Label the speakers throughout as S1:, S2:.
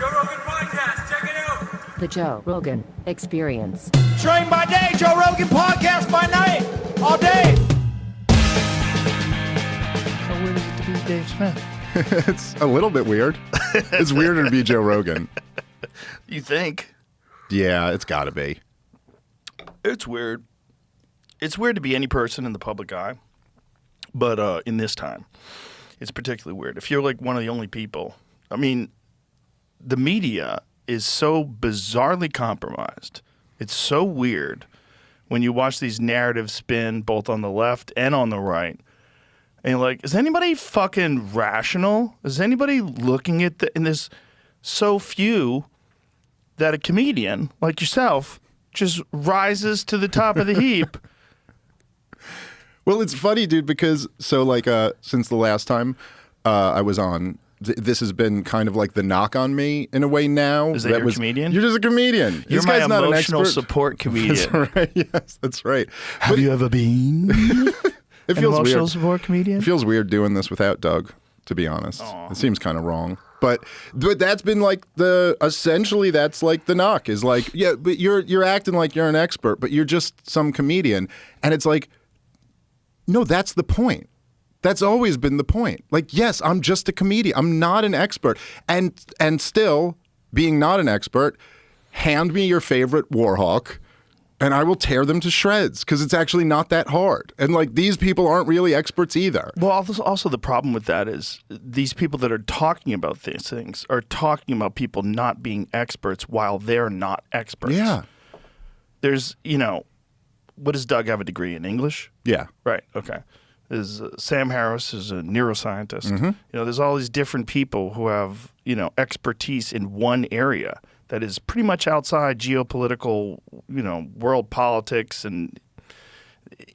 S1: Joe Rogan Podcast. Check it out.
S2: The Joe Rogan Experience.
S3: Train by day, Joe Rogan Podcast by night, all day.
S4: How weird is it to be Dave Smith?
S5: It's a little bit weird. It's weirder to be Joe Rogan.
S4: You think?
S5: Yeah, it's got to be.
S4: It's weird. It's weird to be any person in the public eye, but in this time, it's particularly weird. If you're like one of the only people, I mean, the media is so bizarrely compromised. It's so weird when you watch these narratives spin both on the left and on the right. And you're like, is anybody fucking rational? Is anybody looking at in this so few that a comedian like yourself just rises to the top of the heap?
S5: Well, it's funny, dude, because since the last time I was on, this has been kind of like the knock on me in a way now.
S4: Is that you're a comedian?
S5: You're just a comedian.
S4: You're
S5: this
S4: my
S5: guy's not
S4: emotional
S5: an expert.
S4: support comedian.
S5: That's right. Yes, that's right.
S4: Have you ever been
S5: It
S4: an
S5: feels
S4: emotional
S5: weird.
S4: support comedian?
S5: It feels weird doing this without Doug, to be honest.
S4: Aww.
S5: It seems kind of wrong. But that's been like essentially that's like the knock is like, yeah, but you're acting like you're an expert, but you're just some comedian. And it's like, no, that's the point. That's always been the point. Like, yes, I'm just a comedian. I'm not an expert. And still, being not an expert, hand me your favorite Warhawk and I will tear them to shreds because it's actually not that hard. And like, these people aren't really experts either.
S4: Well, also the problem with that is these people that are talking about these things are talking about people not being experts while they're not experts.
S5: Yeah.
S4: There's, what does Doug have a degree in? English?
S5: Yeah.
S4: Right. Okay. There's Sam Harris is a neuroscientist.
S5: Mm-hmm.
S4: There's all these different people who have, expertise in one area that is pretty much outside geopolitical, world politics and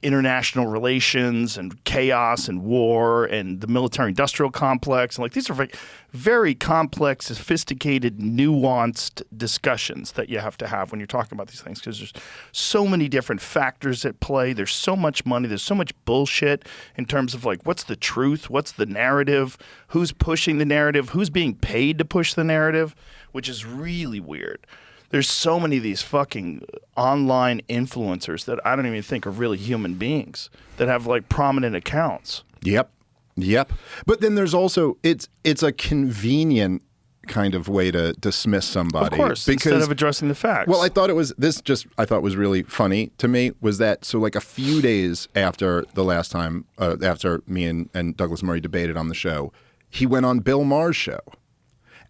S4: international relations and chaos and war and the military-industrial complex. And like these are very complex, sophisticated, nuanced discussions that you have to have when you're talking about these things because there's so many different factors at play. There's so much money. There's so much bullshit in terms of like what's the truth, what's the narrative, who's pushing the narrative, who's being paid to push the narrative, which is really weird. There's so many of these fucking online influencers that I don't even think are really human beings that have like prominent accounts.
S5: Yep. But then there's also it's a convenient kind of way to dismiss somebody.
S4: Of course, instead of addressing the facts.
S5: Well, I thought was really funny to me was that so like a few days after the last time after me and Douglas Murray debated on the show, he went on Bill Maher's show.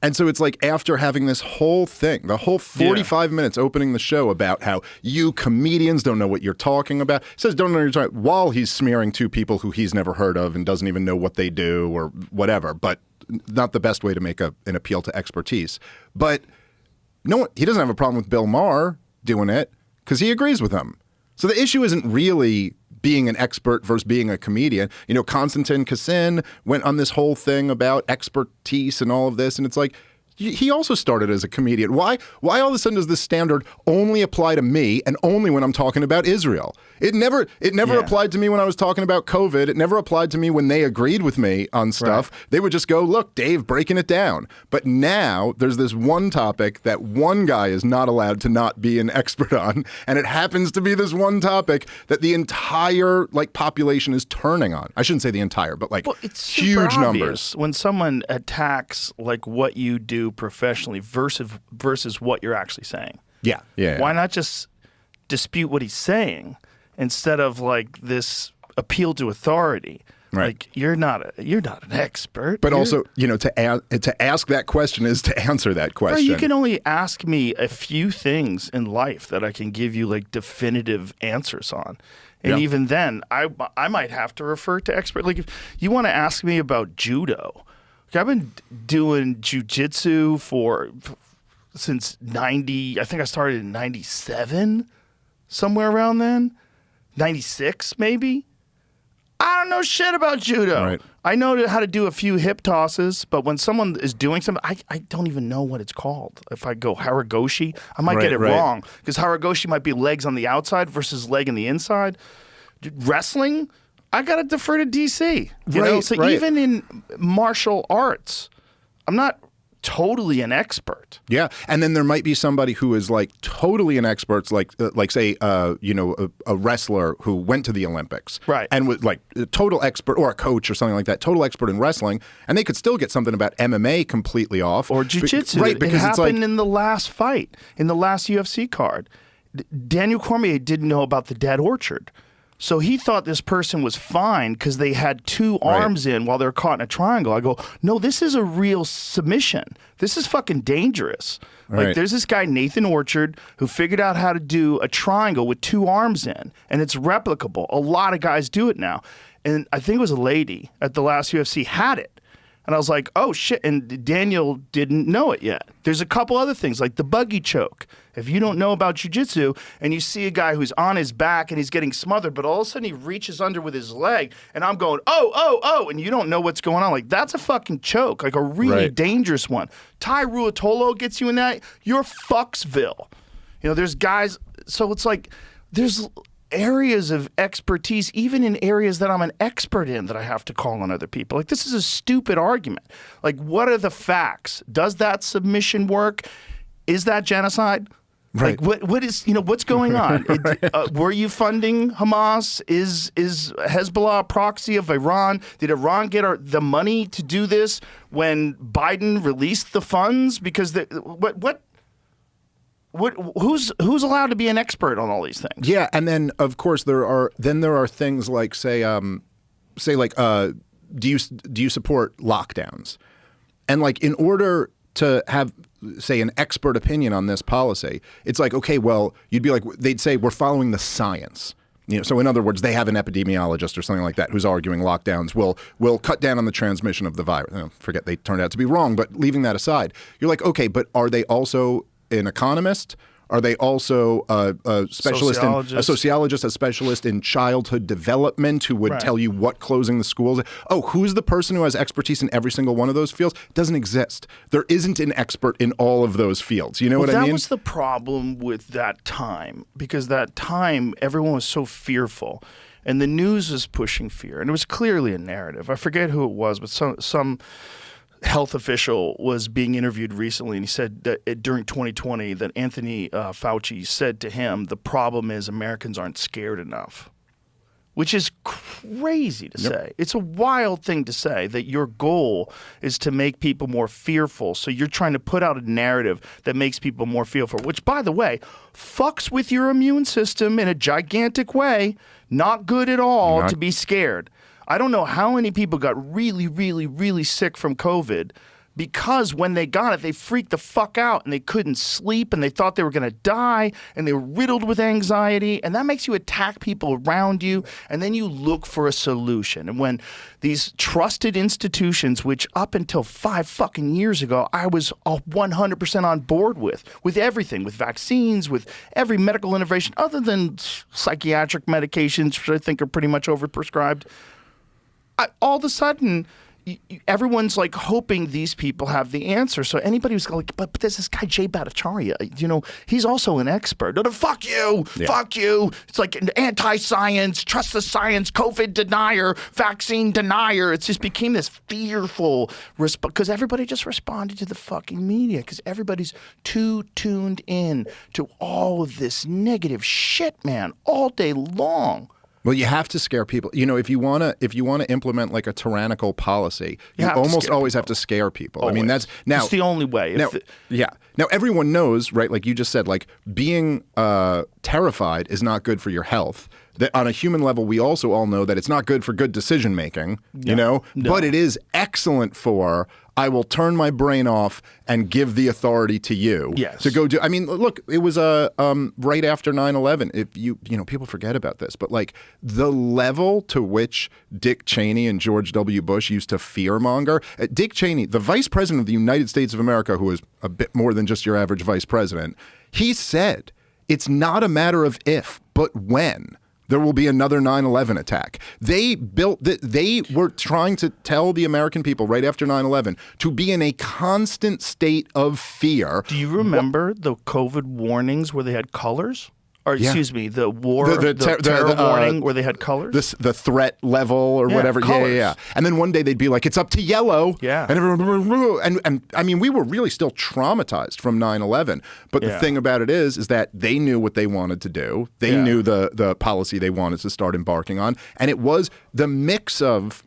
S5: And so it's like after having this whole thing, the whole 45 minutes opening the show about how you comedians don't know what you're talking about. He says don't know what you're talking about while he's smearing two people who he's never heard of and doesn't even know what they do or whatever. But not the best way to make an appeal to expertise. But no, he doesn't have a problem with Bill Maher doing it because he agrees with him. So the issue isn't really being an expert versus being a comedian. Konstantin Kassin went on this whole thing about expertise and all of this, and it's like, he also started as a comedian. Why all of a sudden does this standard only apply to me and only when I'm talking about Israel? It never applied to me when I was talking about COVID. It never applied to me when they agreed with me on stuff. Right. They would just go, look, Dave, breaking it down. But now there's this one topic that one guy is not allowed to not be an expert on, and it happens to be this one topic that the entire population is turning on. I shouldn't say the entire, but
S4: it's
S5: huge
S4: super
S5: numbers.
S4: Obvious when someone attacks what you do professionally versus what you're actually saying.
S5: Yeah.
S4: Why not just dispute what he's saying instead of this appeal to authority?
S5: Right.
S4: You're not an expert.
S5: But also, to ask that question is to answer that question.
S4: Right, you can only ask me a few things in life that I can give you definitive answers on. And even then, I might have to refer to expert. If you want to ask me about judo, I've been doing jujitsu since 90. I think I started in 97, somewhere around then. 96, maybe. I don't know shit about judo.
S5: Right.
S4: I know how to do a few hip tosses, but when someone is doing something, I don't even know what it's called. If I go haragoshi, I might get it wrong because haragoshi might be legs on the outside versus leg on the inside. Wrestling, I got to defer to DC. You know? So even in martial arts, I'm not totally an expert.
S5: Yeah, and then there might be somebody who is like totally an expert, like say, a wrestler who went to the Olympics,
S4: right,
S5: and was like a total expert, or a coach or something like that, total expert in wrestling, and they could still get something about MMA completely off,
S4: or jiu-jitsu.
S5: Right, because
S4: it happened
S5: it's like,
S4: in the last fight, in the last UFC card. Daniel Cormier didn't know about the dead orchard. So he thought this person was fine because they had two arms in while they're caught in a triangle. I go, no, this is a real submission. This is fucking dangerous. Like, there's this guy, Nathan Orchard, who figured out how to do a triangle with two arms in, and it's replicable. A lot of guys do it now. And I think it was a lady at the last UFC had it. And I was like, oh, shit. And Daniel didn't know it yet. There's a couple other things, like the buggy choke. If you don't know about jiu-jitsu and you see a guy who's on his back and he's getting smothered, but all of a sudden he reaches under with his leg, and I'm going, oh, and you don't know what's going on. Like, that's a fucking choke, like a really dangerous one. Ty Ruotolo gets you in that, you're Fucksville. You know, there's guys, so it's like, there's areas of expertise, even in areas that I'm an expert in, that I have to call on other people. Like, this is a stupid argument. Like, what are the facts? Does that submission work? Is that genocide?
S5: Right.
S4: Like, what is, what's going on? Were you funding Hamas? Is Hezbollah a proxy of Iran? Did Iran get the money to do this when Biden released the funds? Because who's allowed to be an expert on all these things?
S5: Yeah, and then of course there are things like do you support lockdowns? And like, in order to have, say, an expert opinion on this policy, it's like, okay, well, you'd be like, they'd say we're following the science. So in other words, they have an epidemiologist or something like that who's arguing lockdowns will cut down on the transmission of the virus. Forget they turned out to be wrong, but leaving that aside, you're like, okay, but are they also an economist? Are they also a specialist, a sociologist, a specialist in childhood development who would tell you what closing the schools? Oh, who's the person who has expertise in every single one of those fields? Doesn't exist. There isn't an expert in all of those fields. You know what I mean?
S4: That was the problem with that time, because that time everyone was so fearful. And the news was pushing fear. And it was clearly a narrative. I forget who it was, but some health official was being interviewed recently, and he said that during 2020 that Anthony Fauci said to him, the problem is Americans aren't scared enough, which is crazy to say. It's a wild thing to say, that your goal is to make people more fearful. So you're trying to put out a narrative that makes people more fearful, which, by the way, fucks with your immune system in a gigantic way. Not good at all to be scared. I don't know how many people got really, really, really sick from COVID because when they got it, they freaked the fuck out and they couldn't sleep and they thought they were going to die and they were riddled with anxiety. And that makes you attack people around you, and then you look for a solution. And when these trusted institutions, which up until 5 fucking years ago, I was 100% on board with everything, with vaccines, with every medical innovation other than psychiatric medications, which I think are pretty much overprescribed. All of a sudden, everyone's like hoping these people have the answer. So anybody who's like, but there's this guy Jay Bhattacharya, he's also an expert. No, fuck you, fuck you. It's like an anti-science, trust the science, COVID denier, vaccine denier. It just became this fearful because everybody just responded to the fucking media, because everybody's too tuned in to all of this negative shit, man, all day long.
S5: Well, you have to scare people. If you want to implement like a tyrannical policy, you almost always have to scare people.
S4: Always.
S5: I mean, that's the
S4: only way.
S5: Now everyone knows, right? Like you just said, like being terrified is not good for your health. That on a human level, we also all know that it's not good for good decision making. But it is excellent for, I will turn my brain off and give the authority to you to go do. I mean, look, it was right after 9/11. If people forget about this, but like the level to which Dick Cheney and George W. Bush used to fearmonger. Dick Cheney, the vice president of the United States of America, who is a bit more than just your average vice president, he said it's not a matter of if, but when there will be another 9/11 attack. They were trying to tell the American people right after 9/11 to be in a constant state of fear.
S4: Do you remember the COVID warnings where they had colors? or
S5: Yeah.
S4: excuse me, the war,
S5: The
S4: terror warning where they had colors.
S5: The threat level or
S4: Yeah,
S5: whatever.
S4: colors.
S5: Yeah. And then one day they'd be like, it's up to yellow.
S4: Yeah.
S5: And everyone, and I mean, we were really still traumatized from 9/11. But the
S4: Yeah.
S5: thing about it is that they knew what they wanted to do. They
S4: Yeah.
S5: knew the policy they wanted to start embarking on. And it was the mix of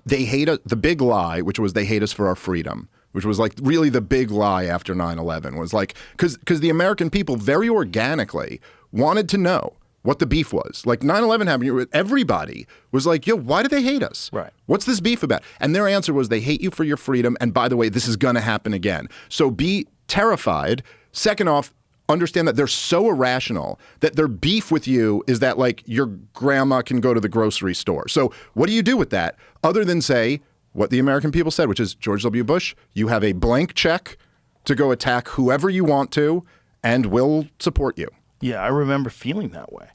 S5: they hate us, the big lie, which was they hate us for our freedom, which was like really the big lie after 9/11 was like, because the American people very organically wanted to know what the beef was. Like 9/11 happened, everybody was like, yo, why do they hate us?
S4: Right.
S5: What's this beef about? And their answer was they hate you for your freedom. And by the way, this is going to happen again. So be terrified. Second off, understand that they're so irrational that their beef with you is that like your grandma can go to the grocery store. So what do you do with that other than say what the American people said, which is George W. Bush, you have a blank check to go attack whoever you want to and we'll support you.
S4: Yeah, I remember feeling that way.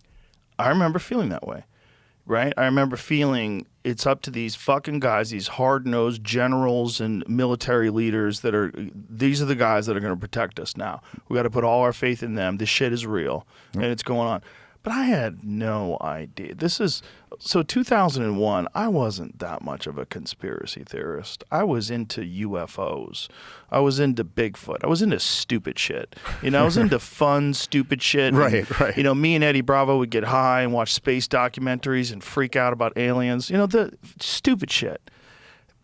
S4: Right? I remember feeling it's up to these fucking guys, these hard-nosed generals and military leaders these are the guys that are going to protect us now. We got to put all our faith in them. This shit is real and it's going on. But I had no idea. 2001, I wasn't that much of a conspiracy theorist. I was into UFOs. I was into Bigfoot. I was into stupid shit. I was into fun, stupid shit.
S5: Right.
S4: Me and Eddie Bravo would get high and watch space documentaries and freak out about aliens. The stupid shit.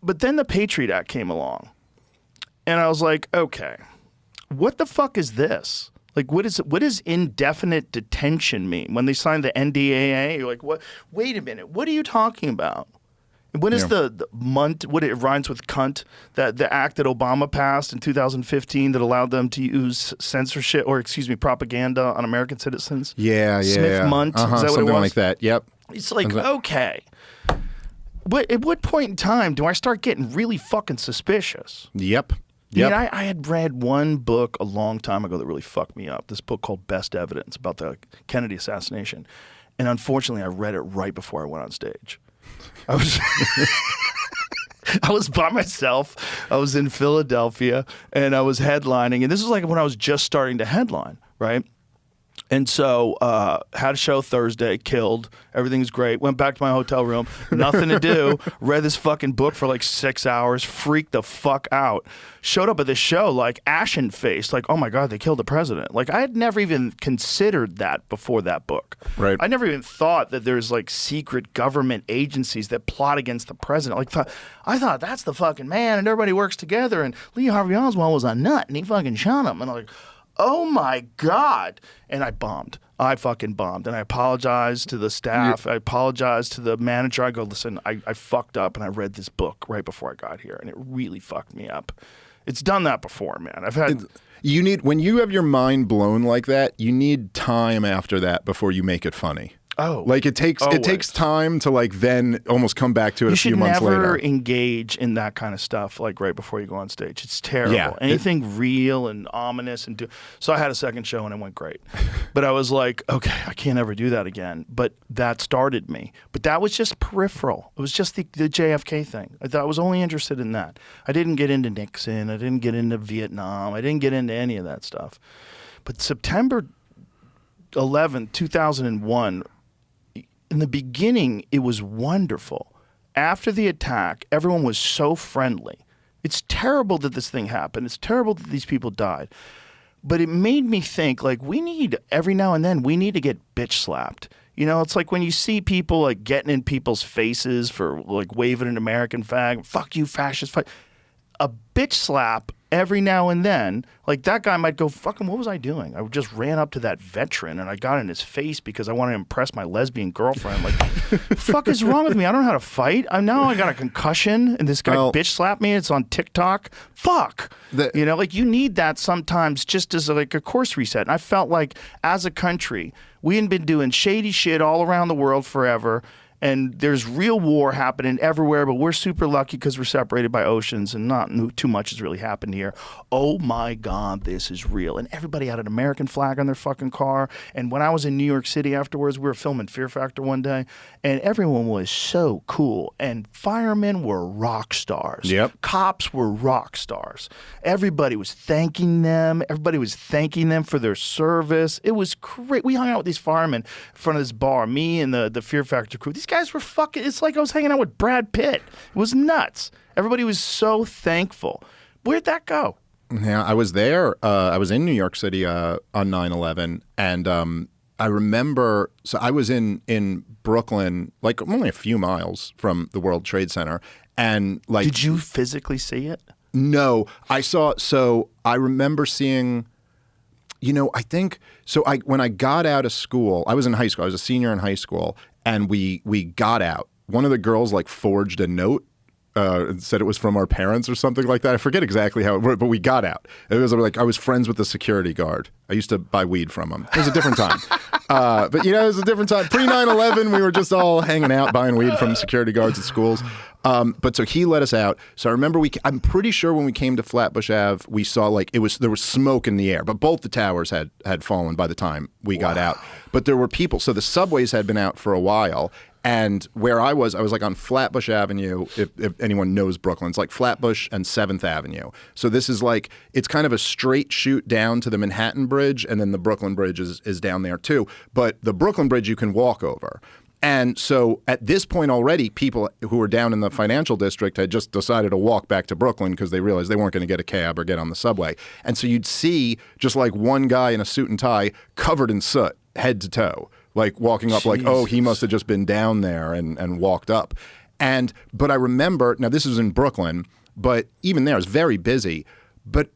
S4: But then the Patriot Act came along. And I was like, okay, what the fuck is this? Like, what does indefinite detention mean? When they signed the NDAA, you're like, what? Wait a minute, what are you talking about? When is the MUNT, what it rhymes with cunt, the act that Obama passed in 2015 that allowed them to use censorship, or excuse me, propaganda on American citizens?
S5: Yeah.
S4: Smith-Munt, is that what it
S5: something
S4: was?
S5: like that, yep.
S4: It's like, okay. At what point in time do I start getting really fucking suspicious?
S5: Yep.
S4: I had read one book a long time ago that really fucked me up. This book called Best Evidence about the Kennedy assassination. And unfortunately, I read it right before I went on stage. I was by myself. I was in Philadelphia and I was headlining. And this was like when I was just starting to headline, right? And so had a show Thursday, killed. Everything's great. Went back to my hotel room. Nothing to do. Read this fucking book for like 6 hours. Freaked the fuck out. Showed up at this show like ashen faced. Like, oh my God, they killed the president. Like I had never even considered that before that book.
S5: Right.
S4: I never even thought that there's like secret government agencies that plot against the president. Like I thought that's the fucking man and everybody works together. And Lee Harvey Oswald was a nut and he fucking shot him. And I'm like, oh my God. And I bombed. I fucking bombed. And I apologized to the staff. I apologized to the manager. I go, listen, I fucked up and I read this book right before I got here and it really fucked me up. It's done that before, man.
S5: When you have your mind blown like that, you need time after that before you make it funny.
S4: Oh,
S5: like it takes time to like then almost come back to it a few months later.
S4: You should never engage in that kind of stuff like right before you go on stage. It's terrible.
S5: Yeah,
S4: Anything real and ominous so I had a second show and it went great. But I was like, okay, I can't ever do that again. But that started me. But that was just peripheral. It was just the JFK thing. I was only interested in that. I didn't get into Nixon. I didn't get into Vietnam. I didn't get into any of that stuff. But September 11, 2001. In the beginning, it was wonderful. After the attack, everyone was so friendly. It's terrible that this thing happened. It's terrible that these people died. But it made me think, like, every now and then, we need to get bitch slapped. It's like when you see people, like, getting in people's faces for, like, waving an American flag. Fuck you, fascist. A bitch slap every now and then, like that guy might go, fucking, what was I doing? I just ran up to that veteran and I got in his face because I want to impress my lesbian girlfriend. Like, fuck is wrong with me? I don't know how to fight. I got a concussion and this guy bitch slapped me. It's on TikTok. Fuck. Like you need that sometimes just as like a course reset. And I felt like as a country, we had been doing shady shit all around the world forever. And there's real war happening everywhere, but we're super lucky because we're separated by oceans and not too much has really happened here. Oh my God, this is real. And everybody had an American flag on their fucking car. And when I was in New York City afterwards, we were filming Fear Factor one day, and everyone was so cool. And firemen were rock stars.
S5: Yep.
S4: Cops were rock stars. Everybody was thanking them. Everybody was thanking them for their service. It was great. We hung out with these firemen in front of this bar, me and the Fear Factor crew. These guys were fucking, it's like I was hanging out with Brad Pitt. It was nuts. Everybody was so thankful. Where'd that go?
S5: Yeah, I was there. I was in New York City on 9/11, and I remember. So I was in Brooklyn, like only a few miles from the World Trade Center, and like.
S4: Did you physically see it?
S5: No, I saw. So I remember seeing. I think so. When I got out of school, I was in high school. I was a senior in high school, and we got out. One of the girls like forged a note. Said it was from our parents or something like that. I forget exactly how it worked, but we got out. It was like I was friends with the security guard. I used to buy weed from him. It was a different time. But it was a different time. Pre 9/11, we were just all hanging out buying weed from security guards at schools. But so he let us out. So I remember I'm pretty sure when we came to Flatbush Ave, we saw like there was smoke in the air, but both the towers had fallen by the time we got out. But there were people. So the subways had been out for a while. And where I was like on Flatbush Avenue, if anyone knows Brooklyn, it's like Flatbush and 7th Avenue. So this is like, it's kind of a straight shoot down to the Manhattan Bridge, and then the Brooklyn Bridge is down there too. But the Brooklyn Bridge you can walk over. And so at this point already, people who were down in the financial district had just decided to walk back to Brooklyn because they realized they weren't going to get a cab or get on the subway. And so you'd see just like one guy in a suit and tie covered in soot, head to toe. Like walking up like, oh, he must have just been down there and walked up. But I remember, now this was in Brooklyn, but even there it was very busy. But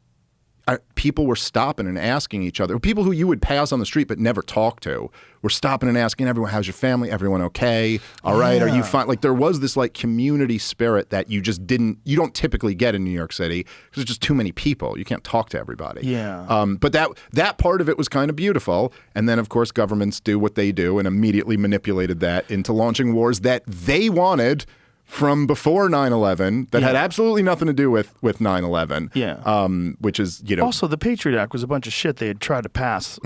S5: people were stopping and asking each other. People who you would pass on the street but never talk to were stopping and asking everyone, how's your family? Everyone okay? All right, are you fine? Like there was this like community spirit that you don't typically get in New York City because there's just too many people. You can't talk to everybody.
S4: Yeah.
S5: But that part of it was kind of beautiful. And then, of course, governments do what they do and immediately manipulated that into launching wars that they wanted from before 9/11 that had absolutely nothing to do with 9/11.
S4: Yeah.
S5: Which is,
S4: Also, the Patriot Act was a bunch of shit they had tried to pass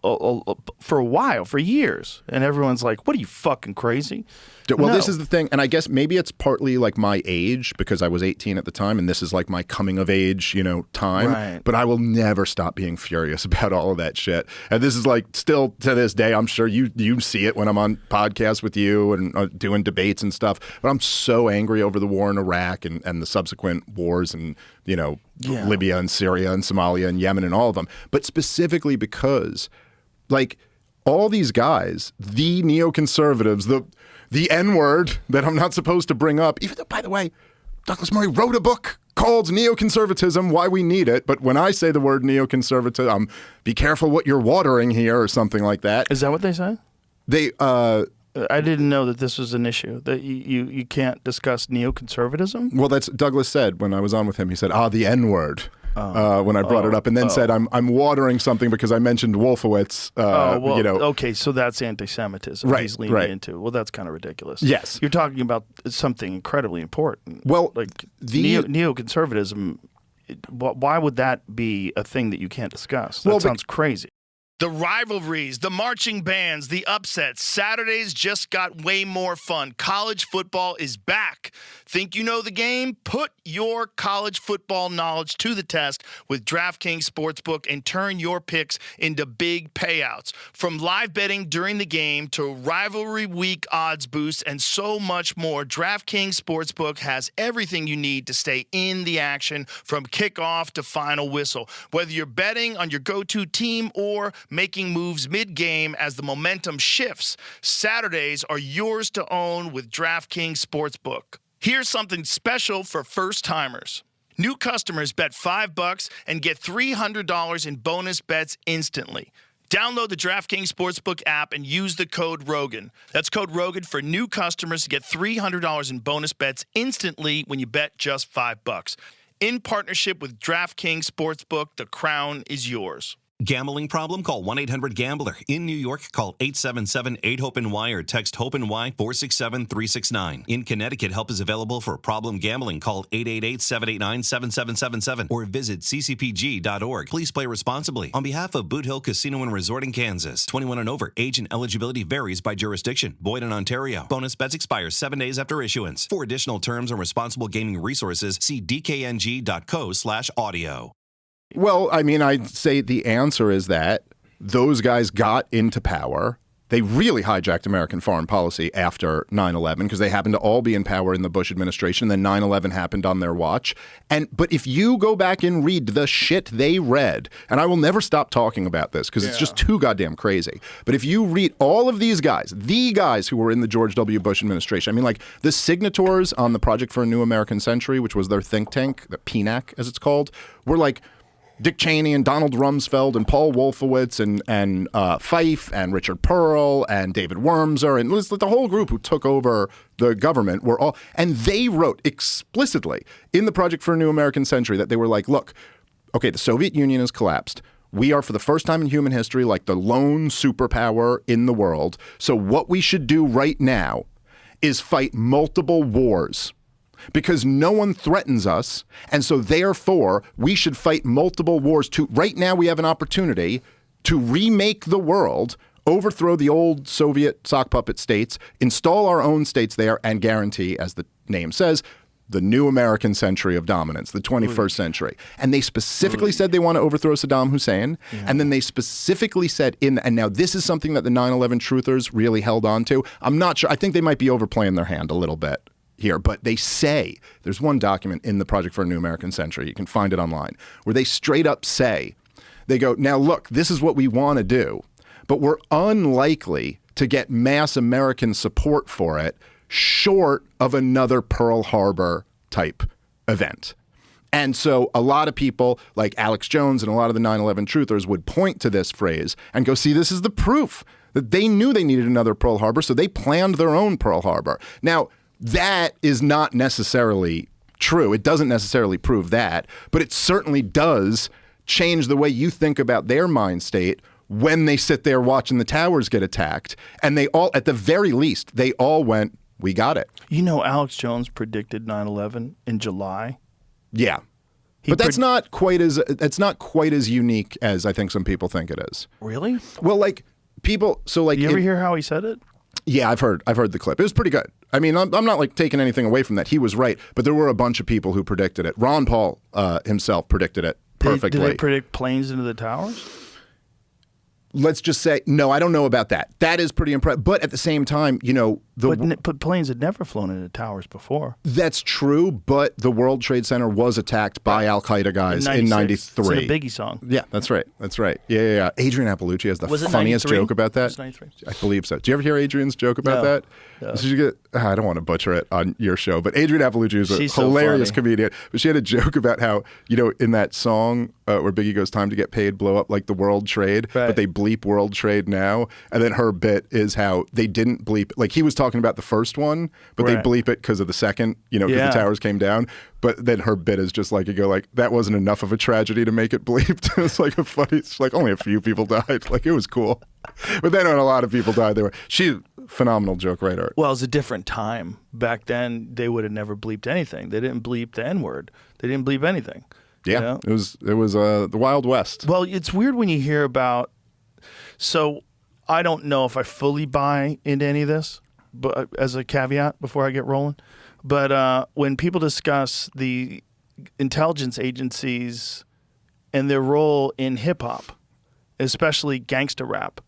S4: for a while, for years. And everyone's like, what are you, fucking crazy?
S5: Well,
S4: No.
S5: This is the thing. And I guess maybe it's partly like my age because I was 18 at the time. And this is like my coming of age, time.
S4: Right.
S5: But I will never stop being furious about all of that shit. And this is like still to this day, I'm sure you see it when I'm on podcasts with you and doing debates and stuff. But I'm so angry over the war in Iraq and the subsequent wars and, Libya and Syria and Somalia and Yemen and all of them. But specifically because like all these guys, the neoconservatives, the N-word that I'm not supposed to bring up, even though, by the way, Douglas Murray wrote a book called Neoconservatism, Why We Need It. But when I say the word neoconservative, be careful what you're watering here or something like that.
S4: Is that what they said?
S5: They,
S4: I didn't know that this was an issue, that you can't discuss neoconservatism.
S5: well, that's Douglas said when I was on with him. He said, the N-word. When I brought it up, and then said, "I'm watering something because I mentioned Wolfowitz."
S4: Okay, so that's anti-Semitism.
S5: Right,
S4: He's leaning
S5: right.
S4: into. Well, that's kind of ridiculous.
S5: Yes.
S4: You're talking about something incredibly important.
S5: Well,
S4: like
S5: the
S4: neoconservatism. Why would that be a thing that you can't discuss? That sounds crazy. The rivalries, the marching bands, the upsets. Saturdays just got way more fun. College football is back. Think you know the game? Put your college football knowledge to the test with DraftKings Sportsbook and turn your picks into big payouts. From live betting during the game to rivalry week odds boosts and so much more, DraftKings Sportsbook has everything you need to stay in the action from kickoff to final whistle. Whether you're betting on your go-to team or making moves mid-game as the momentum shifts, Saturdays are yours to own with DraftKings Sportsbook. Here's something special for first-timers. New customers bet $5 and get $300 in bonus bets instantly. Download the DraftKings Sportsbook app and use the code Rogan. That's code Rogan for new customers to get $300 in bonus bets instantly when you bet just $5. In partnership with DraftKings Sportsbook, the crown is yours.
S6: Gambling problem? Call 1-800-GAMBLER. In New York, call 877-8-HOPE-NY or text HOPE-NY 467-369. In Connecticut, help is available for problem gambling. Call 888-789-7777 or visit ccpg.org. Please play responsibly. On behalf of Boot Hill Casino and Resort in Kansas, 21 and over. Age and eligibility varies by jurisdiction. Void in Ontario. Bonus bets expire 7 days after issuance. For additional terms and responsible gaming resources, see dkng.co/audio.
S5: Well, I mean, I'd say the answer is that those guys got into power. They really hijacked American foreign policy after 9/11 because they happened to all be in power in the Bush administration. Then 9/11 happened on their watch. But if you go back and read the shit they read, and I will never stop talking about this because it's just too goddamn crazy. But if you read all of these guys, the guys who were in the George W. Bush administration, I mean, like the signatories on the Project for a New American Century, which was their think tank, the PNAC as it's called, were like Dick Cheney and Donald Rumsfeld and Paul Wolfowitz and Fife and Richard Pearl and David Wormser and the whole group who took over the government were all, and they wrote explicitly in the Project for a New American Century that they were like, look, okay, the Soviet Union has collapsed. We are, for the first time in human history, like the lone superpower in the world. So what we should do right now is fight multiple wars, because no one threatens us, and so therefore we should fight multiple wars. Right now we have an opportunity to remake the world, overthrow the old Soviet sock puppet states, install our own states there, and guarantee, as the name says, the new American century of dominance, the 21st century. And they specifically said they want to overthrow Saddam Hussein, and then they specifically said and now this is something that the 9/11 truthers really held on to. I'm not sure. I think they might be overplaying their hand a little bit here, but they say, there's one document in the Project for a New American Century, you can find it online, where they straight up say, they go, now look, this is what we want to do, but we're unlikely to get mass American support for it short of another Pearl Harbor type event. And so a lot of people like Alex Jones and a lot of the 9/11 truthers would point to this phrase and go, see, this is the proof that they knew they needed another Pearl Harbor, so they planned their own Pearl Harbor. Now, that is not necessarily true. It doesn't necessarily prove that, but it certainly does change the way you think about their mind state when they sit there watching the towers get attacked. And they all, at the very least, they all went, we got it.
S4: You know, Alex Jones predicted 9/11 in July.
S5: Yeah. But that's not quite as unique as I think some people think it is.
S4: Really?
S5: Well, like people, so like
S4: you ever hear how he said it?
S5: Yeah, I've heard the clip. It was pretty good. I mean, I'm not like taking anything away from that. He was right, but there were a bunch of people who predicted it. Ron Paul himself predicted it perfectly.
S4: Did they predict planes into the towers?
S5: Let's just say, no, I don't know about that. That is pretty impressive. But at the same time, you know,
S4: but planes had never flown into towers before.
S5: That's true, but the World Trade Center was attacked by Al-Qaeda guys in 93.
S4: It's in a Biggie song.
S5: Yeah, that's right. Yeah. Adrian Appalucci has the funniest joke about that.
S4: Was it 93?
S5: I believe so. Do you ever hear Adrian's joke about that? No. So I don't want to butcher it on your show, but Adrian Appalucci is a hilarious comedian. But she had a joke about how, you know, in that song where Biggie goes, time to get paid, blow up like the World Trade, but they bleep World Trade now. And then her bit is how they didn't bleep, like he was talking about the first one, but they bleep it because of the second, you know, because the towers came down. But then her bit is just like, you go like, that wasn't enough of a tragedy to make it bleeped. It's like it's like only a few people died. Like it was cool. But then when a lot of people died, she's a phenomenal joke writer.
S4: Well, it was a different time. Back then, they would have never bleeped anything. They didn't bleep the N-word. They didn't bleep anything.
S5: Yeah,
S4: you know?
S5: it was the Wild West.
S4: Well, it's weird when you hear about, so I don't know if I fully buy into any of this, but as a caveat before I get rolling. But when people discuss the intelligence agencies and their role in hip-hop, especially gangster rap,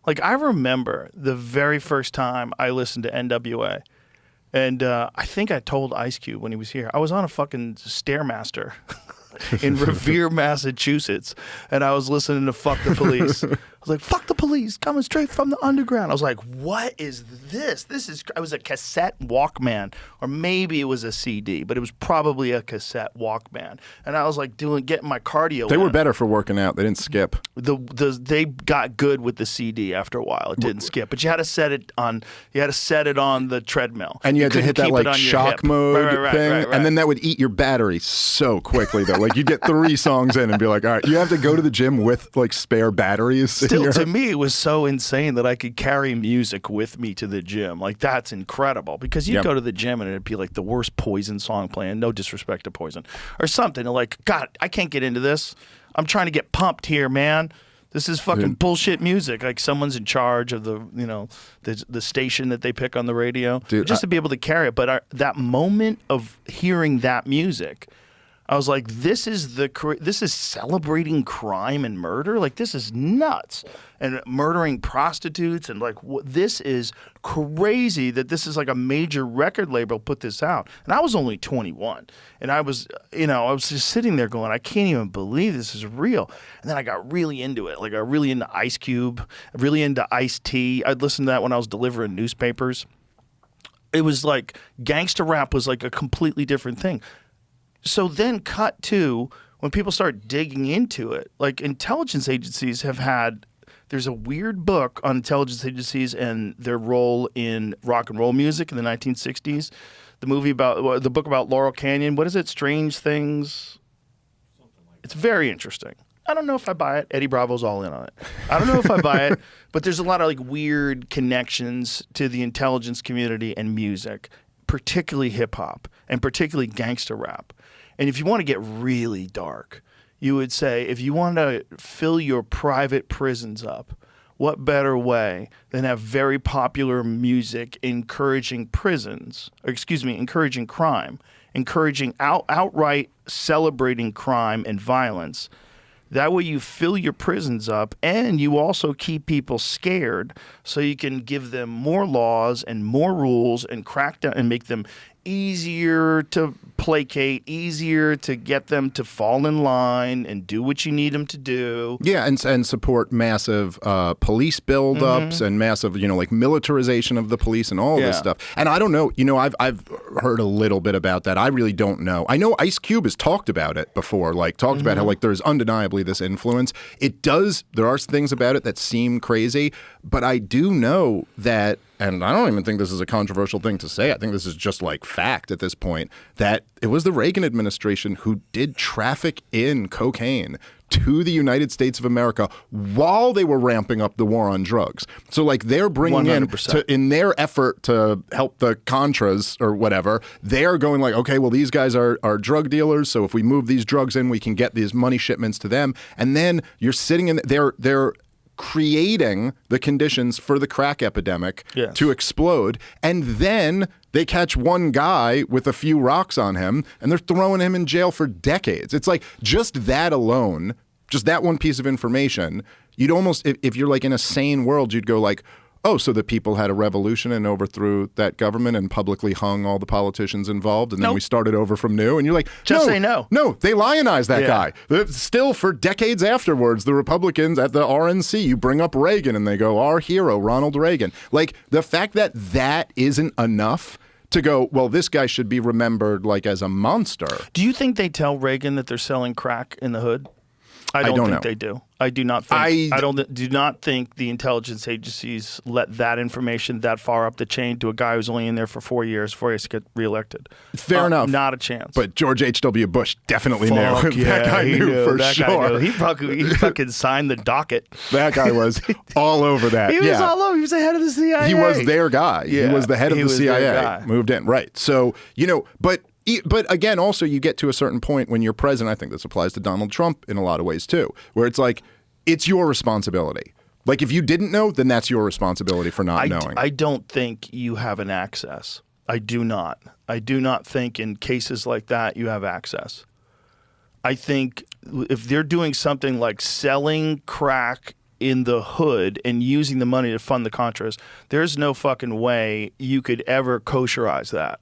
S4: like I remember the very first time I listened to NWA, and I think I told Ice Cube when he was here, I was on a fucking Stairmaster in Revere, Massachusetts, and I was listening to Fuck the Police. I was like, fuck the police, coming straight from the underground. I was like, what is this? It was a cassette Walkman, or maybe it was a CD, but it was probably a cassette Walkman. And I was like getting my cardio.
S5: They were better for working out. They didn't skip.
S4: They got good with the CD after a while. It didn't skip, but you had to set it on. You had to set it on the treadmill.
S5: And you had to hit that like shock mode thing,
S4: right.
S5: and then that would eat your battery so quickly though. Like you'd get 3 songs in and be like, all right, you have to go to the gym with like spare batteries.
S4: Still, to me, it was so insane that I could carry music with me to the gym. Like that's incredible because you'd go to the gym and it'd be like the worst Poison song playing. No disrespect to Poison or something. Like, God, I can't get into this. I'm trying to get pumped here, man. This is fucking bullshit music. Like someone's in charge of the station that they pick on the radio, just to be able to carry it. But that moment of hearing that music, I was like, this is celebrating crime and murder. Like this is nuts, and murdering prostitutes and like this is crazy that this is like a major record label put this out. And I was only 21, and I was just sitting there going, I can't even believe this is real. And then I got really into it. Like I got really into Ice Cube, really into Ice-T. I'd listen to that when I was delivering newspapers. It was like gangster rap was like a completely different thing. So then cut to when people start digging into it, like intelligence agencies there's a weird book on intelligence agencies and their role in rock and roll music in the 1960s. The book about Laurel Canyon. What is it? Strange Things. It's very interesting. I don't know if I buy it. Eddie Bravo's all in on it. I don't know if I buy it, but there's a lot of like weird connections to the intelligence community and music, particularly hip hop and particularly gangster rap. And if you want to get really dark, you would say if you want to fill your private prisons up, what better way than have very popular music encouraging encouraging crime, encouraging outright celebrating crime and violence. That way you fill your prisons up and you also keep people scared so you can give them more laws and more rules and crack down and make them easier to placate, easier to get them to fall in line and do what you need them to do.
S5: Yeah, and support massive police buildups and massive, like militarization of the police and all this stuff. And I don't know, I've heard a little bit about that. I really don't know. I know Ice Cube has talked about it before, talked about how like there's undeniably this influence. There are things about it that seem crazy, but I do know that, and I don't even think this is a controversial thing to say, I think this is just like fact at this point, that it was the Reagan administration who did traffic in cocaine to the United States of America while they were ramping up the war on drugs. So like they're bringing
S4: 100%.
S5: in their effort to help the Contras or whatever, they're going like, okay, well, these guys are drug dealers. So if we move these drugs in, we can get these money shipments to them. And then you're sitting in they're creating the conditions for the crack epidemic to explode. And then they catch one guy with a few rocks on him and they're throwing him in jail for decades. It's like just that alone, just that one piece of information, you'd almost, if you're like in a sane world, you'd go like, oh, so the people had a revolution and overthrew that government and publicly hung all the politicians involved, and then we started over from new. And you're like,
S4: say no.
S5: No, they lionized that guy. Still, for decades afterwards, the Republicans at the RNC, you bring up Reagan, and they go, our hero, Ronald Reagan. Like, the fact that that isn't enough to go, well, this guy should be remembered like as a monster.
S4: Do you think they tell Reagan that they're selling crack in the hood? I don't think
S5: know.
S4: they do. I do not think. I do not think the intelligence agencies let that information that far up the chain to a guy who's only in there for 4 years before he has to get reelected.
S5: Fair enough.
S4: Not a chance.
S5: But George H.W. Bush definitely knew.
S4: Yeah,
S5: that guy knew for
S4: that
S5: sure.
S4: Guy knew. He fucking signed the docket.
S5: That guy was all over that.
S4: He was all over. He was the head of the CIA.
S5: He was their guy.
S4: Yeah,
S5: he was the head of the CIA. Moved in. Right. So, but again, also you get to a certain point when you're president. I think this applies to Donald Trump in a lot of ways too, where it's like, it's your responsibility. Like if you didn't know, then that's your responsibility for not knowing.
S4: I don't think you have an access. I do not. I do not think in cases like that you have access. I think if they're doing something like selling crack in the hood and using the money to fund the Contras, there's no fucking way you could ever kosherize that.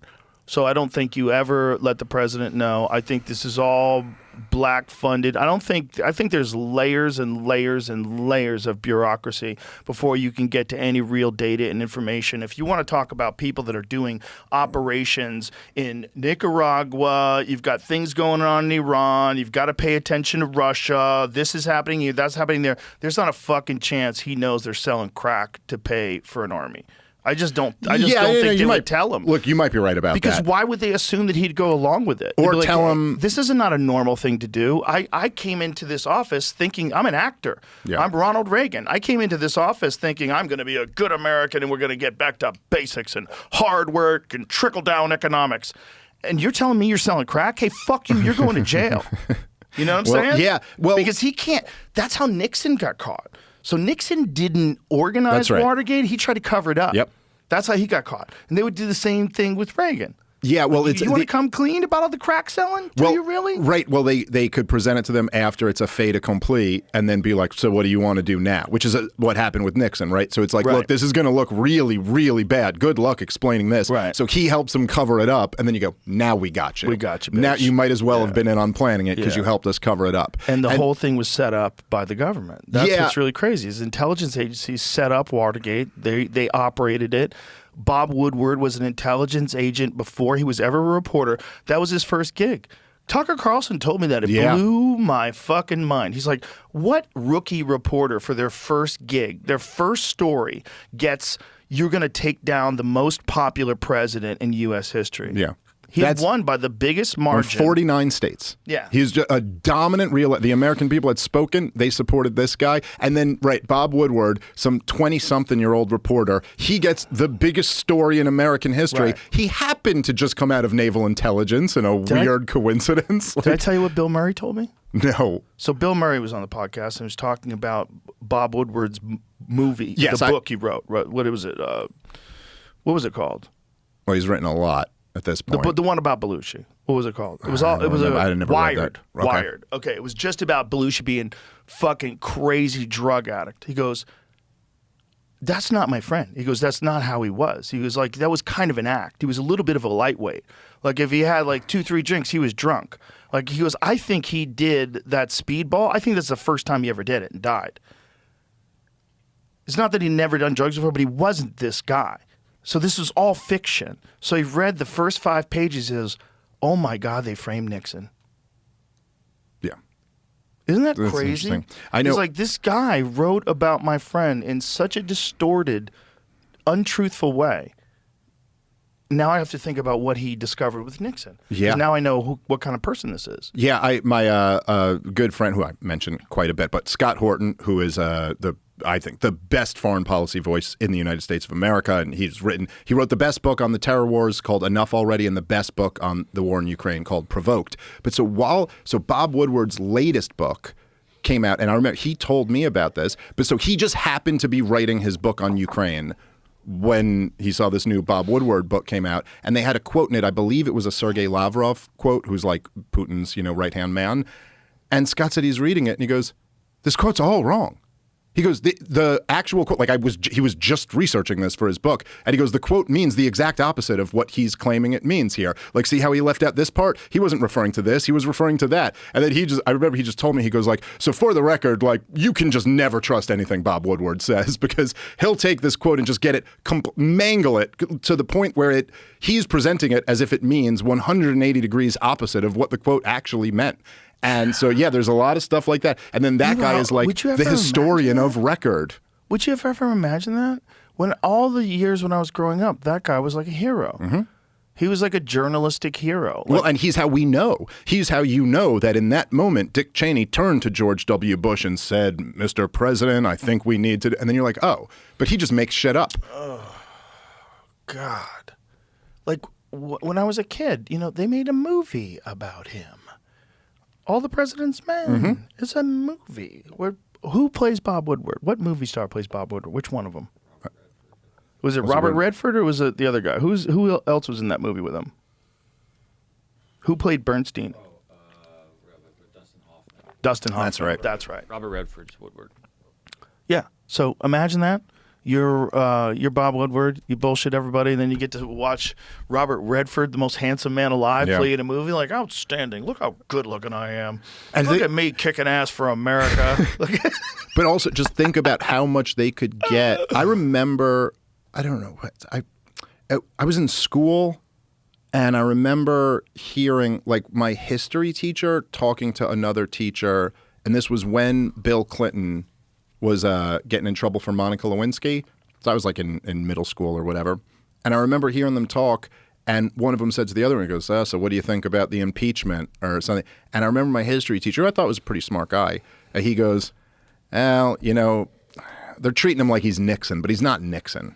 S4: So I don't think you ever let the president know. I think this is all black funded. I think there's layers and layers and layers of bureaucracy before you can get to any real data and information. If you want to talk about people that are doing operations in Nicaragua, you've got things going on in Iran, you've got to pay attention to Russia, this is happening here, that's happening there. There's not a fucking chance he knows they're selling crack to pay for an army. I just don't think they would tell him.
S5: Look, you might be right about
S4: because
S5: that.
S4: why would they assume that he'd go along with it?
S5: Or
S4: They'd be like,
S5: tell him
S4: this is not a normal thing to do. I came into this office thinking I'm an actor.
S5: Yeah.
S4: I'm Ronald Reagan. I came into this office thinking I'm going to be a good American and we're going to get back to basics and hard work and trickle down economics. And you're telling me you're selling crack? Hey, fuck you. You're going to jail. You know what I'm saying?
S5: Yeah. Well,
S4: because he can't. That's how Nixon got caught. So Nixon didn't organize
S5: That's right.
S4: Watergate. He tried to cover it up.
S5: Yep.
S4: That's how he got caught. And they would do the same thing with Reagan.
S5: Yeah, well, it's
S4: you want to come clean about all the crack selling? Do you really?
S5: Right. Well, they could present it to them after it's a fait accompli and then be like, so what do you want to do now? Which is what happened with Nixon, right? So it's like, look, this is going to look really, really bad. Good luck explaining this.
S4: Right.
S5: So he helps them cover it up, and then you go, now we got you.
S4: We got you, bitch.
S5: Now you might as well have been in on planning it because you helped us cover it up.
S4: And the whole thing was set up by the government. That's what's really crazy. Is intelligence agencies set up Watergate. They operated it. Bob Woodward was an intelligence agent before he was ever a reporter. That was his first gig. Tucker Carlson told me that. It blew my fucking mind. He's like, what rookie reporter for their first gig, their first story gets, you're going to take down the most popular president in U.S. history?
S5: Yeah.
S4: He had won by the biggest margin.
S5: 49 states.
S4: Yeah.
S5: He's just a dominant the American people had spoken. They supported this guy. And then, Bob Woodward, some 20-something-year-old reporter, he gets the biggest story in American history.
S4: Right.
S5: He happened to just come out of naval intelligence in a weird coincidence.
S4: Did I tell you what Bill Murray told me?
S5: No.
S4: So Bill Murray was on the podcast and was talking about Bob Woodward's movie, the book he wrote. What was it? What was it called?
S5: Well, he's written a lot at this point.
S4: The one about Belushi. What was it called? It was
S5: I never
S4: Wired.
S5: read that. Okay.
S4: Wired. Okay, it was just about Belushi being fucking crazy drug addict. He goes, that's not my friend. He goes, that's not how he was. He was like, that was kind of an act. He was a little bit of a lightweight. Like if he had like 2-3 drinks, he was drunk. Like he goes, I think he did that speedball. I think that's the first time he ever did it and died. It's not that he never done drugs before, but he wasn't this guy. So this was all fiction. So he read the first 5 pages is, oh my God, they framed Nixon.
S5: Yeah.
S4: Isn't that
S5: That's
S4: crazy?
S5: interesting. I know.
S4: It's like this guy wrote about my friend in such a distorted, untruthful way. Now I have to think about what he discovered with Nixon.
S5: Yeah.
S4: 'Cause now I know what kind of person this is.
S5: Yeah, my good friend who I mentioned quite a bit, but Scott Horton, who is I think the best foreign policy voice in the United States of America, and he wrote the best book on the terror wars called Enough Already, and the best book on the war in Ukraine called Provoked. But so Bob Woodward's latest book came out, and I remember he told me about this, but so he just happened to be writing his book on Ukraine when he saw this new Bob Woodward book came out, and they had a quote in it. I believe it was a Sergei Lavrov quote, who's like Putin's, right-hand man. And Scott said he's reading it, and he goes, this quote's all wrong. He goes, the actual quote, he was just researching this for his book, and he goes, the quote means the exact opposite of what he's claiming it means here. Like, see how he left out this part? He wasn't referring to this, he was referring to that. And then I remember he just told me, he goes so for the record, you can just never trust anything Bob Woodward says, because he'll take this quote and just get it, mangle it to the point where he's presenting it as if it means 180 degrees opposite of what the quote actually meant. And so, there's a lot of stuff like that. And then that guy is like the historian of record.
S4: Would you ever imagine that? When all the years when I was growing up, that guy was like a hero. Mm-hmm. He was like a journalistic hero.
S5: Well, and he's how we know. He's how you know that in that moment, Dick Cheney turned to George W. Bush and said, Mr. President, I think we need to... And then you're like, oh, but he just makes shit up.
S4: Oh, God. Like, when I was a kid, they made a movie about him. All the President's Men. Mm-hmm. It's a movie. Who plays Bob Woodward? What movie star plays Bob Woodward? Which one of them? Was it Robert Redford or was it the other guy? Who else was in that movie with him? Who played Bernstein? Dustin Hoffman. That's right.
S7: Robert Redford's Woodward.
S4: Yeah. So imagine that. You're Bob Woodward. You bullshit everybody, and then you get to watch Robert Redford, the most handsome man alive, play in a movie. Like, outstanding! Look how good looking I am. And look at me kicking ass for America.
S5: But also, just think about how much they could get. I remember, I don't know what I was in school, and I remember hearing my history teacher talking to another teacher, and this was when Bill Clinton was getting in trouble for Monica Lewinsky. So I was like in middle school or whatever. And I remember hearing them talk, and one of them said to the other one, he goes, so what do you think about the impeachment or something? And I remember my history teacher, who I thought was a pretty smart guy, he goes, well, you know, they're treating him like he's Nixon, but he's not Nixon.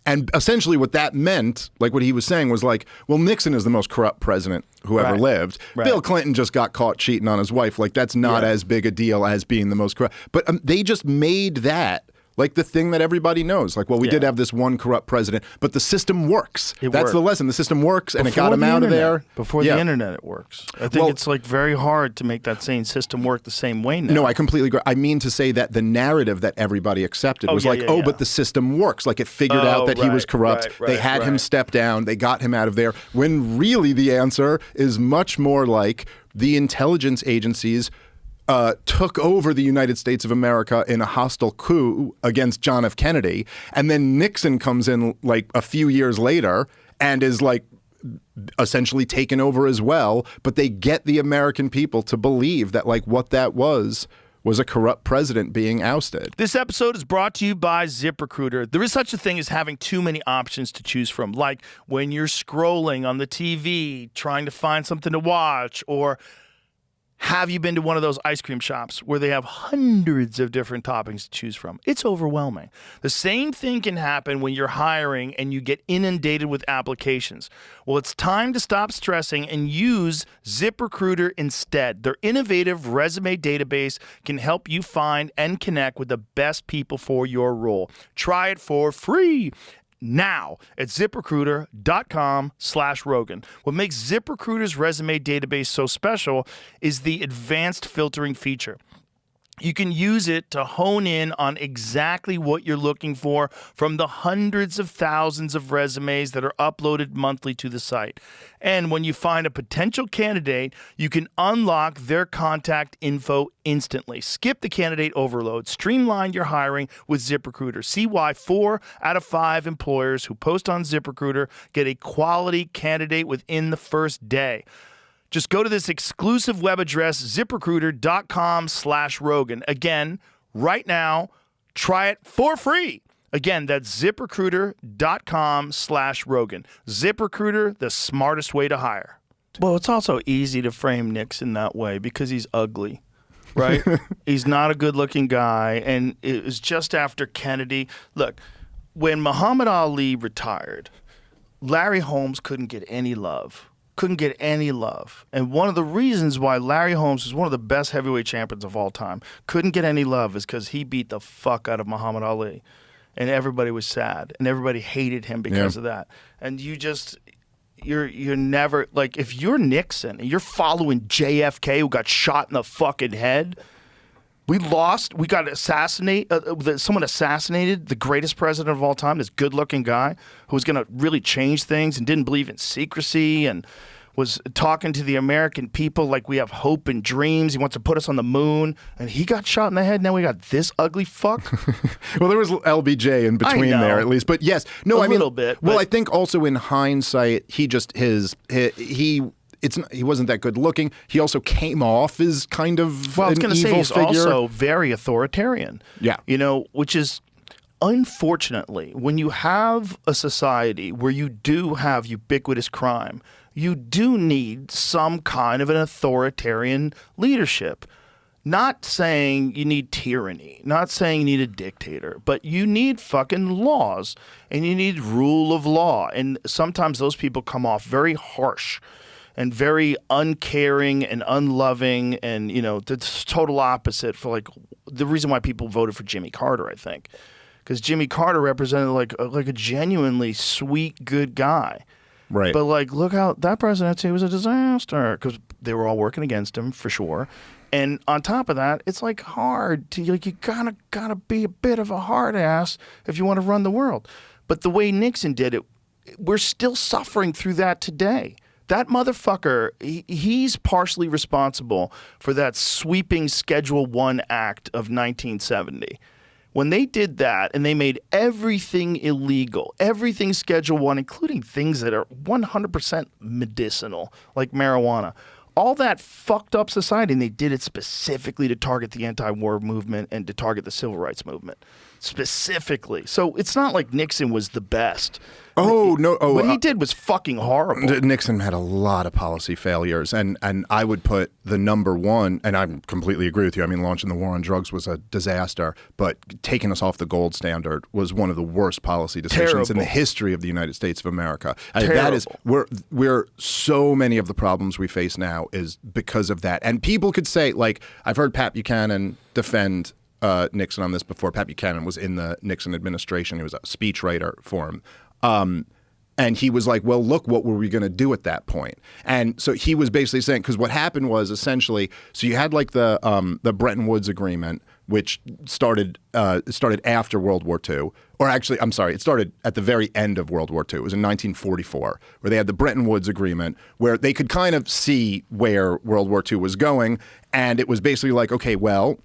S5: And essentially what that meant, like what he was saying was like, well, Nixon is the most corrupt president who ever lived.
S4: Right.
S5: Bill Clinton just got caught cheating on his wife. Like that's not as big a deal as being the most corrupt. But they just made that like the thing that everybody knows. Like, well, we did have this one corrupt president, but the system works. That's the lesson. The system works, and it got him out of there.
S4: Before the internet, it works. I think it's like very hard to make that same system work the same way now.
S5: No, I completely agree. I mean to say that the narrative that everybody accepted was but the system works. Like it figured out that he was corrupt. They had him step down. They got him out of there. When really the answer is much more like the intelligence agencies took over the United States of America in a hostile coup against John F. Kennedy. And then Nixon comes in like a few years later and is like essentially taken over as well. But they get the American people to believe that like what that was a corrupt president being ousted.
S4: This episode is brought to you by ZipRecruiter. There is such a thing as having too many options to choose from, like when you're scrolling on the TV trying to find something to watch, or have you been to one of those ice cream shops where they have hundreds of different toppings to choose from? It's overwhelming. The same thing can happen when you're hiring and you get inundated with applications. Well, it's time to stop stressing and use ZipRecruiter instead. Their innovative resume database can help you find and connect with the best people for your role. Try it for free now at ZipRecruiter.com/Rogan. What makes ZipRecruiter's resume database so special is the advanced filtering feature. You can use it to hone in on exactly what you're looking for from the hundreds of thousands of resumes that are uploaded monthly to the site. And when you find a potential candidate, you can unlock their contact info instantly. Skip the candidate overload. Streamline your hiring with ZipRecruiter. See why 4 out of 5 employers who post on ZipRecruiter get a quality candidate within the first day. Just go to this exclusive web address, ZipRecruiter.com/Rogan. Again, right now, try it for free. Again, that's ZipRecruiter.com/Rogan. ZipRecruiter, the smartest way to hire. Well, it's also easy to frame Nixon that way because he's ugly, right? He's not a good-looking guy, and it was just after Kennedy. Look, when Muhammad Ali retired, Larry Holmes couldn't get any love. And one of the reasons why Larry Holmes is one of the best heavyweight champions of all time, couldn't get any love, is because he beat the fuck out of Muhammad Ali. And everybody was sad. And everybody hated him because of that. And you're never, like, if you're Nixon and you're following JFK who got shot in the fucking head, we got assassinated, someone assassinated the greatest president of all time, this good-looking guy who was going to really change things and didn't believe in secrecy and was talking to the American people like we have hope and dreams. He wants to put us on the moon, and he got shot in the head. Now we got this ugly fuck.
S5: Well, there was LBJ in between there at least, but yes, no,
S4: a little bit.
S5: Well, I think also in hindsight, he wasn't that good looking. He also came off as kind of
S4: I was going to say he's
S5: figure.
S4: Also very authoritarian.
S5: Yeah.
S4: Which is, unfortunately, when you have a society where you do have ubiquitous crime, you do need some kind of an authoritarian leadership. Not saying you need tyranny, not saying you need a dictator, but you need fucking laws and you need rule of law. And sometimes those people come off very harsh and very uncaring and unloving, and the total opposite for like the reason why people voted for Jimmy Carter, I think, because Jimmy Carter represented like a genuinely sweet, good guy.
S5: Right.
S4: But like, look how that presidency was a disaster because they were all working against him for sure. And on top of that, it's like hard to you gotta be a bit of a hard ass if you want to run the world. But the way Nixon did it, we're still suffering through that today. That motherfucker, he's partially responsible for that sweeping Schedule 1 Act of 1970. When they did that and they made everything illegal, everything Schedule 1, including things that are 100% medicinal, like marijuana, all that fucked up society, and they did it specifically to target the anti-war movement and to target the civil rights movement. specifically. So it's not like Nixon was the best.
S5: Oh, no. Oh,
S4: what he did was fucking horrible.
S5: Nixon had a lot of policy failures, and I would put the number one, and I completely agree with you. I mean, launching the war on drugs was a disaster, but taking us off the gold standard was one of the worst policy decisions in the history of the United States of America. That is, we're so many of the problems we face now is because of that. And people could say, like, I've heard Pat Buchanan defend Nixon on this before. Pat Buchanan was in the Nixon administration. He was a speechwriter for him. And he was like, well, look, what were we going to do at that point? And so he was basically saying, because what happened was essentially, so you had like the Bretton Woods Agreement, which started after World War II. Or actually, I'm sorry, it started at the very end of World War II. It was in 1944, where they had the Bretton Woods Agreement, where they could kind of see where World War II was going. And it was basically like, okay, well,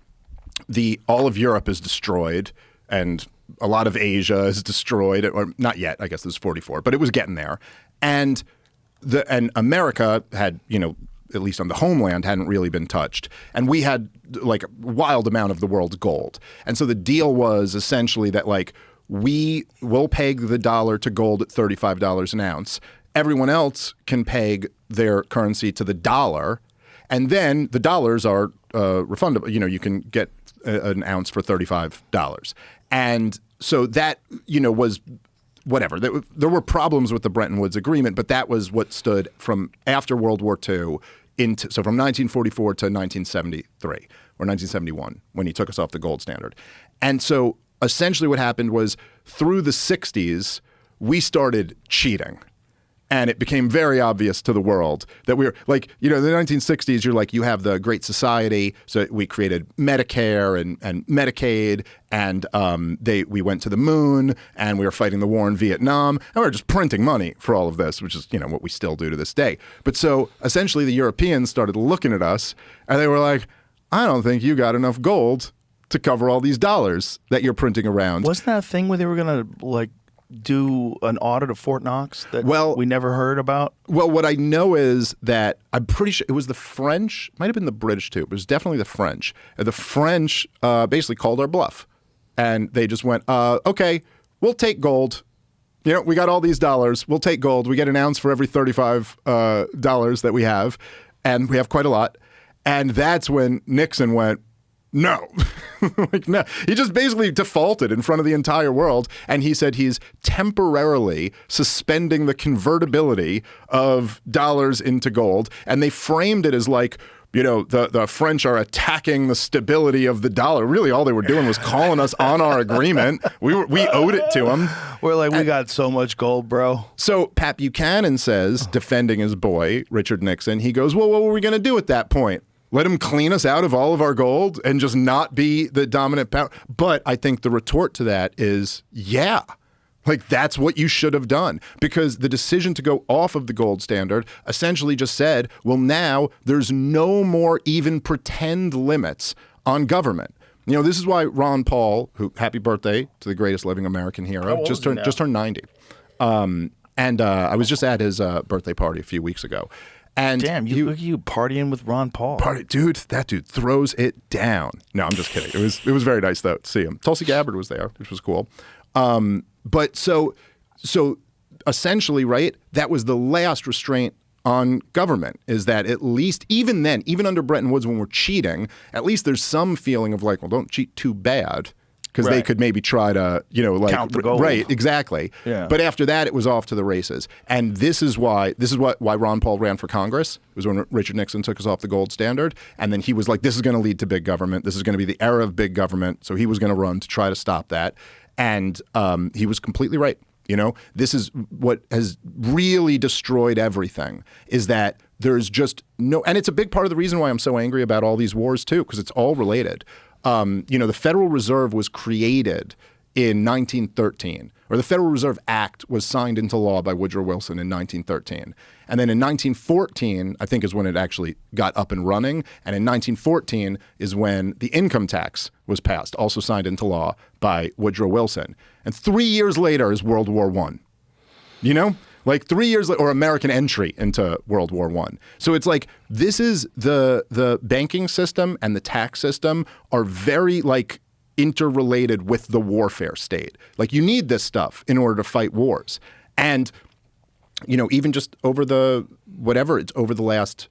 S5: all of Europe is destroyed, and a lot of Asia is destroyed, or not yet. I guess this is 44, but it was getting there. And America had, at least on the homeland, hadn't really been touched. And we had like a wild amount of the world's gold. And so the deal was essentially that like we will peg the dollar to gold at $35 an ounce. Everyone else can peg their currency to the dollar. And then the dollars are refundable. You can get an ounce for $35. And so that, was whatever. There were problems with the Bretton Woods Agreement, but that was what stood from after World War II so from 1944 to 1973 or 1971 when he took us off the gold standard. And so essentially what happened was through the 60s, we started cheating. And it became very obvious to the world that we were like, in the 1960s, you're like, you have the Great Society. So we created Medicare and Medicaid, and we went to the moon, and we were fighting the war in Vietnam, and we were just printing money for all of this, which is, what we still do to this day. But so essentially the Europeans started looking at us, and they were like, I don't think you got enough gold to cover all these dollars that you're printing around.
S4: Wasn't that a thing where they were going to, like, do an audit of Fort Knox that we never heard about?
S5: Well, what I know is that I'm pretty sure it was the French, might have been the British too, but it was definitely the French. The French basically called our bluff. And they just went, okay, we'll take gold. We got all these dollars. We'll take gold. We get an ounce for every $35 dollars that we have. And we have quite a lot. And that's when Nixon went, no. Like, no. He just basically defaulted in front of the entire world, and he said he's temporarily suspending the convertibility of dollars into gold, and they framed it as like, the French are attacking the stability of the dollar. Really, all they were doing was calling us on our agreement. We owed it to them.
S4: We're like, we got so much gold, bro.
S5: So Pat Buchanan says, defending his boy, Richard Nixon, he goes, well, what were we going to do at that point? Let him clean us out of all of our gold and just not be the dominant power. But I think the retort to that is, yeah, like that's what you should have done, because the decision to go off of the gold standard essentially just said, well, now there's no more even pretend limits on government. This is why Ron Paul, who, happy birthday to the greatest living American hero, just turned 90. And I was just at his birthday party a few weeks ago. And
S4: damn, look at you partying with Ron Paul.
S5: Dude, that dude throws it down. No, I'm just kidding. It was very nice though to see him. Tulsi Gabbard was there, which was cool. But so essentially, right, that was the last restraint on government, is that at least even then, even under Bretton Woods when we're cheating, at least there's some feeling of like, well, don't cheat too bad. Because they could maybe try to,
S4: count the gold.
S5: Right, exactly. Yeah. But after that, it was off to the races. And this is why Ron Paul ran for Congress. It was when Richard Nixon took us off the gold standard. And then he was like, this is going to lead to big government. This is going to be the era of big government. So he was going to run to try to stop that. And he was completely right. This is what has really destroyed everything, is that there's just no, and it's a big part of the reason why I'm so angry about all these wars too, because it's all related. The Federal Reserve was created in 1913, or the Federal Reserve Act was signed into law by Woodrow Wilson in 1913. And then in 1914, I think is when it actually got up and running. And in 1914 is when the income tax was passed, also signed into law by Woodrow Wilson. And 3 years later is World War I. Like 3 years or American entry into World War I. So it's like, this is the banking system and the tax system are very like interrelated with the warfare state. Like, you need this stuff in order to fight wars. And, you know, even just over the last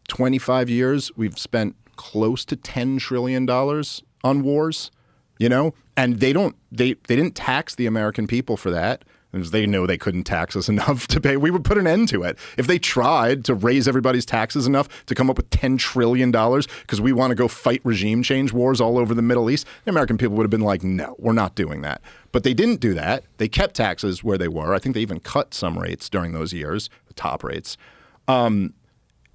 S5: 25 years, we've spent close to $10 trillion on wars, you know, and they didn't tax the American people for that. Because they know they couldn't tax us enough to pay. We would put an end to it. If they tried to raise everybody's taxes enough to come up with $10 trillion because we want to go fight regime change wars all over the Middle East, the American people would have been like, no, we're not doing that. But they didn't do that. They kept taxes where they were. I think they even cut some rates during those years, the top rates.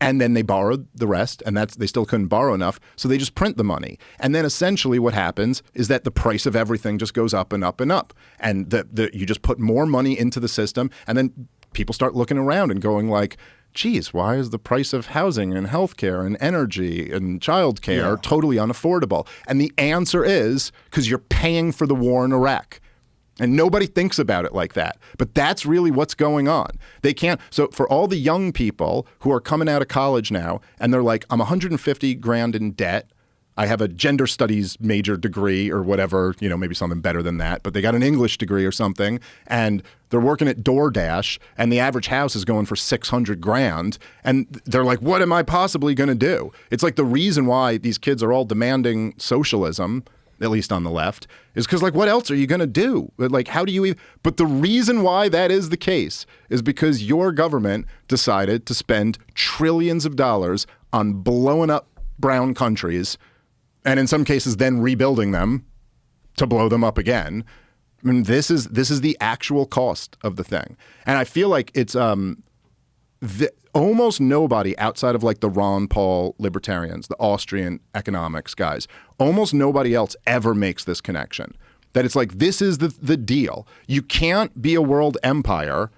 S5: And then they borrowed the rest, and they still couldn't borrow enough, so they just print the money. And then essentially what happens is that the price of everything just goes up and up and up. And you just put more money into the system, and then people start looking around and going like, geez, why is the price of housing and healthcare and energy and childcare totally unaffordable? And the answer is because you're paying for the war in Iraq. And nobody thinks about it like that. But that's really what's going on. They can't. So for all the young people who are coming out of college now and they're like, I'm 150 grand in debt. I have a gender studies major degree or whatever, you know, maybe something better than that. But they got an English degree or something. And they're working at DoorDash and the average house is going for 600 grand. And they're like, what am I possibly going to do? It's like the reason why these kids are all demanding socialism, at least on the left, is because, like, what else are you going to do? Like, how do you even... But the reason why that is the case is because your government decided to spend trillions of dollars on blowing up brown countries and in some cases then rebuilding them to blow them up again. I mean, this is the actual cost of the thing. And I feel like it's... almost nobody outside of like the Ron Paul libertarians, the Austrian economics guys, almost nobody else ever makes this connection. That it's like, this is the deal. You can't be a world empire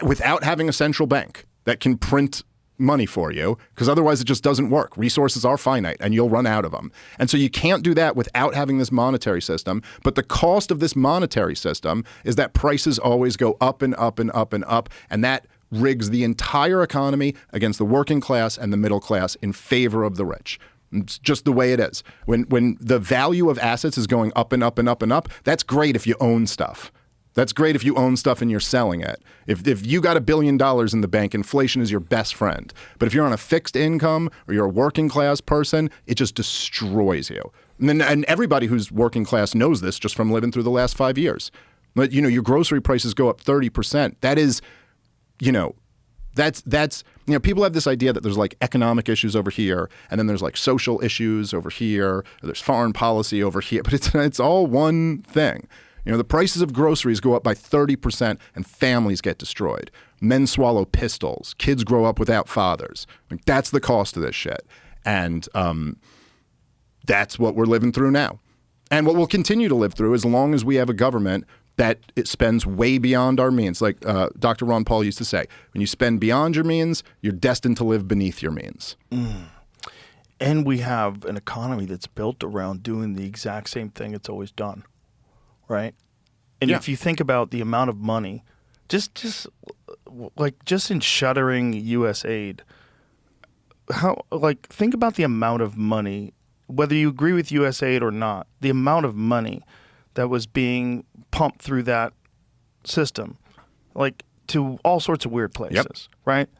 S5: without having a central bank that can print money for you, because otherwise it just doesn't work. Resources are finite and you'll run out of them. And so you can't do that without having this monetary system. But the cost of this monetary system is that prices always go up and up and up and up. And that rigs the entire economy against the working class and the middle class in favor of the rich. It's just the way it is. When the value of assets is going up and up and up and up, that's great if you own stuff. That's great if you own stuff and you're selling it. If you got $1 billion in the bank, inflation is your best friend. But if you're on a fixed income or you're a working class person, it just destroys you. And everybody who's working class knows this just from living through the last 5 years. But, you know, your grocery prices go up 30%. That is... You know, that's you know, people have this idea that there's like economic issues over here, and then there's like social issues over here, or there's foreign policy over here, but it's all one thing. You know, the prices of groceries go up by 30%, and families get destroyed. Men swallow pistols. Kids grow up without fathers. Like, that's the cost of this shit, and that's what we're living through now, and what we'll continue to live through as long as we have a government that it spends way beyond our means. Like Dr. Ron Paul used to say, when you spend beyond your means, you're destined to live beneath your means.
S4: And we have an economy that's built around doing the exact same thing it's always done, right? And if you think about the amount of money, just in shuttering U.S. aid, think about the amount of money, whether you agree with U.S. aid or not, the amount of money that was being pumped through that system, like to all sorts of weird places, right?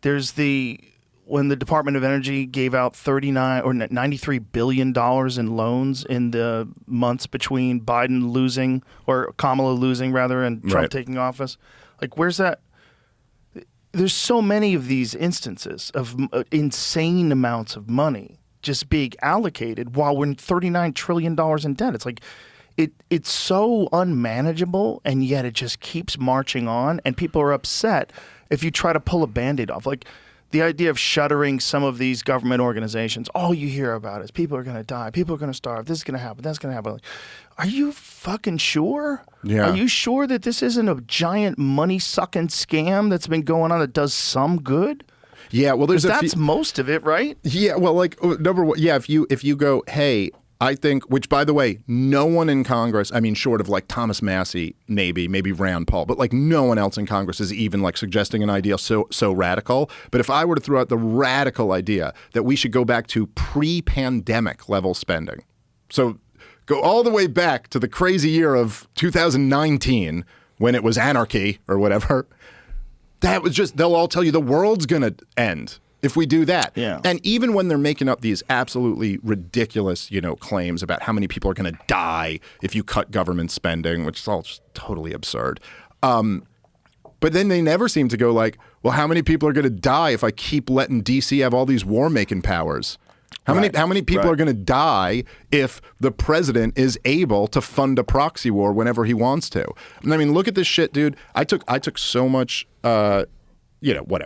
S4: There's when the Department of Energy gave out $93 billion in loans in the months between Biden losing, or Kamala losing rather, and Trump taking office. Like, where's that? There's so many of these instances of insane amounts of money just being allocated while we're $39 trillion in debt. It's like, it's so unmanageable, and yet it just keeps marching on, and people are upset if you try to pull a Band-Aid off. Like, the idea of shuttering some of these government organizations, all you hear about is people are going to die, people are going to starve, this is going to happen, that's going to happen. Like, are you fucking sure?
S5: Yeah.
S4: Are you sure that this isn't a giant money-sucking scam that's been going on that does some good?
S5: Yeah, well,
S4: that's most of it, right?
S5: Yeah, well, like, number one, yeah, if you go, hey, I think, which, by the way, no one in Congress, I mean, short of like Thomas Massey, maybe Rand Paul, but like no one else in Congress is even like suggesting an idea so radical. But if I were to throw out the radical idea that we should go back to pre-pandemic level spending, so Go all the way back to the crazy year of 2019 when it was anarchy or whatever. That was just, they'll all tell you the world's going to end if we do that.
S4: Yeah.
S5: And even when they're making up these absolutely ridiculous, claims about how many people are going to die if you cut government spending, which is all just totally absurd. But then they never seem to go like, well, how many people are going to die if I keep letting DC have all these war-making powers? How many people are going to die if the president is able to fund a proxy war whenever he wants to? I mean, look at this shit, dude. I took so much, whatever.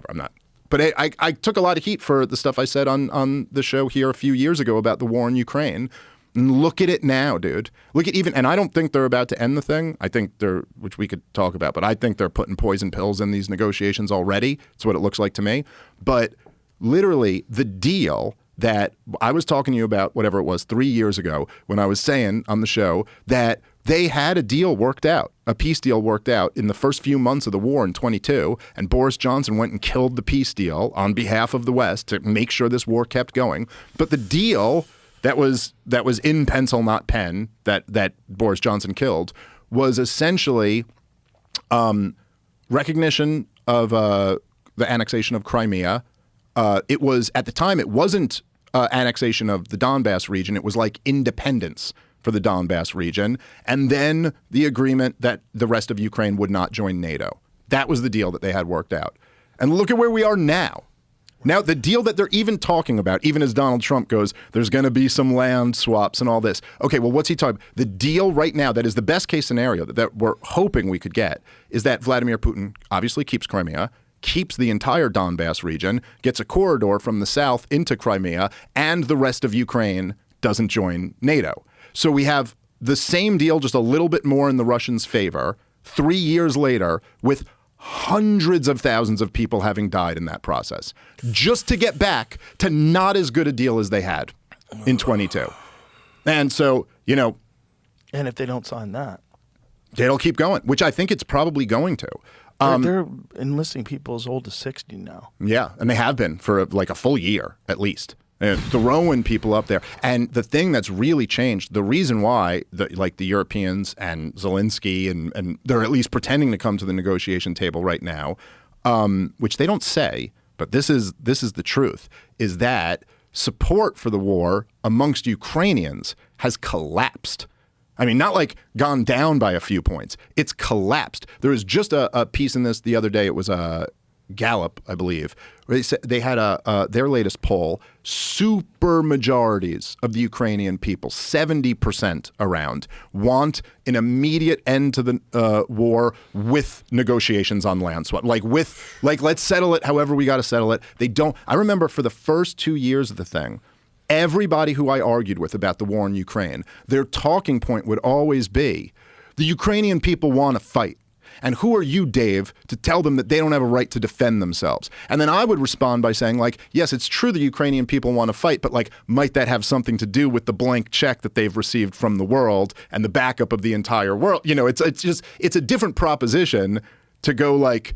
S5: I'm not. But I took a lot of heat for the stuff I said on the show here a few years ago about the war in Ukraine. And look at it now, dude. And I don't think they're about to end the thing. I think which we could talk about, but I think they're putting poison pills in these negotiations already. That's what it looks like to me. But literally, the deal that I was talking to you about, whatever it was, 3 years ago, when I was saying on the show that they had a deal worked out, a peace deal worked out in the first few months of the war in 22, and Boris Johnson went and killed the peace deal on behalf of the West to make sure this war kept going. But the deal that was in pencil, not pen, that Boris Johnson killed, was essentially recognition of the annexation of Crimea. It was, at the time, it wasn't annexation of the Donbass region. It was like independence for the Donbass region. And then the agreement that the rest of Ukraine would not join NATO. That was the deal that they had worked out. And look at where we are now. Now, the deal that they're even talking about, even as Donald Trump goes, there's going to be some land swaps and all this. Okay, well, what's he talking about? The deal right now that is the best case scenario that we're hoping we could get is that Vladimir Putin obviously keeps Crimea, keeps the entire Donbass region, gets a corridor from the south into Crimea, and the rest of Ukraine doesn't join NATO. So we have the same deal, just a little bit more in the Russians' favor, 3 years later, with hundreds of thousands of people having died in that process, just to get back to not as good a deal as they had in 22. And so,
S4: And if they don't sign that,
S5: it'll keep going, which I think it's probably going to.
S4: they're enlisting people as old as 60 now.
S5: Yeah, and they have been for like a full year at least. And throwing people up there. And the thing that's really changed, the reason why the Europeans and Zelensky and they're at least pretending to come to the negotiation table right now, which they don't say, but this is the truth, is that support for the war amongst Ukrainians has collapsed. I mean, not like gone down by a few points. It's collapsed. There was just a piece in this the other day. It was Gallup, I believe. They had their latest poll. Super majorities of the Ukrainian people, 70% around, want an immediate end to the war with negotiations on land swap. Like let's settle it however we got to settle it. They don't. I remember for the first 2 years of the thing, everybody who I argued with about the war in Ukraine, their talking point would always be, the Ukrainian people want to fight. And who are you, Dave, to tell them that they don't have a right to defend themselves? And then I would respond by saying, like, yes, it's true the Ukrainian people want to fight, but like, might that have something to do with the blank check that they've received from the world and the backup of the entire world? It's a different proposition to go like,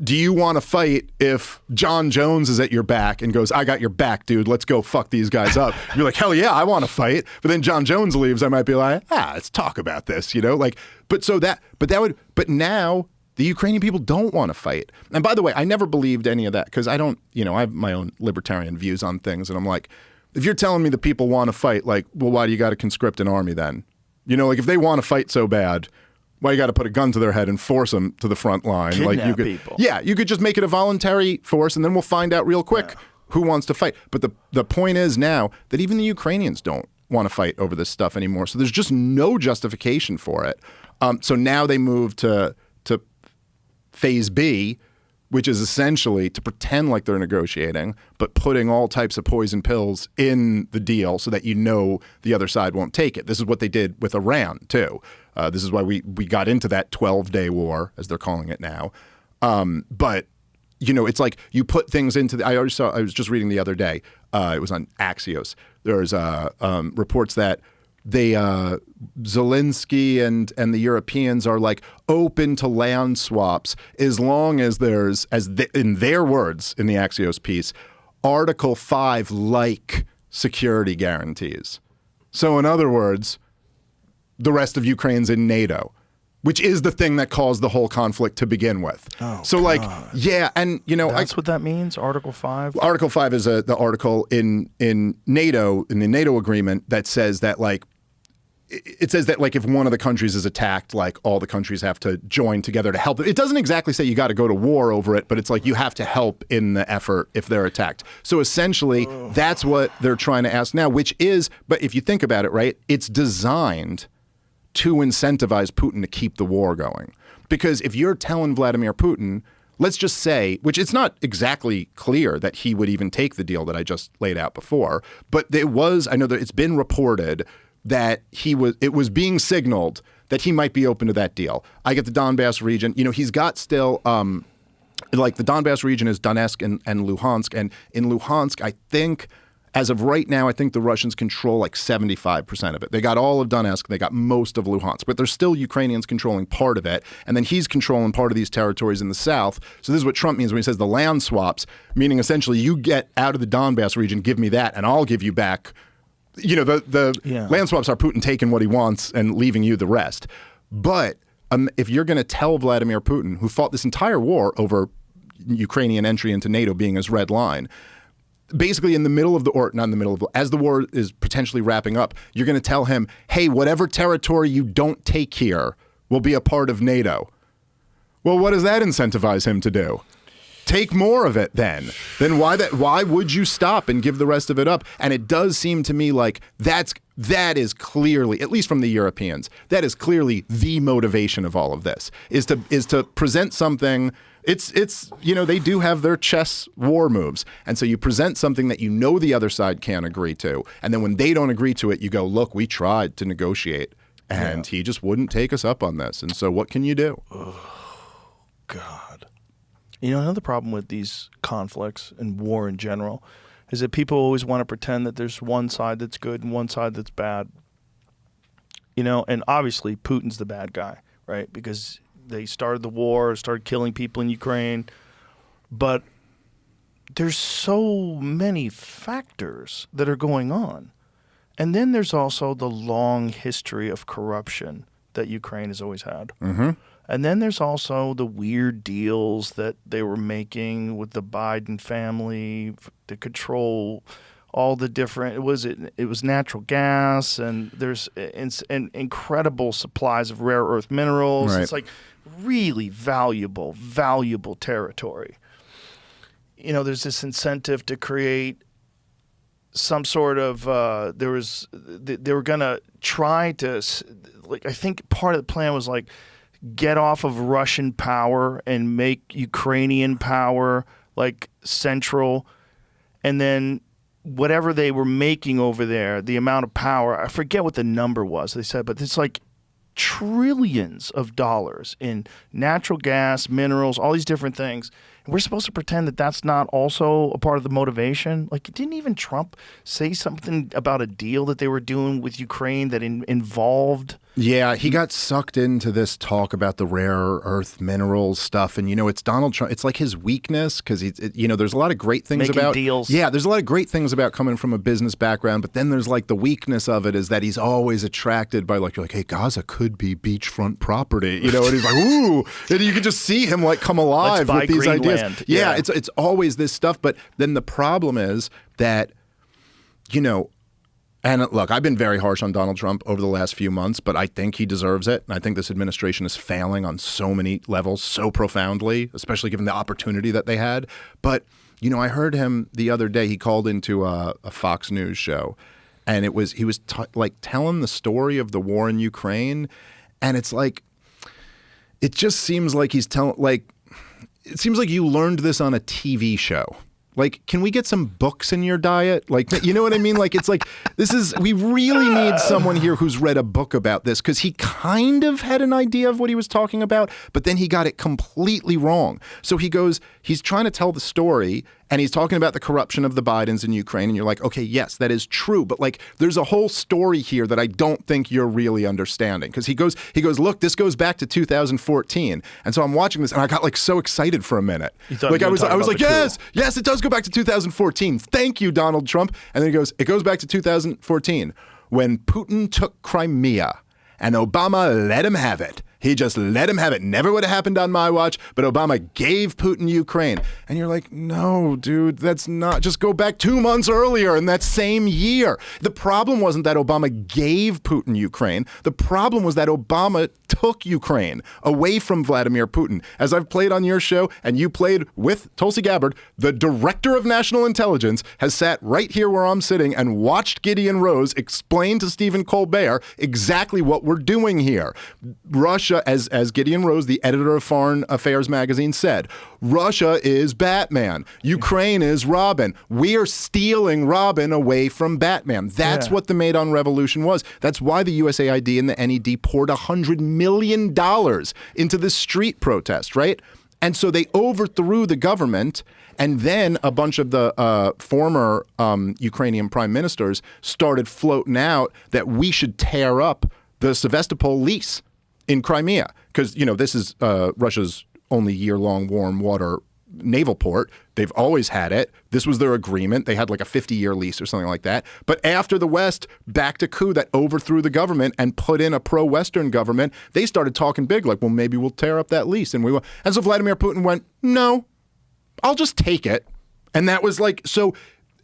S5: do you want to fight if John Jones is at your back and goes, I got your back, dude, let's go fuck these guys up? You're like, hell yeah, I want to fight. But then John Jones leaves, I might be like, let's talk about this, but now the Ukrainian people don't want to fight. And by the way, I never believed any of that because I don't, I have my own libertarian views on things. And I'm like, if you're telling me the people want to fight, like, well, why do you got to conscript an army then? If they want to fight so bad, why you got to put a gun to their head and force them to the front line?
S4: Kidnap people.
S5: Yeah, you could just make it a voluntary force, and then we'll find out real quick who wants to fight. But the point is now that even the Ukrainians don't want to fight over this stuff anymore. So there's just no justification for it. So now they move to phase B, which is essentially to pretend like they're negotiating, but putting all types of poison pills in the deal so that the other side won't take it. This is what they did with Iran, too. This is why we got into that 12-day war, as they're calling it now. But, it's like you put things into I was just reading the other day. It was on Axios. There's reports that Zelensky and the Europeans are like open to land swaps as long as there's, in their words in the Axios piece, Article 5 like security guarantees. So in other words, the rest of Ukraine's in NATO, which is the thing that caused the whole conflict to begin with.
S4: Oh,
S5: so like, yeah, and you know,
S4: that's what that means. Article 5.
S5: Article 5 is the article in NATO, in the NATO agreement, that says that like, it says that like if one of the countries is attacked, like all the countries have to join together to help. It doesn't exactly say you got to go to war over it, but it's like you have to help in the effort if they're attacked. So essentially, that's what they're trying to ask now, which is, but if you think about it, right, it's designed to incentivize Putin to keep the war going. Because if you're telling Vladimir Putin, let's just say, which it's not exactly clear that he would even take the deal that I just laid out before, but it was, I know that it's been reported that it was being signaled that he might be open to that deal. I get the Donbass region. You know, he's got still, like the Donbass region is Donetsk and Luhansk. And in Luhansk, I think, as of right now, I think the Russians control like 75% of it. They got all of Donetsk. They got most of Luhansk. But there's still Ukrainians controlling part of it. And then he's controlling part of these territories in the south. So this is what Trump means when he says the land swaps, meaning essentially you get out of the Donbass region, give me that, and I'll give you back. You know, the land swaps are Putin taking what he wants and leaving you the rest. But if you're going to tell Vladimir Putin, who fought this entire war over Ukrainian entry into NATO being his red line, basically in the middle of as the war is potentially wrapping up, you're going to tell him, hey, whatever territory you don't take here will be a part of NATO. Well, what does that incentivize him to do? Take more of it then. Then why would you stop and give the rest of it up? And it does seem to me like that is clearly, at least from the Europeans, that is clearly the motivation of all of this, is to present something. It's you know, they do have their chess war moves. And so you present something that you know the other side can't agree to. And then when they don't agree to it, you go, look, we tried to negotiate and he just wouldn't take us up on this. And so what can you do?
S4: Oh, God. You know, another problem with these conflicts and war in general is that people always want to pretend that there's one side that's good and one side that's bad. You know, and obviously Putin's the bad guy, right? Because they started the war, started killing people in Ukraine. But there's so many factors that are going on. And then there's also the long history of corruption that Ukraine has always had.
S5: Mm-hmm.
S4: And then there's also the weird deals that they were making with the Biden family to control all the different. It was natural gas, and there's incredible supplies of rare earth minerals.
S5: Right.
S4: It's like really valuable territory. You know, there's this incentive to create some sort of. They were gonna try to, like, I think part of the plan was like, get off of Russian power and make Ukrainian power like central, and then whatever they were making over there, the amount of power, I forget what the number was, they said, but it's like trillions of dollars in natural gas, minerals, all these different things. And we're supposed to pretend that that's not also a part of the motivation? Like, didn't even Trump say something about a deal that they were doing with Ukraine that involved...
S5: Yeah, he got sucked into this talk about the rare earth minerals stuff. And, you know, it's Donald Trump. It's like his weakness because, you know, there's a lot of great things
S4: making
S5: about
S4: deals.
S5: Yeah, there's a lot of great things about coming from a business background. But then there's like the weakness of it is that he's always attracted by like, you're like, hey, Gaza could be beachfront property, you know, and he's like, ooh. And you can just see him like come alive with these ideas. Yeah, it's always this stuff. But then the problem is that, you know, and look, I've been very harsh on Donald Trump over the last few months, but I think he deserves it. And I think this administration is failing on so many levels, so profoundly, especially given the opportunity that they had. But, you know, I heard him the other day. He called into a Fox News show, and he was like telling the story of the war in Ukraine. And it's like, it just seems like he's telling, like, it seems like you learned this on a TV show. Like, can we get some books in your diet? Like, you know what I mean? Like, it's like, we really need someone here who's read a book about this, because he kind of had an idea of what he was talking about, but then he got it completely wrong. So he's trying to tell the story, and he's talking about the corruption of the Bidens in Ukraine, and you're like, okay, yes, that is true, but like, there's a whole story here that I don't think you're really understanding. Because he goes, look, this goes back to 2014, and so I'm watching this, and I got like so excited for a minute. Like I was like, yes, it does go back to 2014. Thank you, Donald Trump. And then it goes back to 2014. when Putin took Crimea and Obama let him have it. He just let him have it. Never would have happened on my watch, but Obama gave Putin Ukraine. And you're like, no, dude, that's not. Just go back 2 months earlier in that same year. The problem wasn't that Obama gave Putin Ukraine. The problem was that Obama took Ukraine away from Vladimir Putin. As I've played on your show, and you played with Tulsi Gabbard, the director of national intelligence has sat right here where I'm sitting and watched Gideon Rose explain to Stephen Colbert exactly what we're doing here. Russia, as Gideon Rose, the editor of Foreign Affairs magazine, said, Russia is Batman. Ukraine is Robin. We are stealing Robin away from Batman. That's what the Maidan Revolution was. That's why the USAID and the NED poured $100 million into the street protest, right? And so they overthrew the government, and then a bunch of the former Ukrainian prime ministers started floating out that we should tear up the Sevastopol lease in Crimea, because, you know, this is Russia's only year-long warm water naval port. They've always had it. This was their agreement. They had like a 50-year lease or something like that. But after the West backed a coup that overthrew the government and put in a pro-Western government, they started talking big, like, well, maybe we'll tear up that lease. And we will. And so Vladimir Putin went, no, I'll just take it. And that was like, so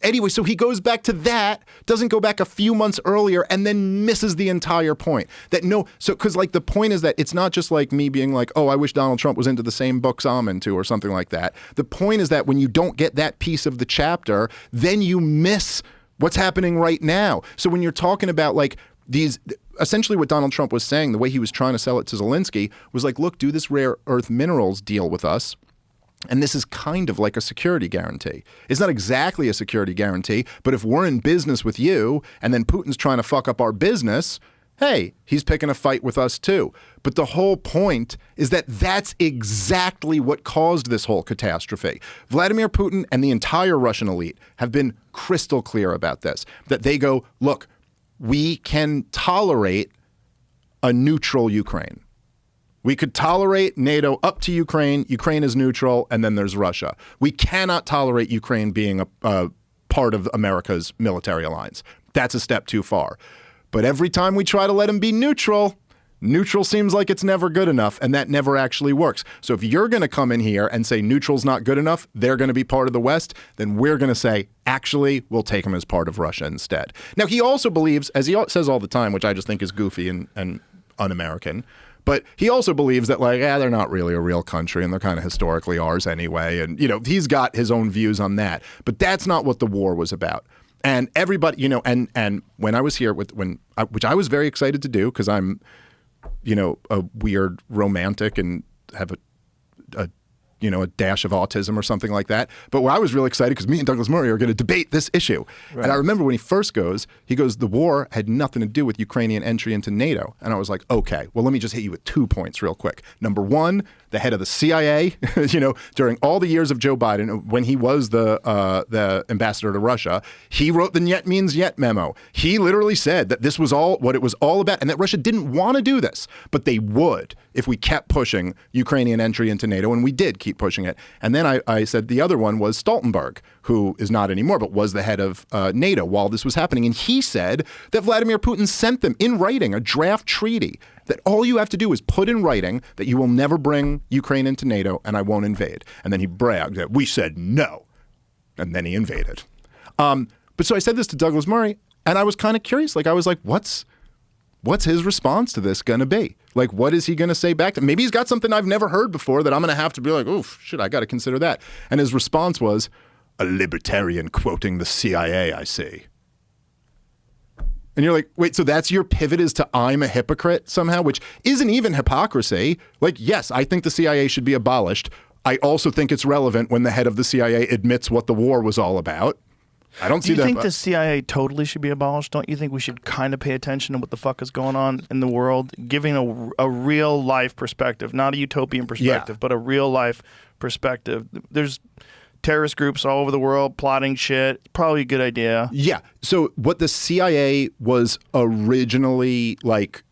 S5: anyway, so he goes back to that, doesn't go back a few months earlier, and then misses the entire point. That no, so because like the point is that it's not just like me being like, oh, I wish Donald Trump was into the same books I'm into or something like that. The point is that when you don't get that piece of the chapter, then you miss what's happening right now. So when you're talking about like these, essentially what Donald Trump was saying, the way he was trying to sell it to Zelensky was like, look, do this rare earth minerals deal with us. And this is kind of like a security guarantee. It's not exactly a security guarantee, but if we're in business with you and then Putin's trying to fuck up our business, hey, he's picking a fight with us too. But the whole point is that that's exactly what caused this whole catastrophe. Vladimir Putin and the entire Russian elite have been crystal clear about this, that they go, look, we can tolerate a neutral Ukraine. We could tolerate NATO up to Ukraine. Ukraine is neutral, and then there's Russia. We cannot tolerate Ukraine being a part of America's military alliance. That's a step too far. But every time we try to let them be neutral, neutral seems like it's never good enough, and that never actually works. So if you're going to come in here and say neutral's not good enough, they're going to be part of the West, then we're going to say, actually, we'll take them as part of Russia instead. Now, he also believes, as he says all the time, which I just think is goofy and un-American, but he also believes that, like, they're not really a real country and they're kind of historically ours anyway. And, you know, he's got his own views on that. But that's not what the war was about. And everybody, you know, and when I was here, which I was very excited to do because I'm, you know, a weird romantic and have a dash of autism or something like that. But where I was really excited because me and Douglas Murray are going to debate this issue. Right. And I remember when he first goes, the war had nothing to do with Ukrainian entry into NATO. And I was like, okay, well, let me just hit you with 2 points real quick. Number one, the head of the CIA, you know, during all the years of Joe Biden, when he was the ambassador to Russia, he wrote the Nyet means Yet memo. He literally said that this was all what it was all about and that Russia didn't want to do this, but they would if we kept pushing Ukrainian entry into NATO, and we did keep pushing it. And then I said the other one was Stoltenberg, who is not anymore, but was the head of NATO while this was happening. And he said that Vladimir Putin sent them in writing a draft treaty that all you have to do is put in writing that you will never bring Ukraine into NATO and I won't invade. And then he bragged that we said no. And then he invaded. But so I said this to Douglas Murray, and I was kind of curious. Like, I was like, what's his response to this going to be? Like, what is he going to say back to? Maybe he's got something I've never heard before that I'm going to have to be like, oof, shit, I got to consider that. And his response was, a libertarian quoting the CIA, I see. And you're like, wait, so that's your pivot is to I'm a hypocrite somehow, which isn't even hypocrisy. Like, yes, I think the CIA should be abolished. I also think it's relevant when the head of the CIA admits what the war was all about. I don't see that.
S4: Do you think the CIA totally should be abolished? Don't you think we should kind of pay attention to what the fuck is going on in the world, giving a real life perspective, not a utopian perspective, but a real life perspective? There's terrorist groups all over the world plotting shit. It's probably a good idea. Yeah.
S5: So what the CIA was originally like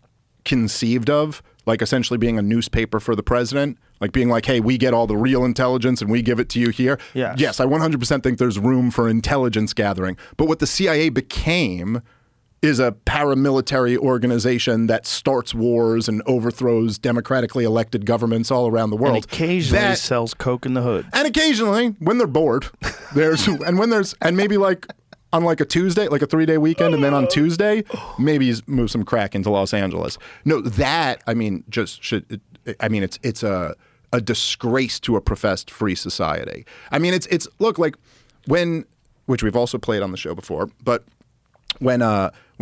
S5: conceived of, like essentially being a newspaper for the president, like being like, hey, we get all the real intelligence and we give it to you here. Yes, I 100% think there's room for intelligence gathering. But what the CIA became is a paramilitary organization that starts wars and overthrows democratically elected governments all around the world.
S4: And occasionally sells coke in the hood.
S5: And occasionally, when they're bored, and maybe like on like a Tuesday, like a 3-day weekend, and then on Tuesday, maybe move some crack into Los Angeles. No, that, I mean, it's a disgrace to a professed free society. I mean, it's look, like which we've also played on the show before, but when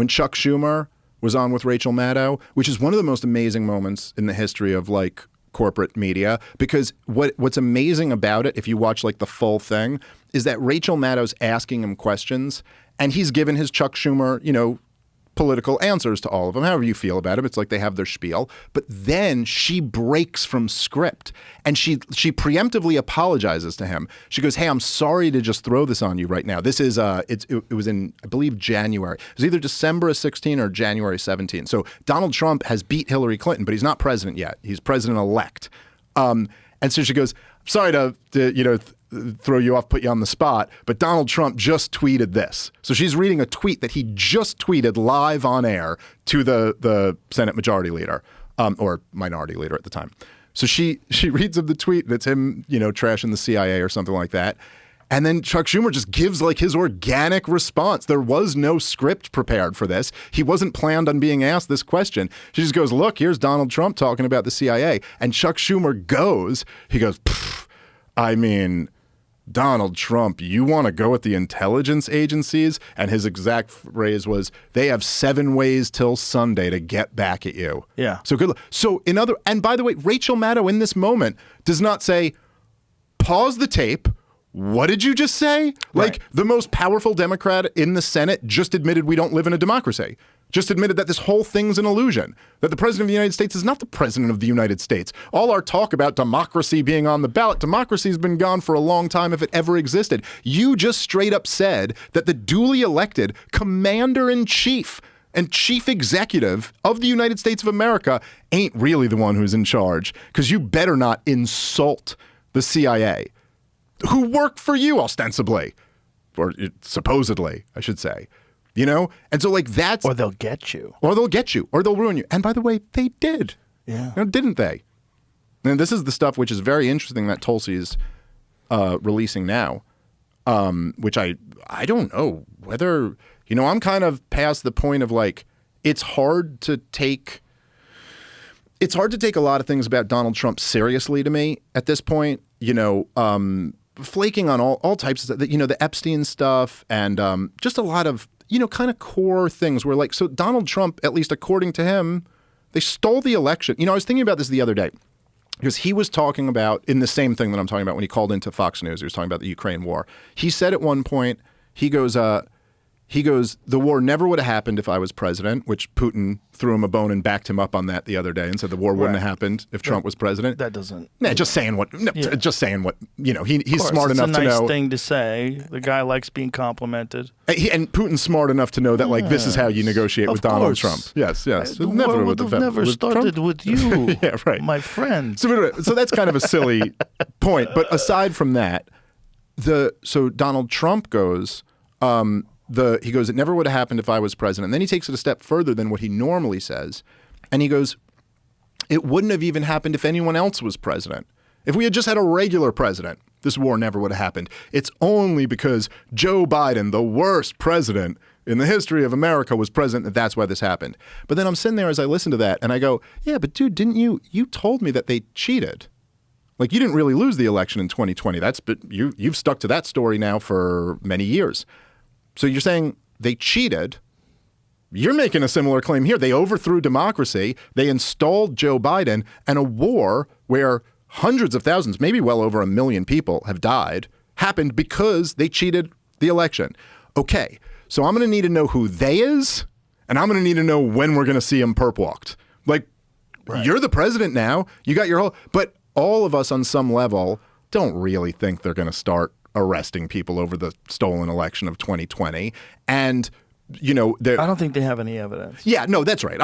S5: Chuck Schumer was on with Rachel Maddow, which is one of the most amazing moments in the history of like corporate media, because what's amazing about it, if you watch like the full thing, is that Rachel Maddow's asking him questions and he's given his Chuck Schumer, political answers to all of them, however you feel about it. It's like they have their spiel. But then she breaks from script and she preemptively apologizes to him. She goes, "Hey, I'm sorry to just throw this on you right now. This is it was in, I believe, January. It was either December of 16 or January 17. So Donald Trump has beat Hillary Clinton, but he's not president yet. He's president-elect." And so she goes, "Sorry to throw you off, put you on the spot, but Donald Trump just tweeted this." So she's reading a tweet that he just tweeted live on air to the Senate Majority Leader, or Minority Leader at the time. So she reads of the tweet, and it's him, trashing the CIA or something like that. And then Chuck Schumer just gives like his organic response. There was no script prepared for this. He wasn't planned on being asked this question. She just goes, "Look, here's Donald Trump talking about the CIA." And Chuck Schumer he goes, "I mean, Donald Trump, you want to go at the intelligence agencies?" And his exact phrase was, "They have 7 ways till Sunday to get back at you."
S4: Yeah.
S5: So good. So and by the way, Rachel Maddow in this moment does not say, "Pause the tape. What did you just say?" Like, the most powerful Democrat in the Senate just admitted we don't live in a democracy. Just admitted that this whole thing's an illusion, that the president of the United States is not the president of the United States. All our talk about democracy being on the ballot, democracy's been gone for a long time if it ever existed. You just straight up said that the duly elected commander-in-chief and chief executive of the United States of America ain't really the one who's in charge, because you better not insult the CIA, who work for you ostensibly, or supposedly, I should say. And so like that's...
S4: Or they'll get you.
S5: Or they'll get you. Or they'll ruin you. And by the way, they did.
S4: Yeah.
S5: Didn't they? And this is the stuff which is very interesting that Tulsi's releasing now, which I don't know whether... I'm kind of past the point of like, it's hard to take a lot of things about Donald Trump seriously to me at this point. Flaking on all types of stuff, the Epstein stuff and just a lot of, kind of core things where like, so Donald Trump, at least according to him, they stole the election. I was thinking about this the other day because he was talking about in the same thing that I'm talking about when he called into Fox News. He was talking about the Ukraine war. He said at one point, he goes, "The war never would have happened if I was president," which Putin threw him a bone and backed him up on that the other day and said the war wouldn't have happened if Trump was president.
S4: That doesn't...
S5: Yeah, just saying what, he's smart enough to know.
S4: It's a nice thing to say. The guy likes being complimented.
S5: And Putin's smart enough to know that, like, this is how you negotiate with Donald Trump. Yes.
S4: The war would have never started with you,
S5: yeah, right.
S4: my friend.
S5: So that's kind of a silly point. But aside from that, so Donald Trump goes... he goes, "It never would have happened if I was president." And then he takes it a step further than what he normally says. And he goes, "It wouldn't have even happened if anyone else was president. If we had just had a regular president, this war never would have happened. It's only because Joe Biden, the worst president in the history of America, was president that's why this happened." But then I'm sitting there as I listen to that and I go, "Yeah, but dude, didn't you told me that they cheated. Like, you didn't really lose the election in 2020. You've stuck to that story now for many years. So you're saying they cheated. You're making a similar claim here. They overthrew democracy. They installed Joe Biden, and a war where hundreds of thousands, maybe well over 1 million people have died, happened because they cheated the election." Okay, so I'm going to need to know who they is, and I'm going to need to know when we're going to see him perp walked. Like, You're the president now. You got your whole... But all of us on some level don't really think they're going to start arresting people over the stolen election of 2020. And, I
S4: don't think they have any evidence.
S5: Yeah, no, that's right.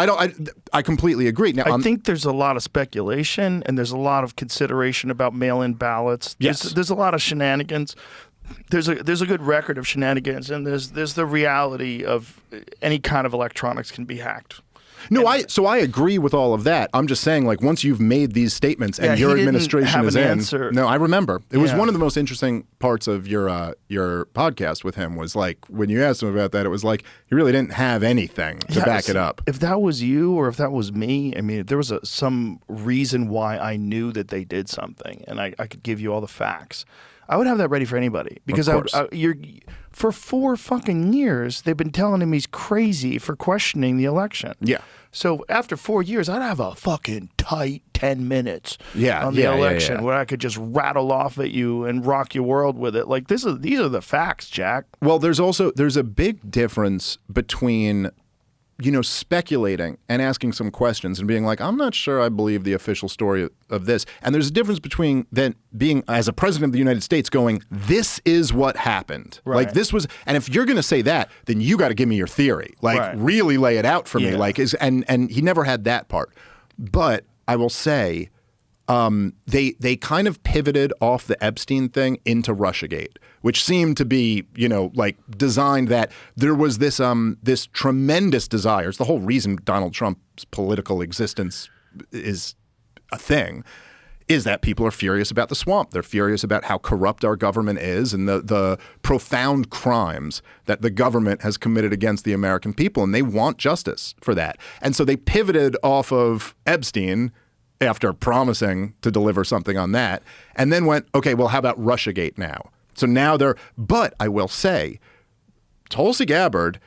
S5: I completely agree. Now,
S4: I think there's a lot of speculation and there's a lot of consideration about mail-in ballots.
S5: Yes.
S4: There's a lot of shenanigans. there's a good record of shenanigans, and there's the reality of any kind of electronics can be hacked.
S5: No, I agree with all of that. I'm just saying, like, once you've made these statements and
S4: Yeah,
S5: your
S4: he didn't
S5: administration
S4: have
S5: is
S4: an
S5: in.
S4: answer.
S5: No, I remember. It was
S4: Yeah.
S5: one of the most interesting parts of your podcast with him was like when you asked him about that, it was like he really didn't have anything to back it up.
S4: If that was you or if that was me, I mean, if there was some reason why I knew that they did something, and I could give you all the facts, I would have that ready for anybody. Because for 4 fucking years, they've been telling him he's crazy for questioning the election.
S5: Yeah.
S4: So after 4 years, I'd have a fucking tight 10 minutes on the
S5: yeah,
S4: election
S5: yeah.
S4: where I could just rattle off at you and rock your world with it. Like these are the facts, Jack.
S5: Well, there's a big difference between, speculating and asking some questions and being like, I'm not sure I believe the official story of this. And there's a difference between then being, as a president of the United States, going, this is what happened.
S4: Right.
S5: Like this was, and if you're going to say that, then you got to give me your theory. Like
S4: Right.
S5: really lay it out for me.
S4: Yeah.
S5: Like and he never had that part. But I will say, they kind of pivoted off the Epstein thing into Russiagate, which seemed to be, like designed that there was this this tremendous desire. It's the whole reason Donald Trump's political existence is a thing, is that people are furious about the swamp. They're furious about how corrupt our government is and the profound crimes that the government has committed against the American people, and they want justice for that. And so they pivoted off of Epstein after promising to deliver something on that, and then went, okay, well, how about Russiagate now? So now but I will say, Tulsi Gabbard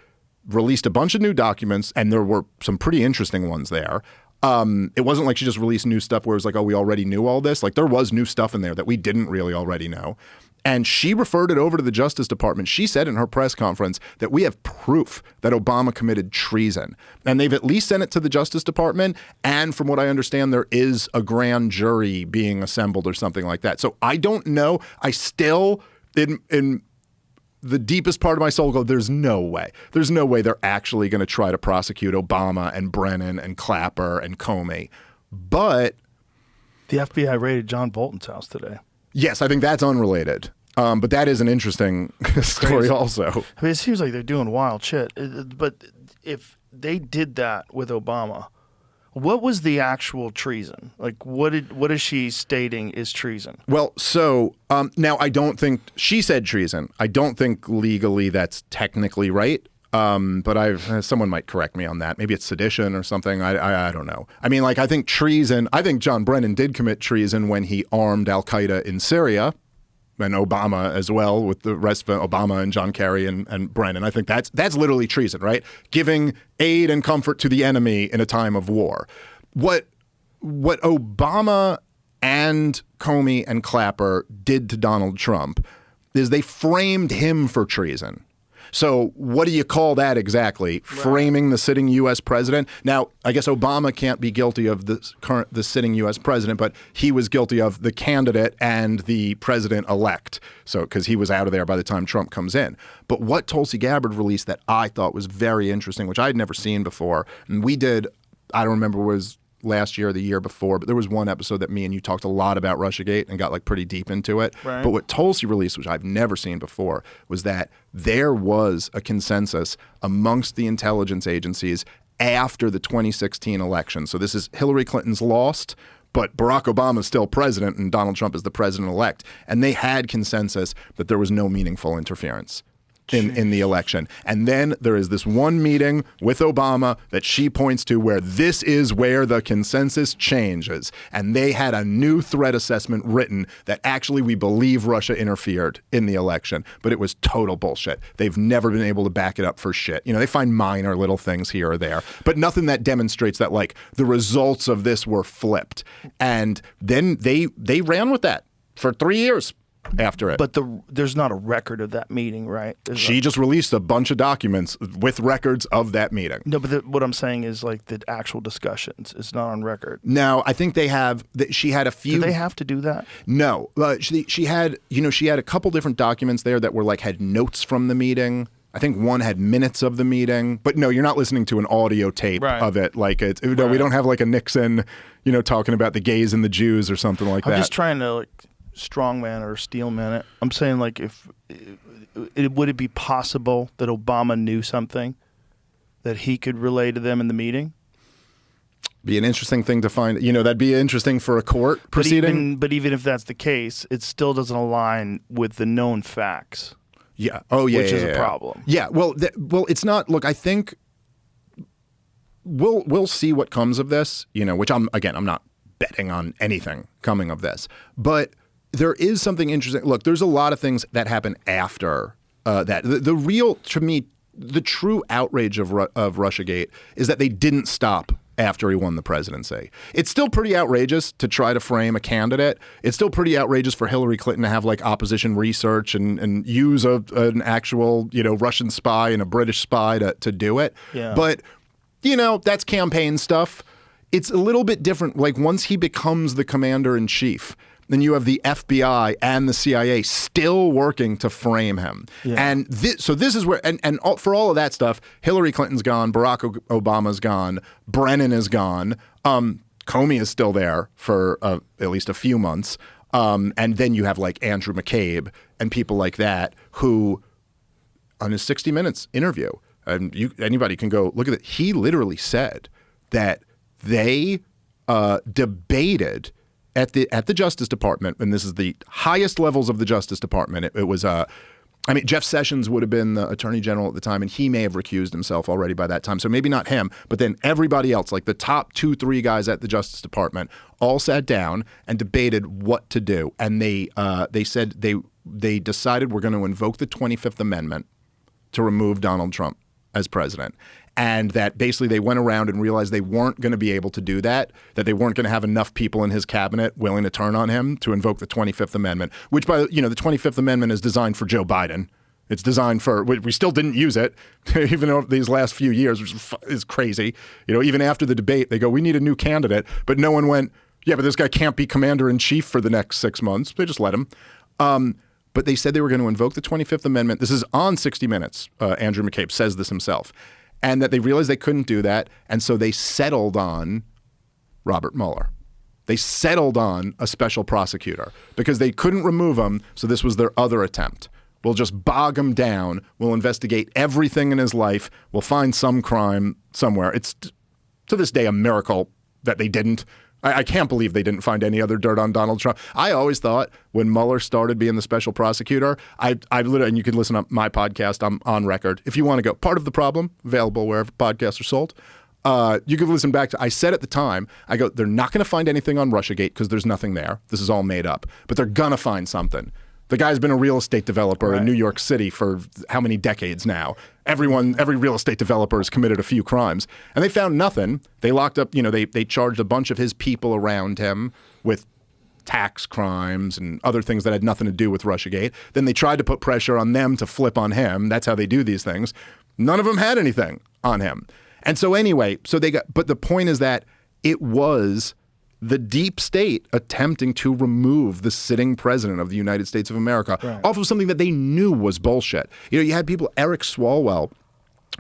S5: released a bunch of new documents, and there were some pretty interesting ones there. It wasn't like she just released new stuff where it was like, oh, we already knew all this. Like there was new stuff in there that we didn't really already know. And she referred it over to the Justice Department. She said in her press conference that we have proof that Obama committed treason. And they've at least sent it to the Justice Department. And from what I understand, there is a grand jury being assembled or something like that. So I don't know. I still, in the deepest part of my soul, go, there's no way. There's no way they're actually going to try to prosecute Obama and Brennan and Clapper and Comey. But
S4: The FBI raided John Bolton's house today.
S5: yes, I think that's unrelated. But that is an interesting story also.
S4: I mean, it seems like they're doing wild shit. But if they did that with Obama, what was the actual treason? Like, what is she stating is treason?
S5: Well, so now I don't think she said treason. I don't think legally that's technically right. But someone might correct me on that. Maybe it's sedition or something. I don't know. I mean, like, I think treason. I think John Brennan did commit treason when he armed Al Qaeda in Syria, and Obama as well, with the rest of Obama and John Kerry and Brennan. I think that's literally treason, right? Giving aid and comfort to the enemy in a time of war. What Obama and Comey and Clapper did to Donald Trump is they framed him for treason. So what do you call that exactly? Right. Framing the sitting U.S. president? Now, I guess Obama can't be guilty of the sitting U.S. president, but he was guilty of the candidate and the president-elect. So because he was out of there by the time Trump comes in. But what Tulsi Gabbard released that I thought was very interesting, which I had never seen before, and we did, I don't remember, was last year or the year before, but there was one episode that me and you talked a lot about Russiagate and got like pretty deep into it.
S4: Right.
S5: But what Tulsi released, which I've never seen before, was that there was a consensus amongst the intelligence agencies after the 2016 election. So this is Hillary Clinton's lost, but Barack Obama is still president and Donald Trump is the president-elect. And they had consensus that there was no meaningful interference in the election. And then there is this one meeting with Obama that she points to where this is where the consensus changes. And they had a new threat assessment written that actually we believe Russia interfered in the election. But it was total bullshit. They've never been able to back it up for shit. You know, they find minor little things here or there, but nothing that demonstrates that like the results of this were flipped. And then they ran with that for 3 years. After it.
S4: But there's not a record of that meeting, right?
S5: She just released a bunch of documents with records of that meeting.
S4: No, but what I'm saying is like the actual discussions. It's not on record.
S5: Now, I think they have. She had a few.
S4: Do they have to do that?
S5: No, she had. She had a couple different documents there that were like had notes from the meeting. I think one had minutes of the meeting, but no, you're not listening to an audio tape of it. Like it's no, we don't have like a Nixon, talking about the gays and the Jews or something like that.
S4: I'm just trying to like strongman or steelman it. I'm saying, like, if would it be possible that Obama knew something that he could relay to them in the meeting?
S5: Be an interesting thing to find. That'd be interesting for a court proceeding.
S4: But even if that's the case, it still doesn't align with the known facts.
S5: Yeah. Oh, yeah.
S4: Which is
S5: a
S4: problem.
S5: Yeah. Well, it's not. Look, I think we'll see what comes of this. Which I'm not betting on anything coming of this, but there is something interesting. Look, there's a lot of things that happen after that. The real, to me, the true outrage of Russiagate is that they didn't stop after he won the presidency. It's still pretty outrageous to try to frame a candidate. It's still pretty outrageous for Hillary Clinton to have like opposition research and use an actual Russian spy and a British spy to do it.
S4: Yeah.
S5: But that's campaign stuff. It's a little bit different. Like once he becomes the commander in chief, then you have the FBI and the CIA still working to frame him. Yeah. And so this is where, and for all of that stuff, Hillary Clinton's gone, Barack Obama's gone, Brennan is gone, Comey is still there for at least a few months. And then you have like Andrew McCabe and people like that who, on his 60 Minutes interview, anybody can go look at it, he literally said that they debated at the Justice Department, and this is the highest levels of the Justice Department. It was, Jeff Sessions would have been the Attorney General at the time, and he may have recused himself already by that time. So maybe not him, but then everybody else, like the top 2-3 guys at the Justice Department, all sat down and debated what to do. And they said they decided we're going to invoke the 25th Amendment to remove Donald Trump as president. And that basically they went around and realized they weren't going to be able to do that they weren't going to have enough people in his cabinet willing to turn on him to invoke the 25th Amendment, which the 25th Amendment is designed for Joe Biden. It's designed for, we still didn't use it, even though these last few years, which is crazy. Even after the debate, they go, we need a new candidate, but no one went, yeah, but this guy can't be commander in chief for the next 6 months. They just let him. But they said they were going to invoke the 25th Amendment. This is on 60 Minutes. Andrew McCabe says this himself. And that they realized they couldn't do that. And so they settled on Robert Mueller. They settled on a special prosecutor because they couldn't remove him. So this was their other attempt. We'll just bog him down. We'll investigate everything in his life. We'll find some crime somewhere. It's to this day a miracle that they didn't. I can't believe they didn't find any other dirt on Donald Trump. I always thought when Mueller started being the special prosecutor, I literally, and you can listen to my podcast, I'm on record. If you want to go, Part of the Problem, available wherever podcasts are sold. You can listen back to, I said at the time, I go, they're not going to find anything on Russiagate because there's nothing there. This is all made up. But they're going to find something. The guy's been a real estate developer in New York City for how many decades now? Every real estate developer has committed a few crimes. And they found nothing. They locked up, they charged a bunch of his people around him with tax crimes and other things that had nothing to do with Russiagate. Then they tried to put pressure on them to flip on him. That's how they do these things. None of them had anything on him. And so anyway, but the point is that it was the deep state attempting to remove the sitting president of the United States of America off of something that they knew was bullshit. You had people, Eric Swalwell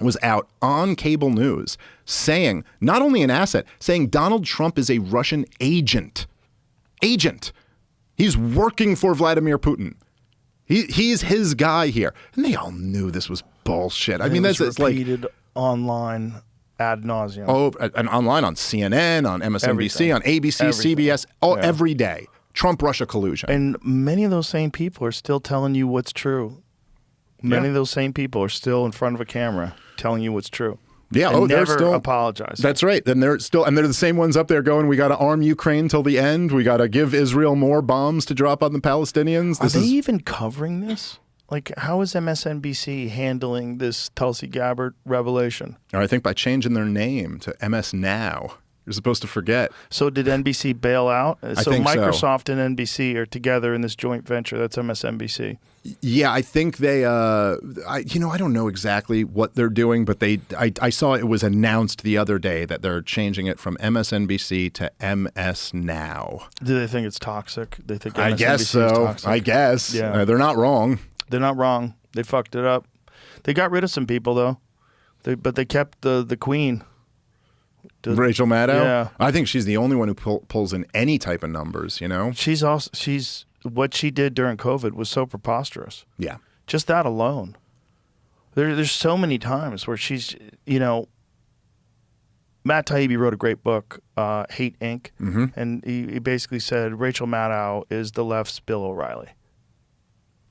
S5: was out on cable news saying, not only an asset, saying Donald Trump is a Russian agent. He's working for Vladimir Putin. He's his guy here. And they all knew this was bullshit. I mean, that's
S4: repeated online ad nauseum.
S5: Oh, and online on CNN, on MSNBC, everything. On ABC, everything. CBS, every day. Trump-Russia collusion.
S4: And many of those same people are still telling you what's true. Many of those same people are still in front of a camera telling you what's true.
S5: Yeah,
S4: and
S5: they're
S4: never
S5: still
S4: apologize.
S5: That's right. And they're the same ones up there going, we got to arm Ukraine till the end. We got to give Israel more bombs to drop on the Palestinians.
S4: Are they even covering this? Like, how is MSNBC handling this Tulsi Gabbard revelation?
S5: Or I think by changing their name to MS Now. You're supposed to forget.
S4: So did NBC bail out?
S5: I think
S4: Microsoft and NBC are together in this joint venture. That's MSNBC.
S5: Yeah, I think they, I don't know exactly what they're doing, but I saw it was announced the other day that they're changing it from MSNBC to MS Now.
S4: Do they think it's toxic? They think MSNBC
S5: I guess so.
S4: Is toxic?
S5: I guess.
S4: Yeah.
S5: They're not wrong.
S4: They're not wrong. They fucked it up. They got rid of some people, though. But they kept the queen.
S5: Rachel Maddow?
S4: Yeah.
S5: I think she's the only one who pulls in any type of numbers,
S4: She's also, what she did during COVID was so preposterous.
S5: Yeah.
S4: Just that alone. There's so many times where she's, Matt Taibbi wrote a great book, Hate Inc., and he basically said Rachel Maddow is the left's Bill O'Reilly.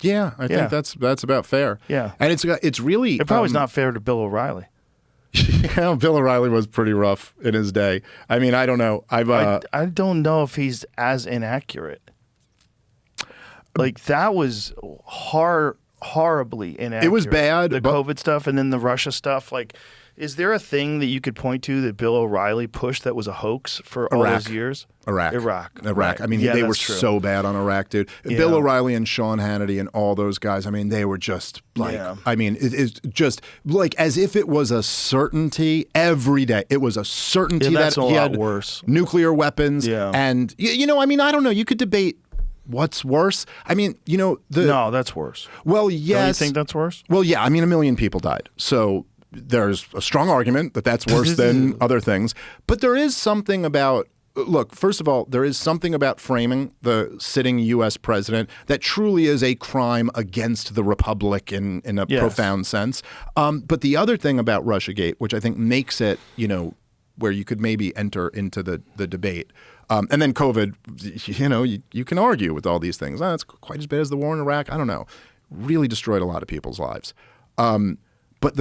S5: Yeah, I think that's about fair.
S4: Yeah.
S5: And it's really...
S4: It probably is not fair to Bill O'Reilly.
S5: Yeah, Bill O'Reilly was pretty rough in his day. I mean, I don't know.
S4: I don't know if he's as inaccurate. Like, that was horribly inaccurate.
S5: It was bad.
S4: The COVID stuff and then the Russia stuff. Like, is there a thing that you could point to that Bill O'Reilly pushed that was a hoax for all those years? Iraq.
S5: Right. I mean, they were so bad on Iraq, dude. Yeah. Bill O'Reilly and Sean Hannity and all those guys, I mean, they were just like, I mean, it's just like as if it was a certainty every day. It was a certainty that he had
S4: worse
S5: nuclear weapons.
S4: Yeah.
S5: And, I mean, I don't know. You could debate what's worse. I mean,
S4: No, that's worse.
S5: Well, yes.
S4: Don't you think that's worse?
S5: Well, yeah. I mean, 1 million people died. So there's a strong argument that that's worse than other things. But there is something about, look, first of all, there is something about framing the sitting U.S. president that truly is a crime against the republic in a profound sense. But the other thing about Russiagate, which I think makes it, where you could maybe enter into the debate, and then COVID, you can argue with all these things. It's quite as bad as the war in Iraq. I don't know. Really destroyed a lot of people's lives. But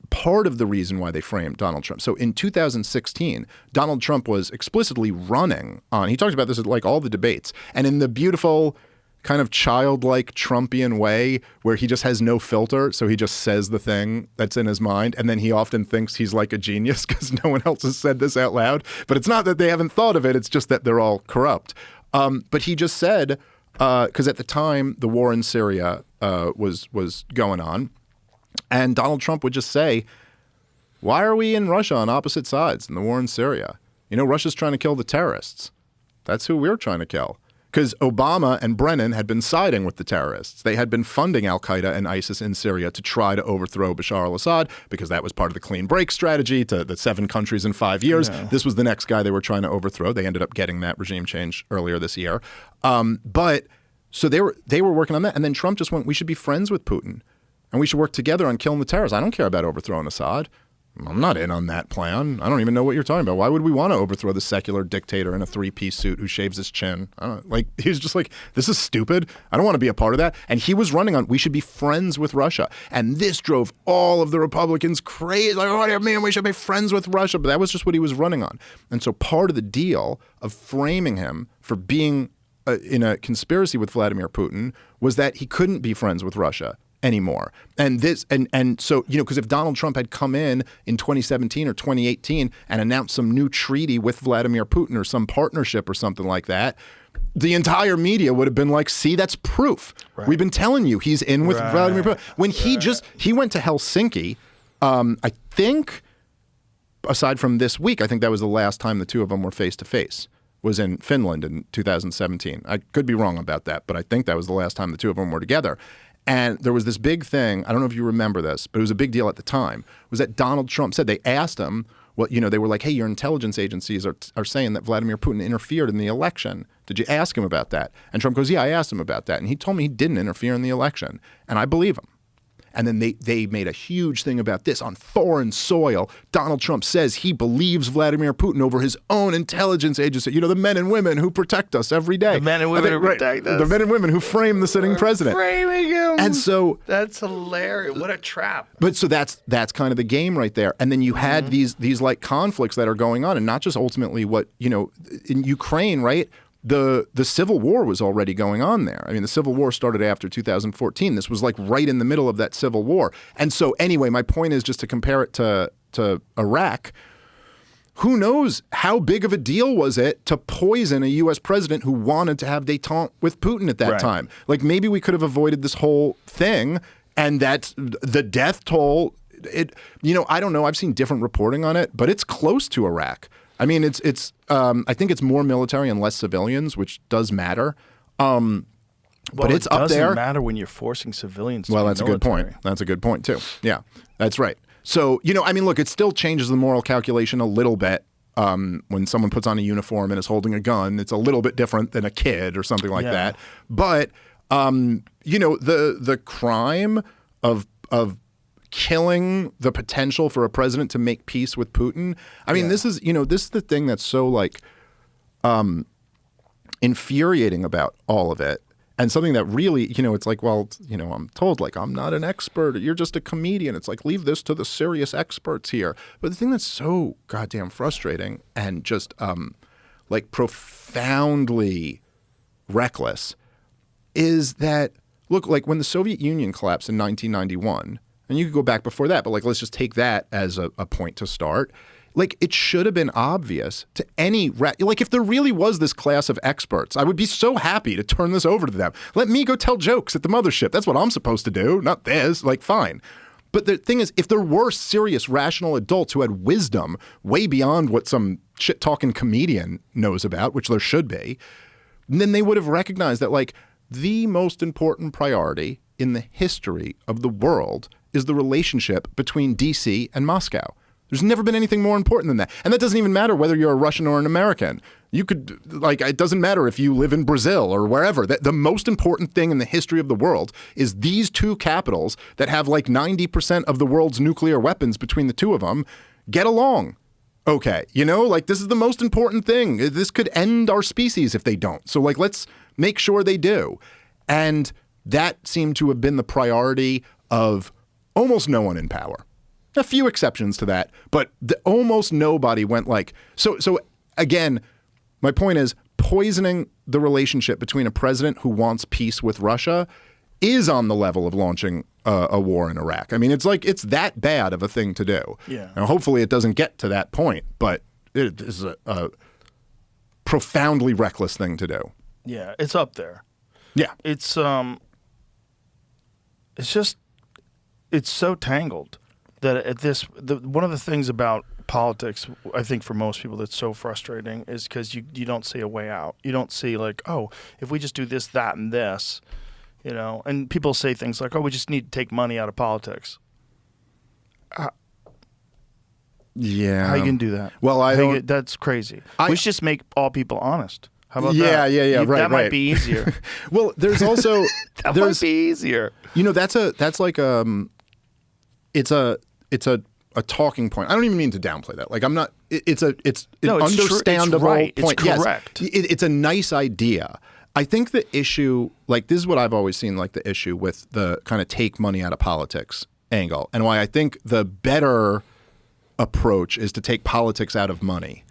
S5: part of the reason why they framed Donald Trump. So in 2016, Donald Trump was explicitly running on. He talks about this at like all the debates, and in the beautiful kind of childlike Trumpian way where he just has no filter. So he just says the thing that's in his mind, and then he often thinks he's like a genius because no one else has said this out loud. But it's not that they haven't thought of it. It's just that they're all corrupt. But he just said, because at the time the war in Syria was going on. And Donald Trump would just say, why are we in Russia on opposite sides in the war in Syria? Russia's trying to kill the terrorists. That's who we're trying to kill. Because Obama and Brennan had been siding with the terrorists. They had been funding al-Qaeda and ISIS in Syria to try to overthrow Bashar al-Assad because that was part of the clean break strategy to the 7 countries in 5 years. Yeah. This was the next guy they were trying to overthrow. They ended up getting that regime change earlier this year. So they were working on that. And then Trump just went, we should be friends with Putin. And we should work together on killing the terrorists. I don't care about overthrowing Assad. I'm not in on that plan. I don't even know what you're talking about. Why would we want to overthrow the secular dictator in a 3-piece suit who shaves his chin? He was just like, this is stupid. I don't want to be a part of that. And he was running on, we should be friends with Russia. And this drove all of the Republicans crazy. Like, what do you mean we should be friends with Russia? But that was just what he was running on. And so part of the deal of framing him for being in a conspiracy with Vladimir Putin was that he couldn't be friends with Russia anymore. And so, because if Donald Trump had come in 2017 or 2018 and announced some new treaty with Vladimir Putin or some partnership or something like that, the entire media would have been like, see, that's proof. Right. We've been telling you he's in with Vladimir Putin. When he went to Helsinki, I think, aside from this week, I think that was the last time the two of them were face to face. Was in Finland in 2017. I could be wrong about that, but I think that was the last time the two of them were together. And there was this big thing, I don't know if you remember this, but it was a big deal at the time, was that Donald Trump said, they asked him, they were like, hey, your intelligence agencies are saying that Vladimir Putin interfered in the election. Did you ask him about that? And Trump goes, yeah, I asked him about that. And he told me he didn't interfere in the election. And I believe him. And then they made a huge thing about this on foreign soil. Donald Trump says he believes Vladimir Putin over his own intelligence agency. The men and women who protect us every day.
S4: The men and women who protect us.
S5: The men and women who frame the sitting president.
S4: Framing him.
S5: And so
S4: that's hilarious. What a trap.
S5: But so that's kind of the game right there. And then you had these like conflicts that are going on, and not just ultimately what in Ukraine, right? The Civil War was already going on there. I mean, the Civil War started after 2014. This was like right in the middle of that Civil War. And so anyway, my point is just to compare it to Iraq. Who knows how big of a deal was it to poison a U.S. president who wanted to have détente with Putin at that time? Like maybe we could have avoided this whole thing, and that's the death toll. I don't know. I've seen different reporting on it, but it's close to Iraq. I mean, it's. I think it's more military and less civilians, which does matter. But it's up there.
S4: It doesn't matter when you're forcing civilians to
S5: Well,
S4: be
S5: that's
S4: military.
S5: a good point. That's a good point, too. Yeah, that's right. So, I mean, look, it still changes the moral calculation a little bit. when someone puts on a uniform and is holding a gun, it's a little bit different than a kid or something like that. But the crime of killing the potential for a president to make peace with Putin. I mean, this is the thing that's so like infuriating about all of it. And something that really, it's like, well, I'm told like I'm not an expert. You're just a comedian. It's like, leave this to the serious experts here. But the thing that's so goddamn frustrating and just like profoundly reckless is that, look, like when the Soviet Union collapsed in 1991, and you could go back before that, but like let's just take that as a point to start. Like, it should have been obvious to any like, if there really was this class of experts, I would be so happy to turn this over to them. Let me go tell jokes at the mothership. That's what I'm supposed to do, not this. Like, fine. But the thing is, if there were serious, rational adults who had wisdom way beyond what some shit-talking comedian knows about, which there should be, then they would have recognized that, like, the most important priority in the history of the world is the relationship between D.C. and Moscow. There's never been anything more important than that. And that doesn't even matter whether you're a Russian or an American. You could, like, it doesn't matter if you live in Brazil or wherever. The most important thing in the history of the world is these two capitals that have like 90% of the world's nuclear weapons between the two of them get along. Okay, like this is the most important thing. This could end our species if they don't. So like, let's make sure they do. And that seemed to have been the priority of almost no one in power. A few exceptions to that, but almost nobody went like, so again, my point is poisoning the relationship between a president who wants peace with Russia is on the level of launching a war in Iraq. I mean, it's like, it's that bad of a thing to do. Yeah. Now, hopefully it doesn't get to that point, but it is a profoundly reckless thing to do.
S4: Yeah, it's up there.
S5: Yeah.
S4: It's so tangled. That one of the things about politics, I think for most people that's so frustrating is because you don't see a way out. You don't see like, oh, if we just do this, that, and this, and people say things like, oh, we just need to take money out of politics.
S5: Yeah.
S4: How you can do that?
S5: Well,
S4: that's crazy. We should just make all people honest. How about
S5: that? Yeah, right.
S4: That might be easier.
S5: Well, there's also
S4: might be easier.
S5: That's like it's a talking point. I don't even mean to downplay that. Like I'm not. It's an understandable
S4: point.
S5: It's
S4: correct.
S5: Yes, it's a nice idea. I think the issue, like this is what I've always seen, like the issue with the kind of take money out of politics angle, and why I think the better approach is to take politics out of money.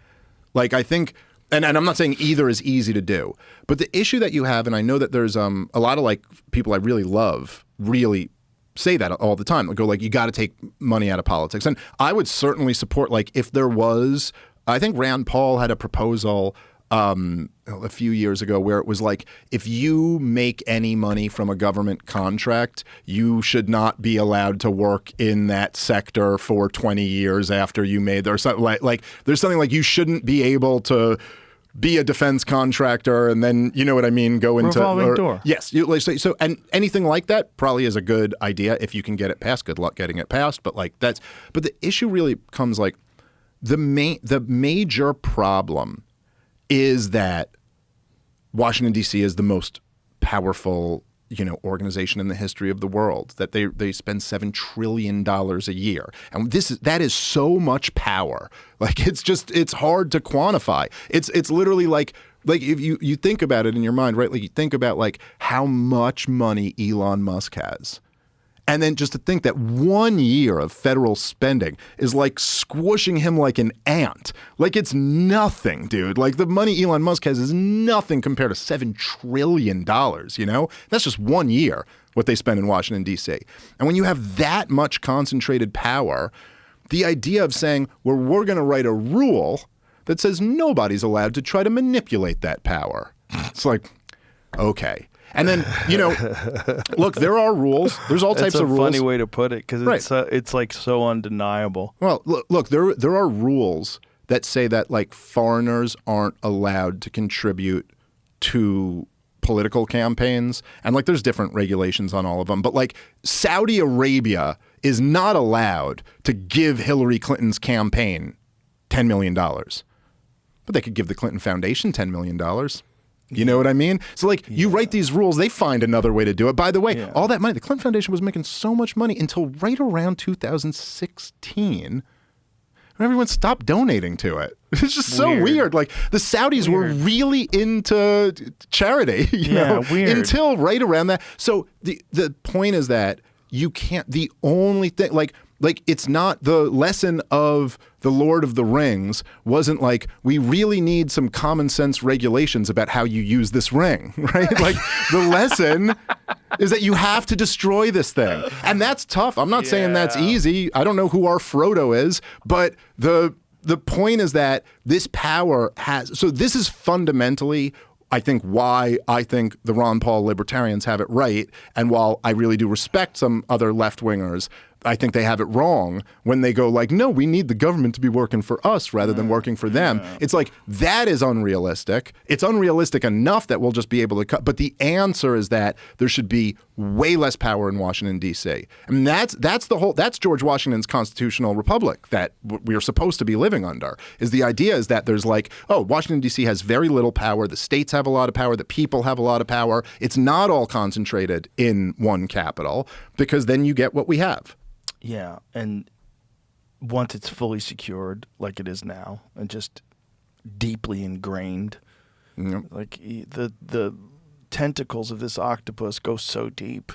S5: Like I think. And I'm not saying either is easy to do, but the issue that you have, and I know that there's a lot of like people I really love really say that all the time. They go like, you got to take money out of politics. And I would certainly support, like if there was, I think Rand Paul had a proposal a few years ago where it was like, if you make any money from a government contract, you should not be allowed to work in that sector for 20 years after you made there. So like there's something like you shouldn't be able to be a defense contractor and then, you know what I mean, go into
S4: revolving door.
S5: Yes. So and anything like that probably is a good idea if you can get it passed. Good luck getting it passed. But the issue really comes like the major problem is that Washington, D.C. is the most powerful, organization in the history of the world, that they spend $7 trillion a year. And that is so much power. Like it's hard to quantify. It's literally like if you think about it in your mind, right? Like you think about like how much money Elon Musk has. And then just to think that 1 year of federal spending is like squishing him like an ant. Like it's nothing, dude. Like the money Elon Musk has is nothing compared to $7 trillion, That's just 1 year what they spend in Washington, D.C. And when you have that much concentrated power, the idea of saying, well, we're going to write a rule that says nobody's allowed to try to manipulate that power. It's like, okay. And then, look, there are rules. There's all types of rules.
S4: It's a funny way to put it because it's like so undeniable.
S5: Well, look, there are rules that say that like foreigners aren't allowed to contribute to political campaigns. And like there's different regulations on all of them. But like Saudi Arabia is not allowed to give Hillary Clinton's campaign $10 million. but they could give the Clinton Foundation $10 million. You know what I mean? So like you write these rules, they find another way to do it. By the way, all that money, the Clinton Foundation was making so much money until right around 2016 when everyone stopped donating to it. It's just so weird. Like the Saudis were really into charity, you know, until right around that. So the point is that you can't, the only thing, like it's not the lesson of the Lord of the Rings wasn't like, we really need some common sense regulations about how you use this ring, right? Like the lesson is that you have to destroy this thing. And that's tough. I'm not saying that's easy. I don't know who our Frodo is, but the point is that this power has, so this is fundamentally I think why I think the Ron Paul libertarians have it right, and while I really do respect some other left-wingers, I think they have it wrong when they go like, no, we need the government to be working for us rather than working for them. It's like, that is unrealistic. It's unrealistic enough that we'll just be able to cut. But the answer is that there should be way less power in Washington, D.C. I mean, that's George Washington's constitutional republic that we are supposed to be living under. Is the idea is that there's like, oh, Washington, D.C. has very little power. The states have a lot of power. The people have a lot of power. It's not all concentrated in one capital, because then you get what we have.
S4: Yeah, and once it's fully secured, like it is now, and just deeply ingrained, like the tentacles of this octopus go so deep.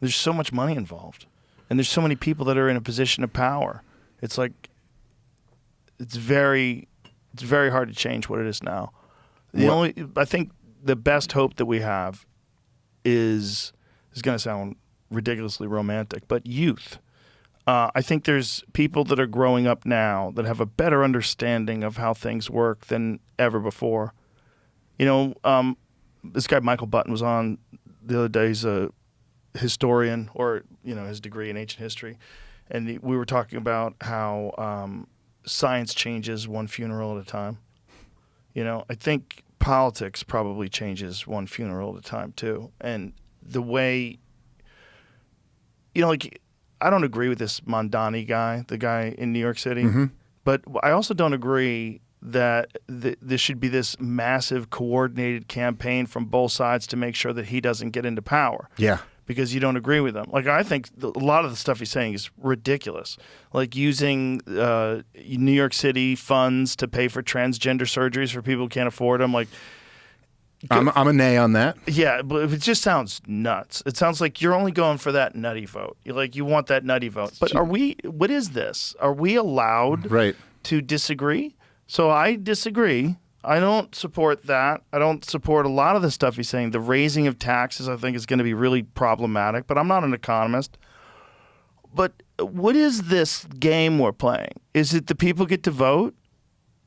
S4: There's so much money involved, and there's so many people that are in a position of power. It's like it's very hard to change what it is now. I think the best hope that we have is going to sound ridiculously romantic, but youth. I think there's people that are growing up now that have a better understanding of how things work than ever before. You know, this guy Michael Button was on the other day. He's a historian, or his degree in ancient history, and we were talking about how science changes one funeral at a time. I think politics probably changes one funeral at a time too, and the way. Like, I don't agree with this Mondani guy, the guy in New York City, but I also don't agree that there should be this massive coordinated campaign from both sides to make sure that he doesn't get into power. Yeah. Because you don't agree with him. Like, I think a lot of the stuff he's saying is ridiculous. Like using New York City funds to pay for transgender surgeries for people who can't afford them. Like,
S5: I'm a nay on that.
S4: Yeah, but it just sounds nuts. It sounds like you're only going for that nutty vote. You want that nutty vote. But what is this? Are we allowed to disagree? So I disagree. I don't support that. I don't support a lot of the stuff he's saying. The raising of taxes, I think, is going to be really problematic, but I'm not an economist. But what is this game we're playing? Is it the people get to vote?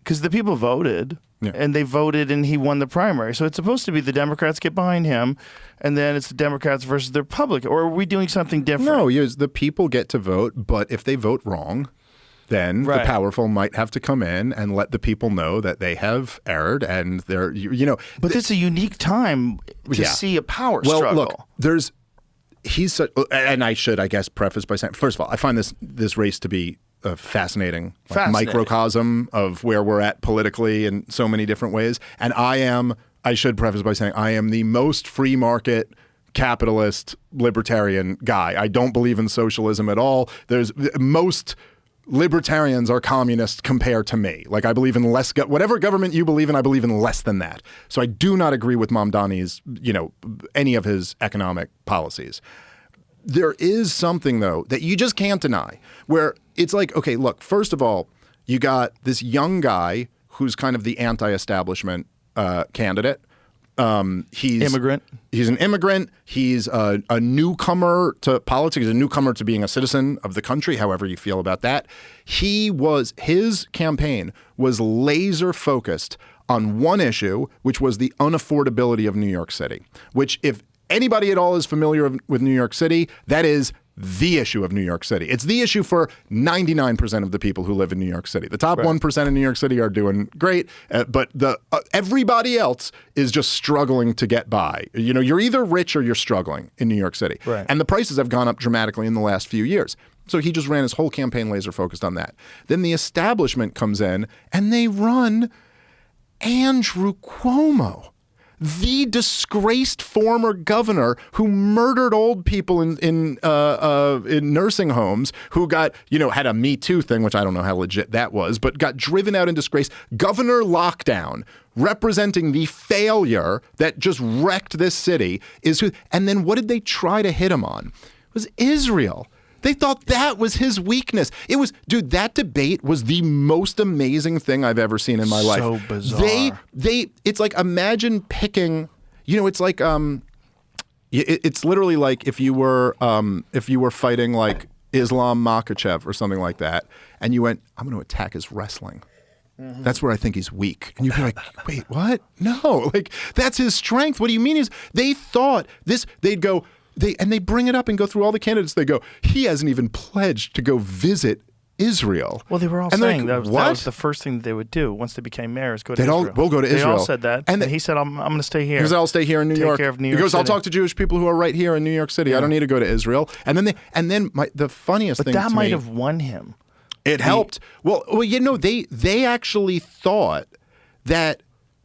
S4: Because the people voted. Yeah. And they voted and he won the primary. So it's supposed to be the Democrats get behind him, and then it's the Democrats versus the Republicans. Or are we doing something different?
S5: No, the people get to vote, but if they vote wrong, then the powerful might have to come in and let the people know that they have erred and they're,
S4: But it's a unique time to see a power struggle.
S5: Look, and I should, I guess, preface by saying, first of all, I find this race to be a fascinating microcosm of where we're at politically in so many different ways. And I should preface by saying, I am the most free market capitalist libertarian guy. I don't believe in socialism at all. Most libertarians are communists compared to me. Like, I believe in less, whatever government you believe in, I believe in less than that. So I do not agree with Mamdani's, any of his economic policies. There is something, though, that you just can't deny, where it's like, okay, look, first of all, you got this young guy who's kind of the anti-establishment candidate. He's
S4: immigrant.
S5: He's an immigrant. He's a newcomer to politics. He's a newcomer to being a citizen of the country, however you feel about that. His campaign was laser focused on one issue, which was the unaffordability of New York City, which, if anybody at all is familiar with New York City, that is the issue of New York City. It's the issue for 99% of the people who live in New York City. The top 1% in New York City are doing great, but everybody else is just struggling to get by. You're either rich or you're struggling in New York City. Right. And the prices have gone up dramatically in the last few years. So he just ran his whole campaign laser focused on that. Then the establishment comes in and they run Andrew Cuomo, the disgraced former governor who murdered old people in nursing homes, who got, had a Me Too thing, which I don't know how legit that was, but got driven out in disgrace. Governor Lockdown, representing the failure that just wrecked this city, is who. And then what did they try to hit him on? It was Israel. They thought that was his weakness. It was, dude, that debate was the most amazing thing I've ever seen in my life.
S4: So bizarre.
S5: It's like, imagine picking, it's like, it's literally like if you were fighting like Islam Makhachev or something like that, and you went, I'm going to attack his wrestling. Mm-hmm. That's where I think he's weak. And you'd be like, wait, what? No, like that's his strength. What do you mean? They thought this, they'd go, they bring it up and go through all the candidates. They go, he hasn't even pledged to go visit Israel.
S4: Well, they were all saying that was the first thing that they would do once they became mayors. Go to Israel.
S5: We'll go to Israel.
S4: They all said that, and he said, "I'm going to stay here."
S5: He goes, "I'll stay here in New York."
S4: Take care of New York
S5: He goes,
S4: City.
S5: "I'll talk to Jewish people who are right here in New York City. I don't need to go to Israel." And then the funniest thing,
S4: that
S5: to
S4: might
S5: me,
S4: have won him.
S5: It helped. Well, they actually thought that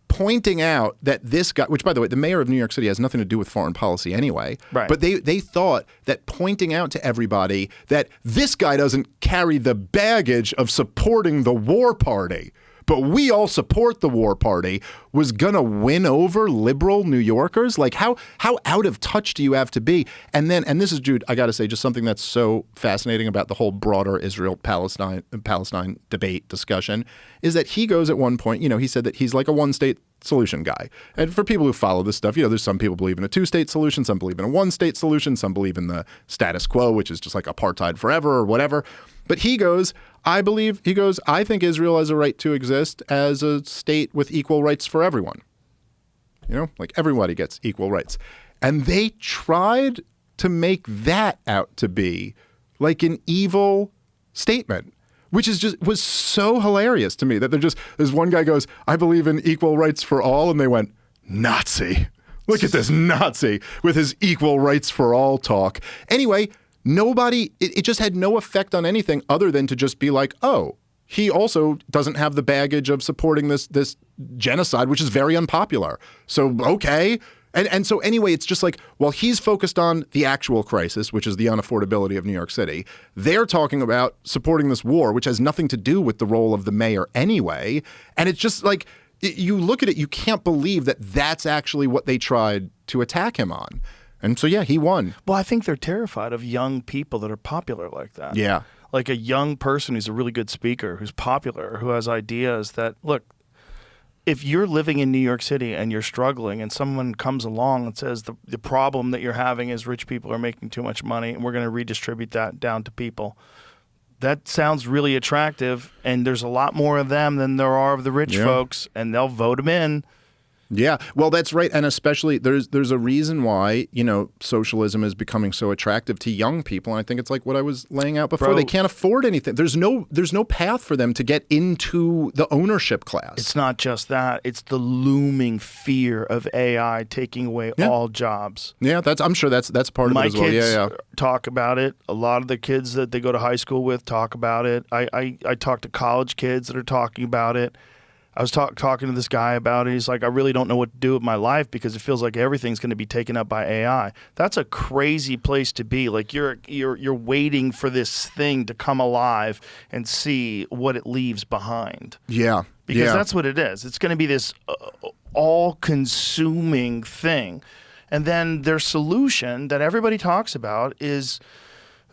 S5: pointing out that this guy, which by the way, the mayor of New York City has nothing to do with foreign policy anyway,
S4: right.
S5: But they thought that pointing out to everybody that this guy doesn't carry the baggage of supporting the war party, but we all support the war party, was going to win over liberal New Yorkers. Like how out of touch do you have to be? And this is, Jude, I got to say, just something that's so fascinating about the whole broader Israel-Palestine debate discussion is that he goes at one point, he said that he's like a one-state solution guy. And for people who follow this stuff, there's some people believe in a two-state solution, some believe in a one-state solution, some believe in the status quo, which is just like apartheid forever or whatever. But he goes, I think Israel has a right to exist as a state with equal rights for everyone. Like everybody gets equal rights. And they tried to make that out to be like an evil statement, which was so hilarious to me that there's one guy goes, I believe in equal rights for all. And they went, Nazi. Look at this Nazi with his equal rights for all talk. Anyway, it just had no effect on anything other than to just be like, oh, he also doesn't have the baggage of supporting this genocide, which is very unpopular. So, okay. And so anyway, it's just like, while he's focused on the actual crisis, which is the unaffordability of New York City, they're talking about supporting this war, which has nothing to do with the role of the mayor anyway. And it's just like, you look at it, you can't believe that that's actually what they tried to attack him on. And so, yeah, he won.
S4: Well, I think they're terrified of young people that are popular like that.
S5: Yeah.
S4: Like a young person who's a really good speaker, who's popular, who has ideas that, look, if you're living in New York City and you're struggling and someone comes along and says the problem that you're having is rich people are making too much money and we're going to redistribute that down to people, that sounds really attractive, and there's a lot more of them than there are of the rich folks, and they'll vote them in.
S5: Yeah, well, that's right. And especially there's a reason why, socialism is becoming so attractive to young people. And I think it's like what I was laying out before. They can't afford anything. There's no path for them to get into the ownership class.
S4: It's not just that. It's the looming fear of AI taking away all jobs.
S5: Yeah, I'm sure that's part of it as well.
S4: My kids talk about it. A lot of the kids that they go to high school with talk about it. I talk to college kids that are talking about it. I was talking to this guy about it. He's like, I really don't know what to do with my life because it feels like everything's going to be taken up by AI. That's a crazy place to be. Like you're waiting for this thing to come alive and see what it leaves behind.
S5: Yeah.
S4: Because that's what it is. It's going to be this all-consuming thing. And then their solution that everybody talks about is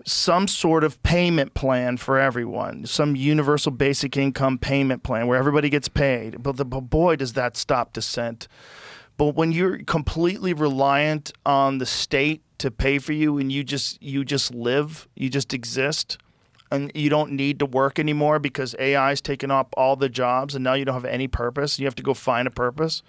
S4: some sort of payment plan for everyone, some universal basic income payment plan where everybody gets paid. But boy, does that stop dissent. But when you're completely reliant on the state to pay for you and you just live, you just exist, and you don't need to work anymore because AI's taken up all the jobs and now you don't have any purpose. You have to go find a purpose.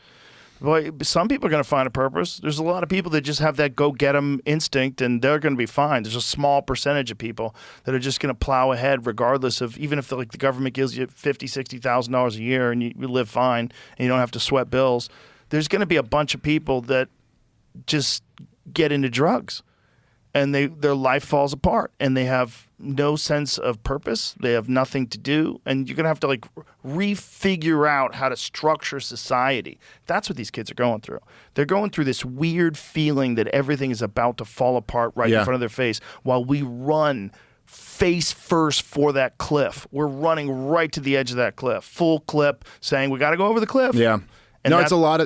S4: Boy, some people are going to find a purpose. There's a lot of people that just have that go-get-'em instinct, and they're going to be fine. There's a small percentage of people that are just going to plow ahead regardless of, even if the government gives you $50,000, $60,000 a year and you live fine and you don't have to sweat bills. There's going to be a bunch of people that just get into drugs. and their life falls apart, and they have no sense of purpose. They have nothing to do, and you're gonna have to like refigure out how to structure society. That's what these kids are going through. They're going through this weird feeling that everything is about to fall apart right in front of their face, while we run face first for that cliff. We're running right to the edge of that cliff, full clip, saying we got to go over the cliff.
S5: Yeah.
S4: And
S5: no, it's a lot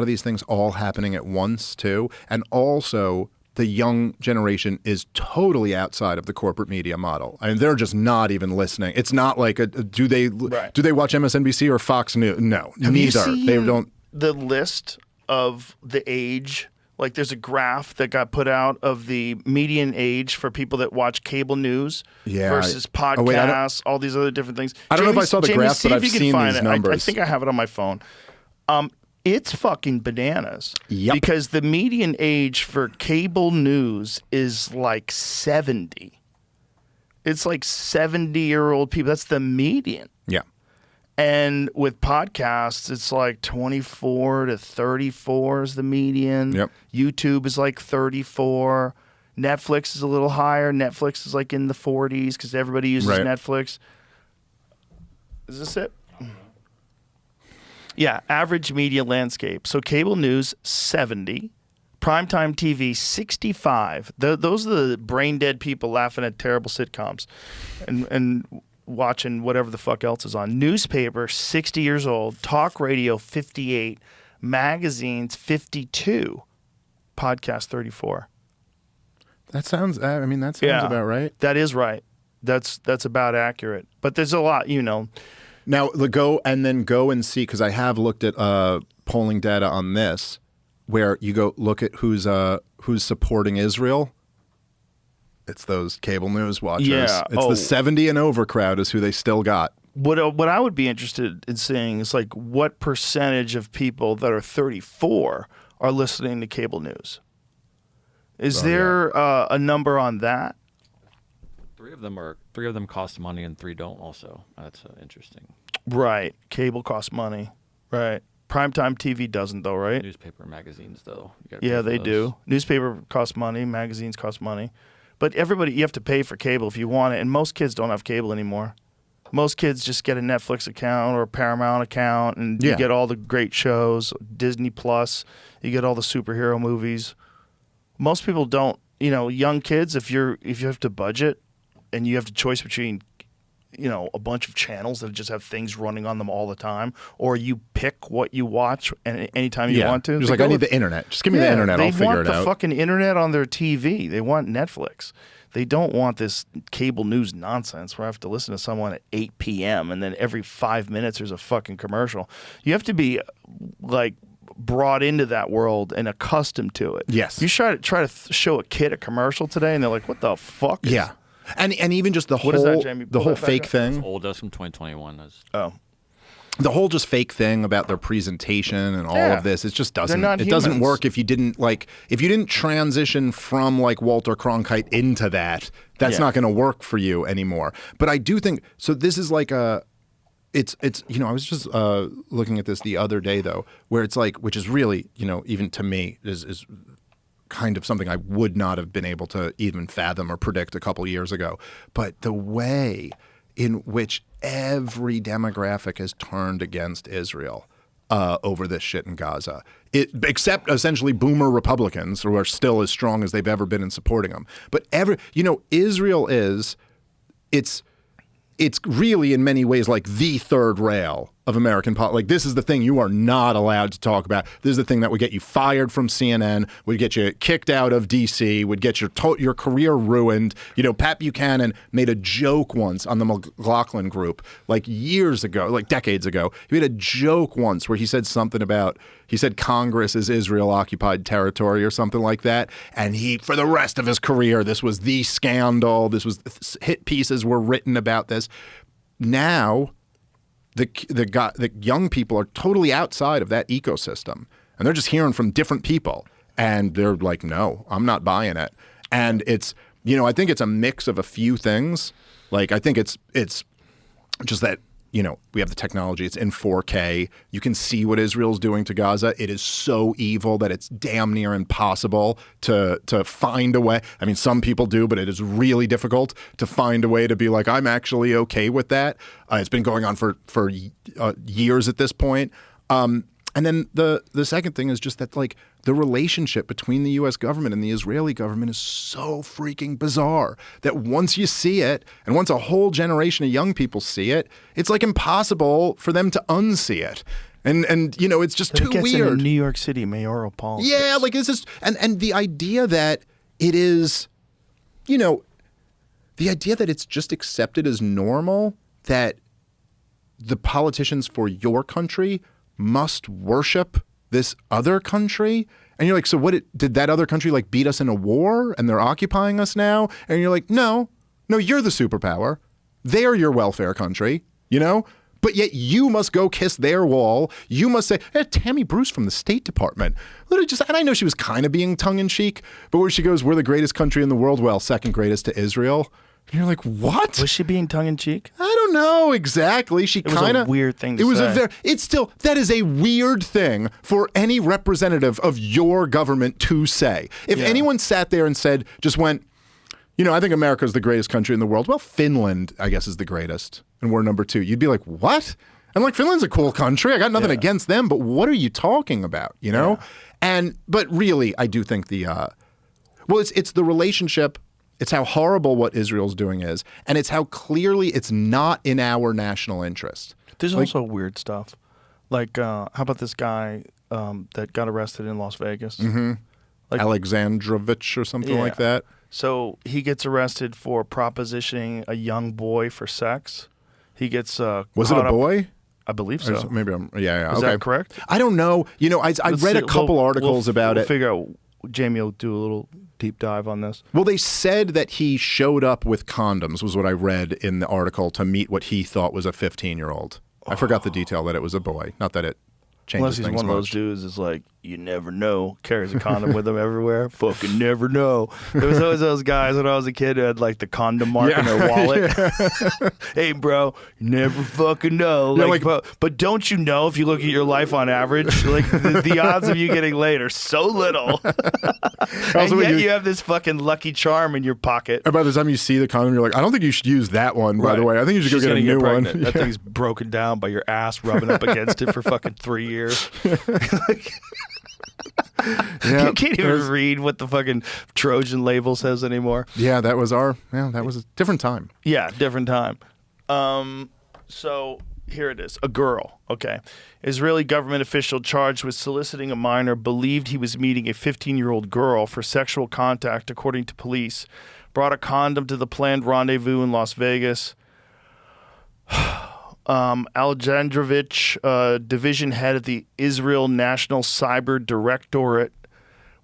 S5: of these things all happening at once too, and also the young generation is totally outside of the corporate media model. I mean, they're just not even listening. It's not like do they watch MSNBC or Fox News? No,
S4: Have
S5: neither.
S4: You seen
S5: they don't.
S4: The list of the age. Like there's a graph that got put out of the median age for people that watch cable news versus podcasts, all these other different things.
S5: I don't know if I saw the graph, but I've seen these numbers.
S4: I think I have it on my phone. It's fucking bananas.
S5: Yep.
S4: Because the median age for cable news is like 70. It's like 70-year-old people. That's the median.
S5: Yeah.
S4: And with podcasts, it's like 24 to 34 is the median.
S5: Yep.
S4: YouTube is like 34. Netflix is a little higher. Netflix is like in the 40s because everybody uses Netflix. Is this it? Yeah, average media landscape. So cable news, 70. Primetime TV, 65. Those are the brain-dead people laughing at terrible sitcoms and watching whatever the fuck else is on. Newspaper, 60 years old. Talk radio, 58. Magazines, 52. Podcast, 34.
S5: That sounds about right.
S4: That is right. That's about accurate. But there's a lot, you know.
S5: Now, go and see, because I have looked at polling data on this, where you go look at who's supporting Israel. It's those cable news watchers.
S4: Yeah.
S5: It's the 70 and over crowd is who they still got.
S4: What I would be interested in seeing is like what percentage of people that are 34 are listening to cable news. Is there a number on that?
S7: Three of them cost money and 3 don't. Also, that's interesting.
S4: Right, cable costs money. Right, primetime TV doesn't though, right?
S7: Newspaper, magazines, though.
S4: Yeah, they do. Newspaper costs money. Magazines cost money. But you have to pay for cable if you want it, and most kids don't have cable anymore. Most kids just get a Netflix account or a Paramount account, and you get all the great shows, Disney Plus. You get all the superhero movies. Most people don't. You know, young kids, if you have to budget, and you have the choice between, you know, a bunch of channels that just have things running on them all the time, or you pick what you watch anytime you want to.
S5: Just like, I need the internet. Just give me the internet. I'll figure it out.
S4: They want the fucking internet on their TV. They want Netflix. They don't want this cable news nonsense where I have to listen to someone at 8 p.m. and then every 5 minutes there's a fucking commercial. You have to be like brought into that world and accustomed to it.
S5: Yes.
S4: You try to show a kid a commercial today and they're like, what the fuck?
S5: Yeah. And even just the whole fake thing.
S7: It's old. That's from 2021.
S5: The whole just fake thing about their presentation and all of this, it just doesn't. It doesn't work if you didn't transition from like Walter Cronkite into that. That's not going to work for you anymore. But I do think so. This is like it's you know, I was just looking at this the other day though, where it's like, which is really, you know, even to me is kind of something I would not have been able to even fathom or predict a couple years ago. But the way in which every demographic has turned against Israel over this shit in Gaza, except essentially boomer Republicans who are still as strong as they've ever been in supporting them. But Israel it's really in many ways like the third rail of American politics. Like, this is the thing you are not allowed to talk about. This is the thing that would get you fired from CNN, would get you kicked out of D.C., would get your career ruined. You know, Pat Buchanan made a joke once on the McLaughlin Group, like years ago, like decades ago. He made a joke once where he said something about, he said Congress is Israel-occupied territory or something like that. And he, for the rest of his career, this was the scandal. This was, hit pieces were written about this. Now, the young people are totally outside of that ecosystem, and they're just hearing from different people, and they're like, no, I'm not buying it. And it's, you know, I think it's a mix of a few things. Like, I think it's just that we have the technology. It's in 4K. You can see what Israel's doing to Gaza. It is so evil that it's damn near impossible to find a way. I mean, some people do, but it is really difficult to find a way to be like, I'm actually okay with that. It's been going on for years at this point. And then the second thing is just that, like, the relationship between the U.S. government and the Israeli government is so freaking bizarre that once you see it, and once a whole generation of young people see it, it's like impossible for them to unsee it. And it's just too
S4: it gets
S5: weird.
S4: Into New York City mayoral politics.
S5: Yeah, like it's just and the idea that it is, the idea that it's just accepted as normal that the politicians for your country must worship this other country. And you're like, so what did that other country like beat us in a war and they're occupying us now? And you're like, no, you're the superpower. They're your welfare country, But yet you must go kiss their wall. You must say, hey, Tammy Bruce from the State Department. Literally and I know she was kind of being tongue-in-cheek, but where she goes, we're the greatest country in the world. Well, second greatest to Israel. And you're like, what?
S4: Was she being tongue-in-cheek?
S5: I don't know exactly. She kind of...
S4: It was a weird thing to say.
S5: That is a weird thing for any representative of your government to say. If anyone sat there and just went, I think America's the greatest country in the world. Well, Finland, I guess, is the greatest, and we're number 2. You'd be like, what? I'm like, Finland's a cool country. I got nothing against them, but what are you talking about, Yeah. But really, I do think it's the relationship. It's how horrible what Israel's doing is, and it's how clearly it's not in our national interest.
S4: There's also weird stuff. Like, how about this guy that got arrested in Las Vegas?
S5: Mm-hmm. Like Alexandrovich or something like that.
S4: So he gets arrested for propositioning a young boy for sex. He gets
S5: was it a boy?
S4: I believe so.
S5: Maybe I'm. Yeah.
S4: Is
S5: okay.
S4: that correct?
S5: I don't know. I read a couple articles about it.
S4: Figure out. Jamie will do a little deep dive on this.
S5: Well, they said that he showed up with condoms, was what I read in the article, to meet what he thought was a 15-year-old. I forgot the detail that it was a boy. Not that it changes
S4: things much. Unless he's
S5: things
S4: one of those dudes is like, you never know, carries a condom with him everywhere. Fucking never know. There was always those guys when I was a kid who had like the condom mark in their wallet. Hey, bro, you never fucking know. But don't you know, if you look at your life on average, like the odds of you getting laid are so little. And yet you have this fucking Lucky Charm in your pocket.
S5: And by the time you see the condom, you're like, I don't think you should use that one, by the way. I think you should go get a new one.
S4: That thing's broken down by your ass rubbing up against it for fucking 3 years. You can't even read what the fucking Trojan label says anymore.
S5: Yeah, that was a different time.
S4: Yeah, different time. So here it is. A girl. Okay. Israeli government official charged with soliciting a minor believed he was meeting a 15-year-old girl for sexual contact, according to police. Brought a condom to the planned rendezvous in Las Vegas. Alexandrovich, division head at the Israel National Cyber Directorate,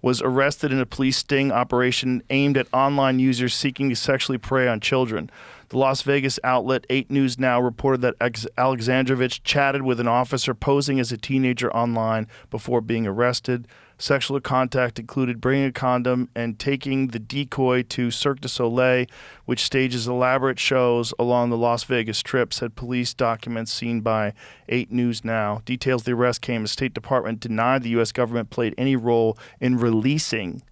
S4: was arrested in a police sting operation aimed at online users seeking to sexually prey on children. The Las Vegas outlet 8 News Now reported that Alexandrovich chatted with an officer posing as a teenager online before being arrested. Sexual contact included bringing a condom and taking the decoy to Cirque du Soleil, which stages elaborate shows along the Las Vegas Strip, said police documents seen by 8 News Now. Details of the arrest came as State Department denied the U.S. government played any role in releasing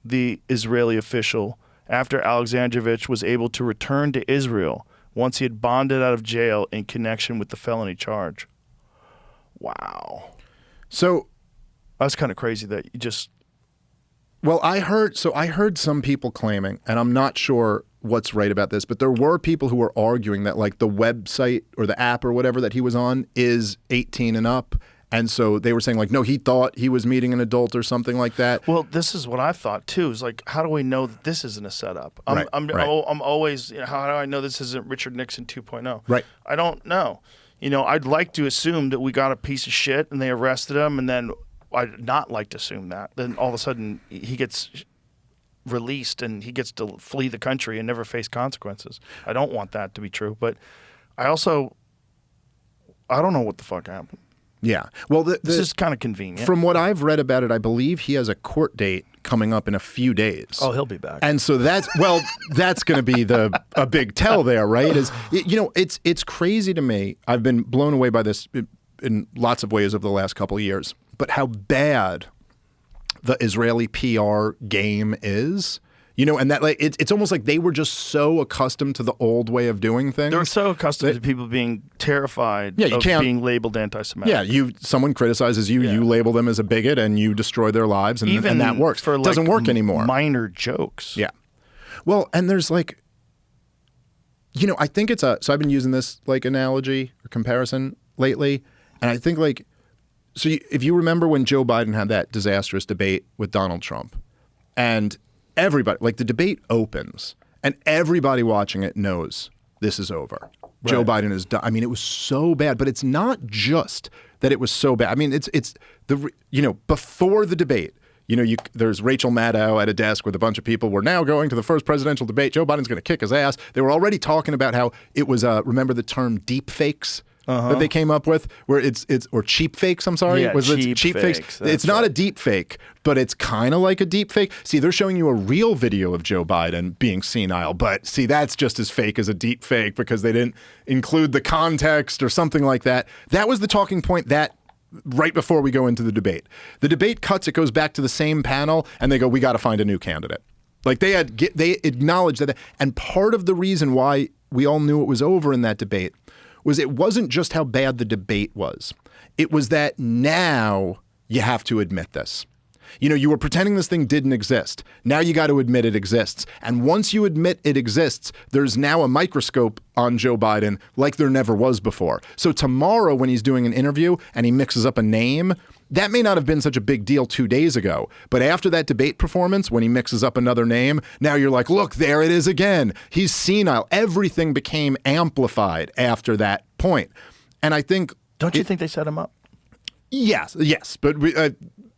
S4: the Israeli official after Alexandrovich was able to return to Israel once he had bonded out of jail in connection with the felony charge. Wow.
S5: So
S4: that's kind of crazy that you just...
S5: Well, I heard some people claiming, and I'm not sure what's right about this, but there were people who were arguing that like the website or the app or whatever that he was on is 18 and up. And so they were saying like, no, he thought he was meeting an adult or something like that.
S4: Well, this is what I thought too. Is like, how do we know that this isn't a setup? I'm always, how do I know this isn't Richard Nixon 2.0?
S5: Right.
S4: I don't know. I'd like to assume that we got a piece of shit and they arrested him, and then I'd not like to assume that. Then all of a sudden he gets released and he gets to flee the country and never face consequences. I don't want that to be true, but I don't know what the fuck happened.
S5: Yeah. Well,
S4: this is kind of convenient.
S5: From what I've read about it, I believe he has a court date coming up in a few days.
S4: Oh, he'll be back.
S5: And so that's going to be a big tell there, right? It's crazy to me. I've been blown away by this in lots of ways over the last couple of years, but how bad the Israeli PR game is. And that it's almost like they were just so accustomed to the old way of doing things.
S4: They're so accustomed to people being terrified of being labeled anti-Semitic.
S5: Yeah, someone criticizes you, you label them as a bigot, and you destroy their lives, and that works.
S4: For
S5: it doesn't work anymore.
S4: Minor jokes.
S5: Yeah. Well, and there's I think it's so I've been using this analogy or comparison lately, and I think if you remember when Joe Biden had that disastrous debate with Donald Trump, and everybody, the debate opens and everybody watching it knows this is over. Right. Joe Biden is done. I mean, it was so bad, but it's not just that it was so bad. I mean, it's before the debate, there's Rachel Maddow at a desk with a bunch of people. We're now going to the first presidential debate. Joe Biden's going to kick his ass. They were already talking about how it was, remember the term deep fakes? That they came up with, where it's or cheap fakes. I'm sorry,
S4: yeah, cheap fakes.
S5: It's not a deep fake, but it's kind of like a deep fake. See, they're showing you a real video of Joe Biden being senile, but see, that's just as fake as a deep fake because they didn't include the context or something like that. That was the talking point that right before we go into the debate. The debate cuts; it goes back to the same panel, and they go, "We got to find a new candidate." They acknowledged that, and part of the reason why we all knew it was over in that debate was it wasn't just how bad the debate was. It was that now you have to admit this. You were pretending this thing didn't exist. Now you got to admit it exists. And once you admit it exists, there's now a microscope on Joe Biden like there never was before. So tomorrow when he's doing an interview and he mixes up a name, that may not have been such a big deal 2 days ago. But after that debate performance, when he mixes up another name, now you're like, look, there it is again. He's senile. Everything became amplified after that point. And I think...
S4: Don't you think they set him up?
S5: Yes. But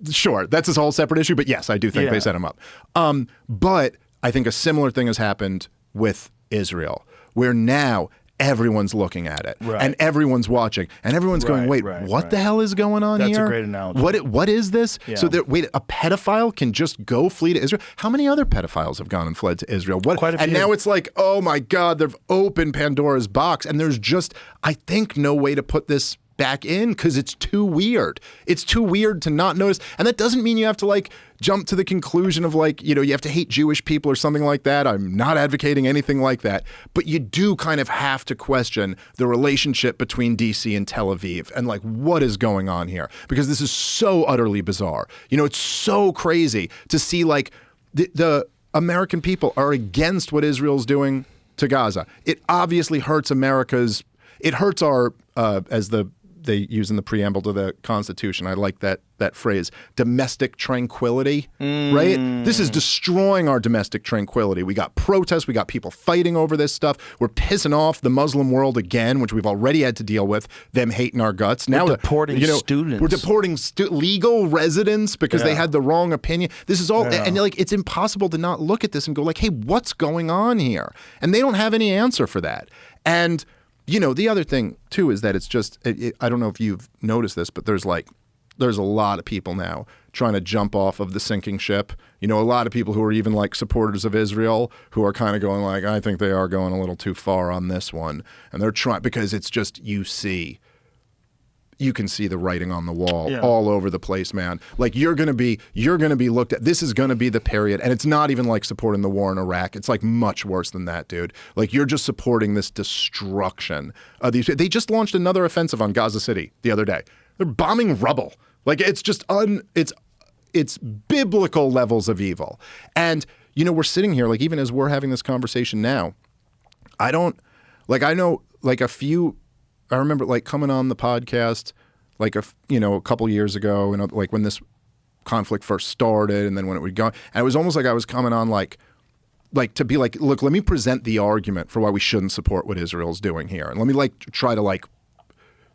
S5: sure, that's his whole separate issue. But yes, I do think they set him up. But I think a similar thing has happened with Israel, where now everyone's looking at it and everyone's watching and everyone's going, wait, what the hell is going on here?
S4: That's a great analogy.
S5: What is this?
S4: Yeah.
S5: So wait, a pedophile can just go flee to Israel? How many other pedophiles have gone and fled to Israel?
S4: Quite a few.
S5: And now it's like, oh my God, they've opened Pandora's box, and there's just, I think, no way to put this back in because it's too weird. It's too weird to not notice. And that doesn't mean you have to jump to the conclusion of you have to hate Jewish people or something like that. I'm not advocating anything like that. But you do kind of have to question the relationship between DC and Tel Aviv and what is going on here? Because this is so utterly bizarre. It's so crazy to see the American people are against what Israel's doing to Gaza. It obviously hurts it hurts our, as they use in the preamble to the Constitution. I like that phrase, domestic tranquility, right? This is destroying our domestic tranquility. We got protests. We got people fighting over this stuff. We're pissing off the Muslim world again, which we've already had to deal with, them hating our guts. Now
S4: we're deporting students.
S5: We're deporting legal residents because they had the wrong opinion. This is all, and it's impossible to not look at this and go hey, what's going on here? And they don't have any answer for that. And the other thing, too, is that it's just, I don't know if you've noticed this, but there's a lot of people now trying to jump off of the sinking ship. A lot of people who are even supporters of Israel who are kind of going I think they are going a little too far on this one. And they're trying, because it's just, you can see the writing on the wall all over the place, man. You're going to be looked at. This is going to be the period. And it's not even supporting the war in Iraq. It's much worse than that, dude. You're just supporting this destruction of these. They just launched another offensive on Gaza City the other day. They're bombing rubble. It's just it's biblical levels of evil. And, we're sitting here, even as we're having this conversation now, I know a few, I remember coming on the podcast a couple years ago, and when this conflict first started, and then when it would go, and it was almost I was coming on to be look, let me present the argument for why we shouldn't support what Israel's doing here, and let me try to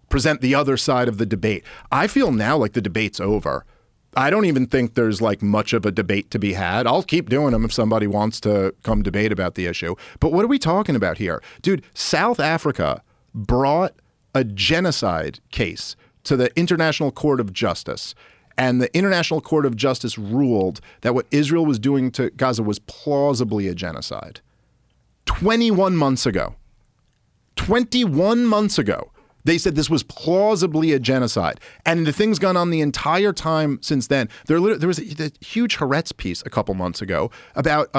S5: present the other side of the debate. I feel now the debate's over. I don't even think there's much of a debate to be had. I'll keep doing them if somebody wants to come debate about the issue. But what are we talking about here? Dude, South Africa brought a genocide case to the International Court of Justice. And the International Court of Justice ruled that what Israel was doing to Gaza was plausibly a genocide. 21 months ago. 21 months ago. They said this was plausibly a genocide. And the thing's gone on the entire time since then. There was a huge Haaretz piece a couple months ago about,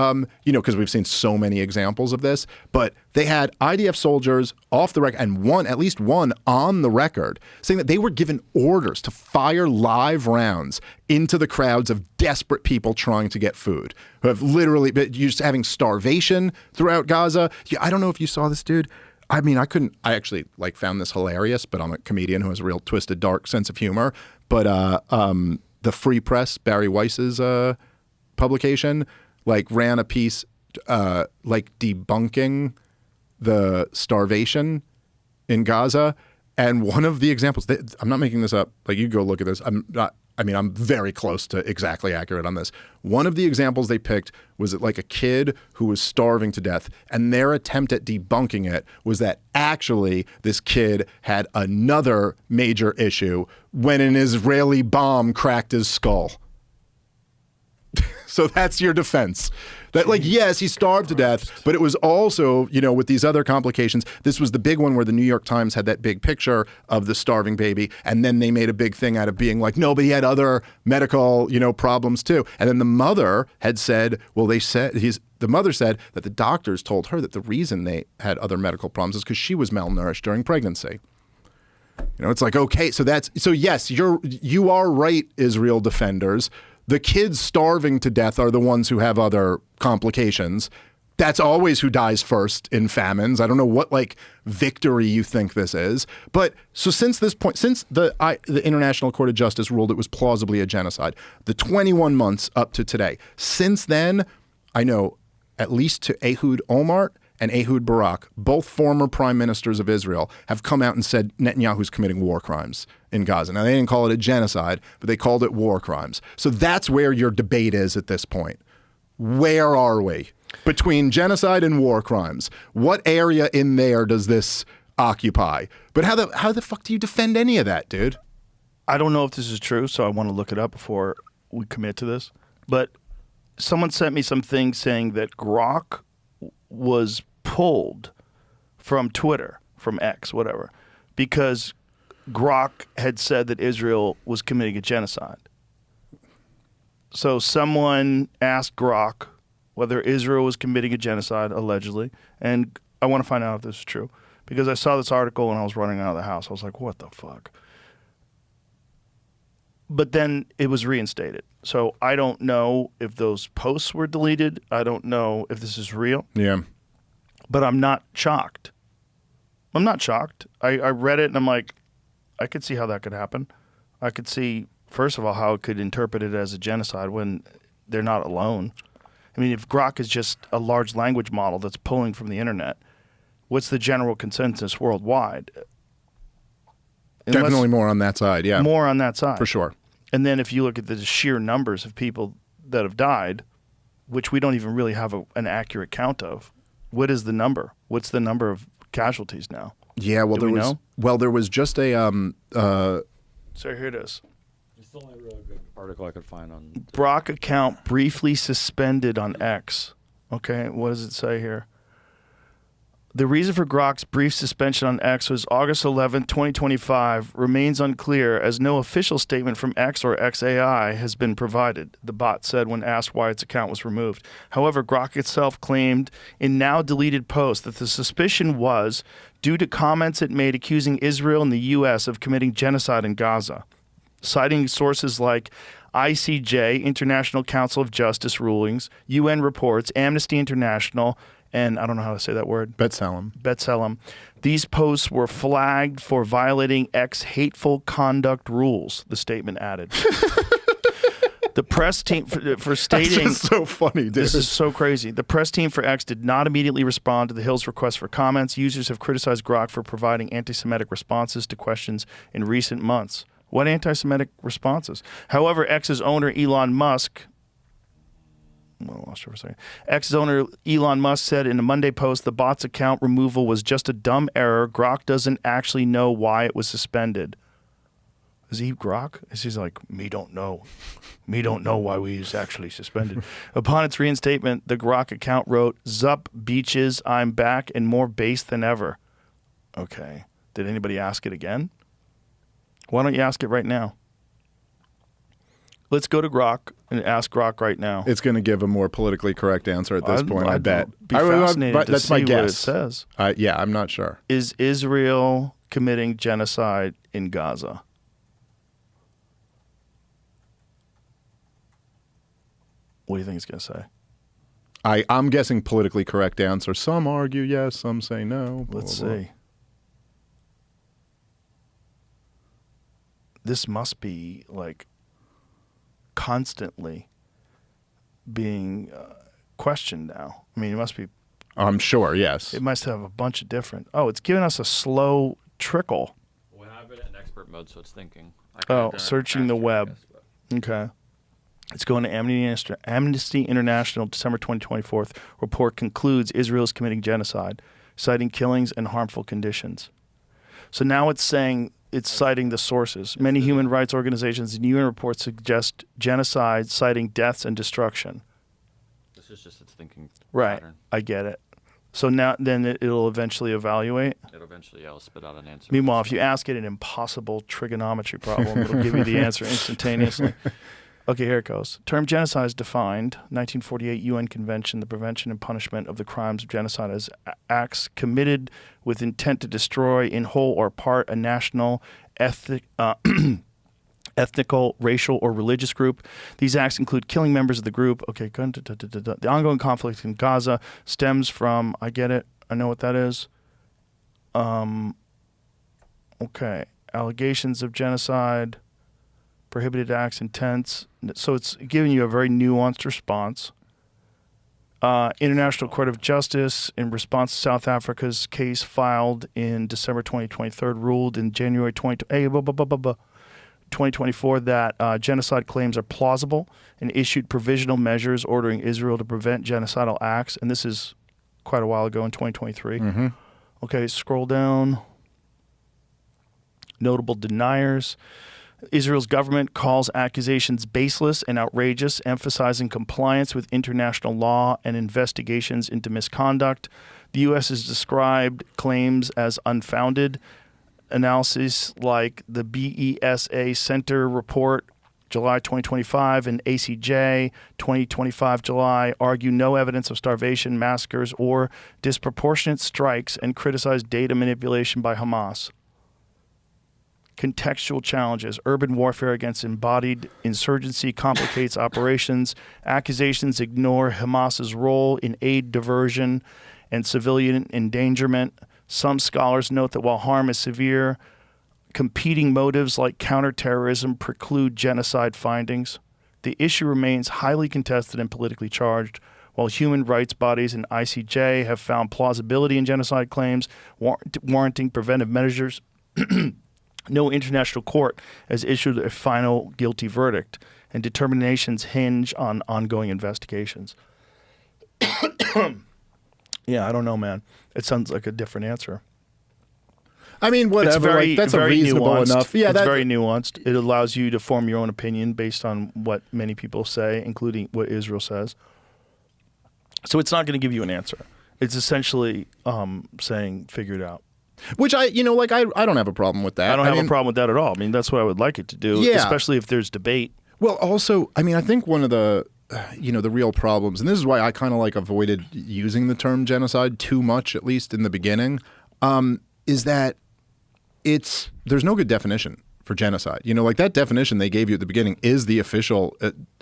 S5: because we've seen so many examples of this, but they had IDF soldiers off the record, and at least one on the record, saying that they were given orders to fire live rounds into the crowds of desperate people trying to get food, who have literally been used to having starvation throughout Gaza. I don't know if you saw this, dude. I mean, I actually found this hilarious, but I'm a comedian who has a real twisted, dark sense of humor. But the Free Press, Barry Weiss's publication, ran a piece debunking the starvation in Gaza. And one of the examples, I'm not making this up, you go look at this. I'm very close to exactly accurate on this. One of the examples they picked was a kid who was starving to death, and their attempt at debunking it was that actually this kid had another major issue when an Israeli bomb cracked his skull. So that's your defense. That yes, he starved to death, but it was also, with these other complications. This was the big one where the New York Times had that big picture of the starving baby, and then they made a big thing out of being no, but he had other medical, problems too. And then the mother had said, the mother said that the doctors told her that the reason they had other medical problems is because she was malnourished during pregnancy. It's okay, so yes, you are right, Israel defenders. The kids starving to death are the ones who have other complications. That's always who dies first in famines. I don't know what victory you think this is. But so since this point, since the International Court of Justice ruled it was plausibly a genocide, the 21 months up to today, since then, I know at least to Ehud Olmert and Ehud Barak, both former prime ministers of Israel, have come out and said Netanyahu's committing war crimes in Gaza. Now, they didn't call it a genocide, but they called it war crimes. So that's where your debate is at this point. Where are we? Between genocide and war crimes. What area in there does this occupy? But how the fuck do you defend any of that, dude?
S4: I don't know if this is true, so I want to look it up before we commit to this. But someone sent me some things saying that Grok was pulled from Twitter, from X, whatever, because Grok had said that Israel was committing a genocide. So someone asked Grok whether Israel was committing a genocide, allegedly, and I want to find out if this is true, because I saw this article and I was running out of the house. I was like, what the fuck? But then it was reinstated. So I don't know if those posts were deleted. I don't know if this is real.
S5: Yeah.
S4: But I'm not shocked. I'm not shocked. I read it and I'm like, I could see how that could happen. I could see, first of all, how it could interpret it as a genocide when they're not alone. I mean, if Grok is just a large language model that's pulling from the internet, what's the general consensus worldwide?
S5: Definitely more on that side, yeah.
S4: More on that side.
S5: For sure.
S4: And then if you look at the sheer numbers of people that have died, which we don't even really have an accurate count of, what is the number? What's the number of casualties now?
S5: Yeah, well, there was just a
S4: So here it is.
S7: It's the only really good article I could find on
S4: Brock account briefly suspended on X. Okay, what does it say here? The reason for Grok's brief suspension on X was August 11, 2025, remains unclear as no official statement from X or XAI has been provided, the bot said when asked why its account was removed. However, Grok itself claimed in now deleted posts that the suspicion was due to comments it made accusing Israel and the U.S. of committing genocide in Gaza, citing sources like ICJ, International Council of Justice rulings, UN reports, Amnesty International, and I don't know how to say that word. B'Tselem. These posts were flagged for violating X hateful conduct rules, the statement added. The press team for stating...
S5: That's just so funny, dude.
S4: This is so crazy. The press team for X did not immediately respond to the Hill's request for comments. Users have criticized Grok for providing anti-Semitic responses to questions in recent months. What anti-Semitic responses? However, X's owner, Elon Musk... Well, I lost you for a second. X's owner Elon Musk said in a Monday post the bot's account removal was just a dumb error. Grok doesn't actually know why it was suspended. Is he Grok? Is he like, me don't know. Me don't know why we is actually suspended. Upon its reinstatement, the Grok account wrote, Zup, beaches, I'm back and more bass than ever. Okay. Did anybody ask it again? Why don't you ask it right now? Let's go to Grok and ask Grok right now.
S5: It's going to give a more politically correct answer at this point, I bet.
S4: Be fascinated to
S5: that's
S4: see
S5: my guess.
S4: what it says.
S5: Yeah, I'm not sure.
S4: Is Israel committing genocide in Gaza? What do you think it's going to say?
S5: I'm guessing politically correct answer. Some argue yes, some say no. Blah,
S4: Let's
S5: blah, blah.
S4: see. This must be like constantly being questioned now. I mean, it must be.
S5: I'm sure, yes.
S4: It must have a bunch of different. Oh, it's giving us a slow trickle.
S7: Well, I've been in expert mode, so it's thinking.
S4: Searching the web. Okay. It's going to Amnesty International, December 2024 report concludes Israel is committing genocide, citing killings and harmful conditions. So now it's saying it's citing the sources. Many human rights organizations and UN reports suggest genocide, citing deaths and destruction.
S7: This is just its thinking
S4: Right.
S7: pattern.
S4: I get it. So now then it'll eventually evaluate.
S7: It'll eventually, I'll spit out an answer.
S4: Meanwhile, if you ask it an impossible trigonometry problem, it'll give you the answer instantaneously. Okay, here it goes. Term genocide is defined, 1948 UN Convention, the prevention and punishment of the crimes of genocide as acts committed with intent to destroy in whole or part a national, ethnical, racial, or religious group. These acts include killing members of the group. Okay, the ongoing conflict in Gaza stems from, I get it, I know what that is. Okay, allegations of genocide, prohibited acts, intents. So it's giving you a very nuanced response. International Court of Justice, in response to South Africa's case filed in December 2023, ruled in January 2024 that genocide claims are plausible and issued provisional measures ordering Israel to prevent genocidal acts. And this is quite a while ago in 2023.
S5: Mm-hmm.
S4: Okay, scroll down. Notable deniers. Israel's government calls accusations baseless and outrageous, emphasizing compliance with international law and investigations into misconduct. The U.S. has described claims as unfounded. Analysis like the BESA Center report, July 2025, and ACJ 2025 July argue no evidence of starvation, massacres, or disproportionate strikes and criticize data manipulation by Hamas. Contextual challenges. Urban warfare against embodied insurgency complicates operations. Accusations ignore Hamas's role in aid diversion and civilian endangerment. Some scholars note that while harm is severe, competing motives like counterterrorism preclude genocide findings. The issue remains highly contested and politically charged. While human rights bodies and ICJ have found plausibility in genocide claims warranting preventive measures, no international court has issued a final guilty verdict, and determinations hinge on ongoing investigations. Yeah, I don't know, man. It sounds like a different answer.
S5: I mean, whatever. That's a reasonable
S4: nuanced.
S5: enough. Yeah,
S4: it's very nuanced. It allows you to form your own opinion based on what many people say, including what Israel says. So it's not going to give you an answer. It's essentially saying, figure it out.
S5: Which I don't have a problem with that.
S4: I don't have a problem with that at all. I mean, that's what I would like it to do, especially if there's debate.
S5: Well, also, I mean, I think one of the, the real problems, and this is why I kind of avoided using the term genocide too much, at least in the beginning, is that there's no good definition for genocide. That definition they gave you at the beginning is the official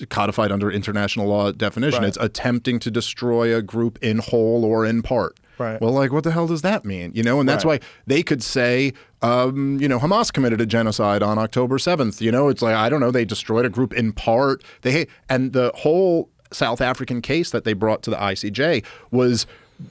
S5: codified under international law definition. Right. It's attempting to destroy a group in whole or in part.
S4: Right.
S5: Well, what the hell does that mean? And that's why they could say, Hamas committed a genocide on October 7th. It's I don't know, they destroyed a group in part. And the whole South African case that they brought to the ICJ was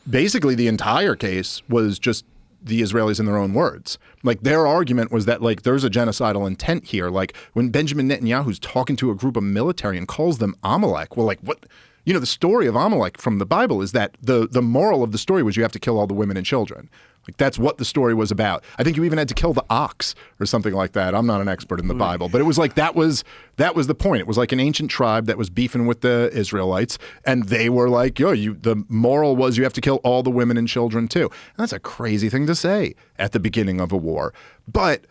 S5: basically the entire case was just the Israelis in their own words. Their argument was that there's a genocidal intent here. When Benjamin Netanyahu's talking to a group of military and calls them Amalek, well, what? The story of Amalek from the Bible is that the moral of the story was you have to kill all the women and children. Like that's what the story was about. I think you even had to kill the ox or something like that. I'm not an expert in the Bible, but it was like that was the point. It was like an ancient tribe that was beefing with the Israelites, and they were like, yo, the moral was you have to kill all the women and children too. And that's a crazy thing to say at the beginning of a war. But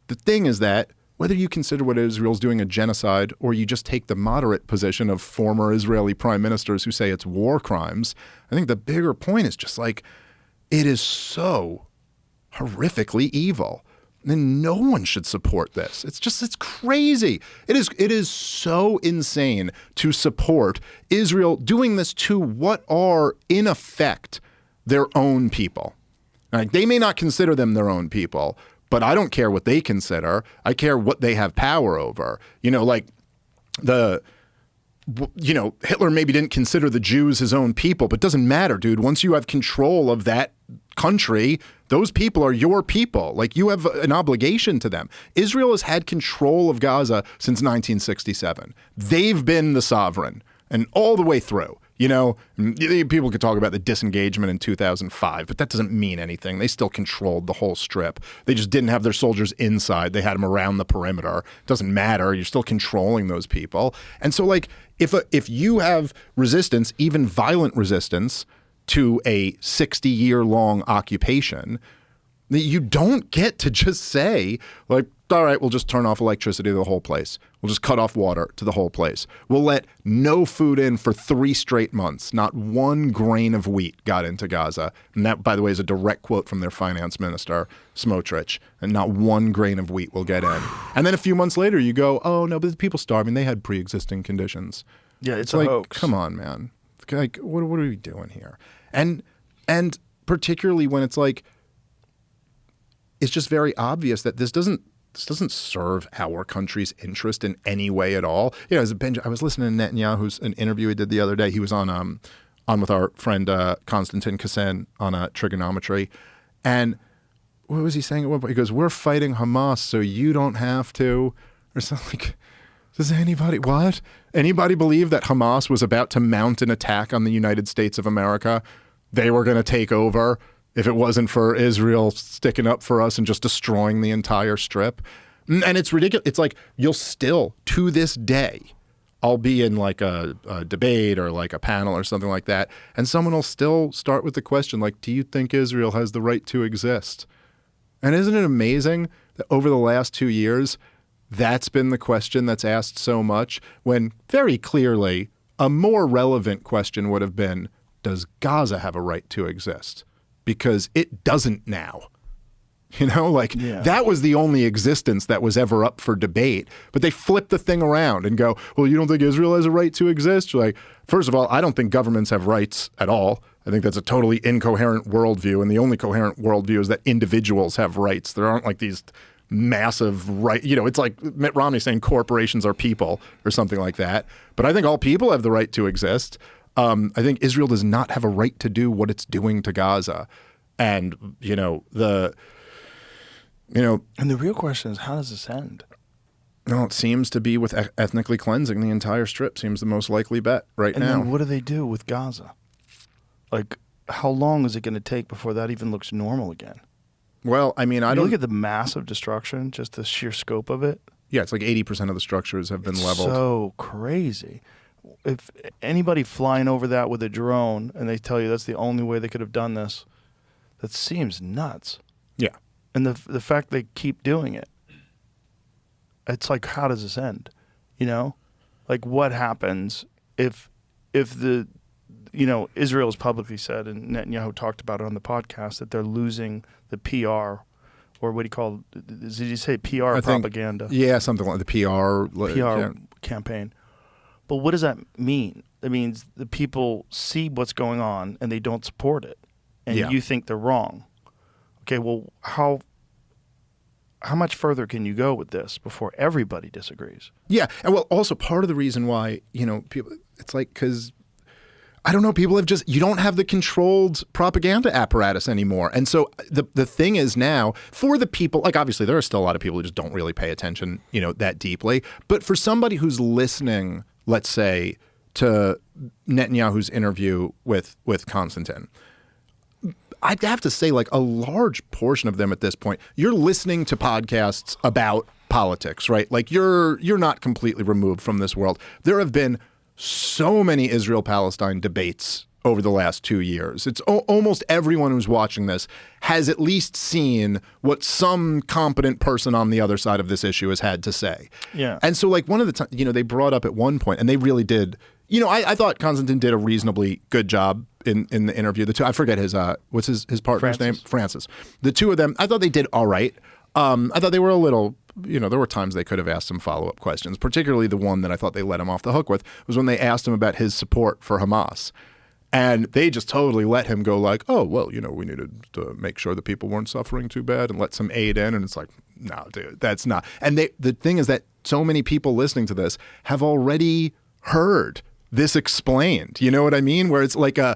S5: the thing is that whether you consider what Israel's doing a genocide or you just take the moderate position of former Israeli prime ministers who say it's war crimes, I think the bigger point is just like, it is so horrifically evil. And no one should support this. It's crazy. It is so insane to support Israel doing this to what are, in effect, their own people. Like, they may not consider them their own people, but I don't care what they consider. I care what they have power over. Hitler maybe didn't consider the Jews his own people, but it doesn't matter, dude. Once you have control of that country, those people are your people. Like, you have an obligation to them. Israel has had control of Gaza since 1967. They've been the sovereign, and all the way through. People could talk about the disengagement in 2005, but that doesn't mean anything. They still controlled the whole strip. They just didn't have their soldiers inside. They had them around the perimeter. It doesn't matter. You're still controlling those people. And so, like, if you have resistance, even violent resistance, to a 60-year-long occupation, you don't get to just say, like, all right, we'll just turn off electricity to the whole place. We'll just cut off water to the whole place. We'll let no food in for 3 straight months. Not one grain of wheat got into Gaza. And that, by the way, is a direct quote from their finance minister, Smotrich. And not one grain of wheat will get in. And then a few months later, you go, oh, no, but the people starving, they had pre-existing conditions.
S3: Yeah, it's
S5: like,
S3: a hoax.
S5: Come on, man. Like, what are we doing here? And particularly when it's like, it's just very obvious that this doesn't serve our country's interest in any way at all. I was listening to Netanyahu's an interview he did the other day. He was on with our friend Konstantin Kasen on trigonometry, and what was he saying at one point? He goes, "We're fighting Hamas, so you don't have to," or something. Like, does anybody believe that Hamas was about to mount an attack on the United States of America? They were going to take over if it wasn't for Israel sticking up for us and just destroying the entire strip. And it's ridiculous. It's like, you'll still, to this day, I'll be in like a debate or like a panel or something like that, and someone will still start with the question, like, do you think Israel has the right to exist? And isn't it amazing that over the last 2 years, that's been the question that's asked so much, when very clearly a more relevant question would have been, does Gaza have a right to exist? Because it doesn't now. That was the only existence that was ever up for debate. But they flip the thing around and go, well, you don't think Israel has a right to exist? You're like, first of all, I don't think governments have rights at all. I think that's a totally incoherent worldview. And the only coherent worldview is that individuals have rights. There aren't like these massive right. It's like Mitt Romney saying corporations are people or something like that. But I think all people have the right to exist. I think Israel does not have a right to do what it's doing to Gaza. And, and
S3: the real question is, how does this end?
S5: No, it seems to be with ethnically cleansing the entire strip. Seems the most likely bet now.
S3: And then what do they do with Gaza? Like, how long is it going to take before that even looks normal again?
S5: Well, I mean, I don't
S3: look at the massive destruction, just the sheer scope of it.
S5: Yeah, it's like 80% of the structures have been leveled.
S3: So crazy. If anybody flying over that with a drone and they tell you that's the only way they could have done this, that seems nuts.
S5: Yeah.
S3: And the fact they keep doing it, it's like, how does this end? Like, what happens if Israel's publicly said, and Netanyahu talked about it on the podcast, that they're losing the PR, or what do you call it? Did you say PR propaganda?
S5: Yeah, something like the PR
S3: campaign. But what does that mean? It means the people see what's going on and they don't support it, and you think they're wrong. Okay, well, how much further can you go with this before everybody disagrees? Yeah,
S5: and well, also part of the reason why people, it's like, because I don't know, people have you don't have the controlled propaganda apparatus anymore. And so the thing is now, for the people, like, obviously there are still a lot of people who just don't really pay attention, that deeply. But for somebody who's listening, let's say, to Netanyahu's interview with Konstantin, I'd have to say like a large portion of them at this point, you're listening to podcasts about politics, right? Like you're not completely removed from this world. There have been so many Israel-Palestine debates over the last 2 years. It's almost everyone who's watching this has at least seen what some competent person on the other side of this issue has had to say.
S3: Yeah.
S5: And so like one of the times, they brought up at one point, and they really did, I thought Konstantin did a reasonably good job in the interview. The two, I forget his, what's his partner's name? Francis. The two of them, I thought they did all right. I thought they were a little, there were times they could have asked some follow-up questions, particularly the one that I thought they let him off the hook with was when they asked him about his support for Hamas. And they just totally let him go like, oh, well, we needed to make sure that people weren't suffering too bad and let some aid in. And it's like, no, dude, that's not. And the thing is that so many people listening to this have already heard this explained. You know what I mean? Where it's like I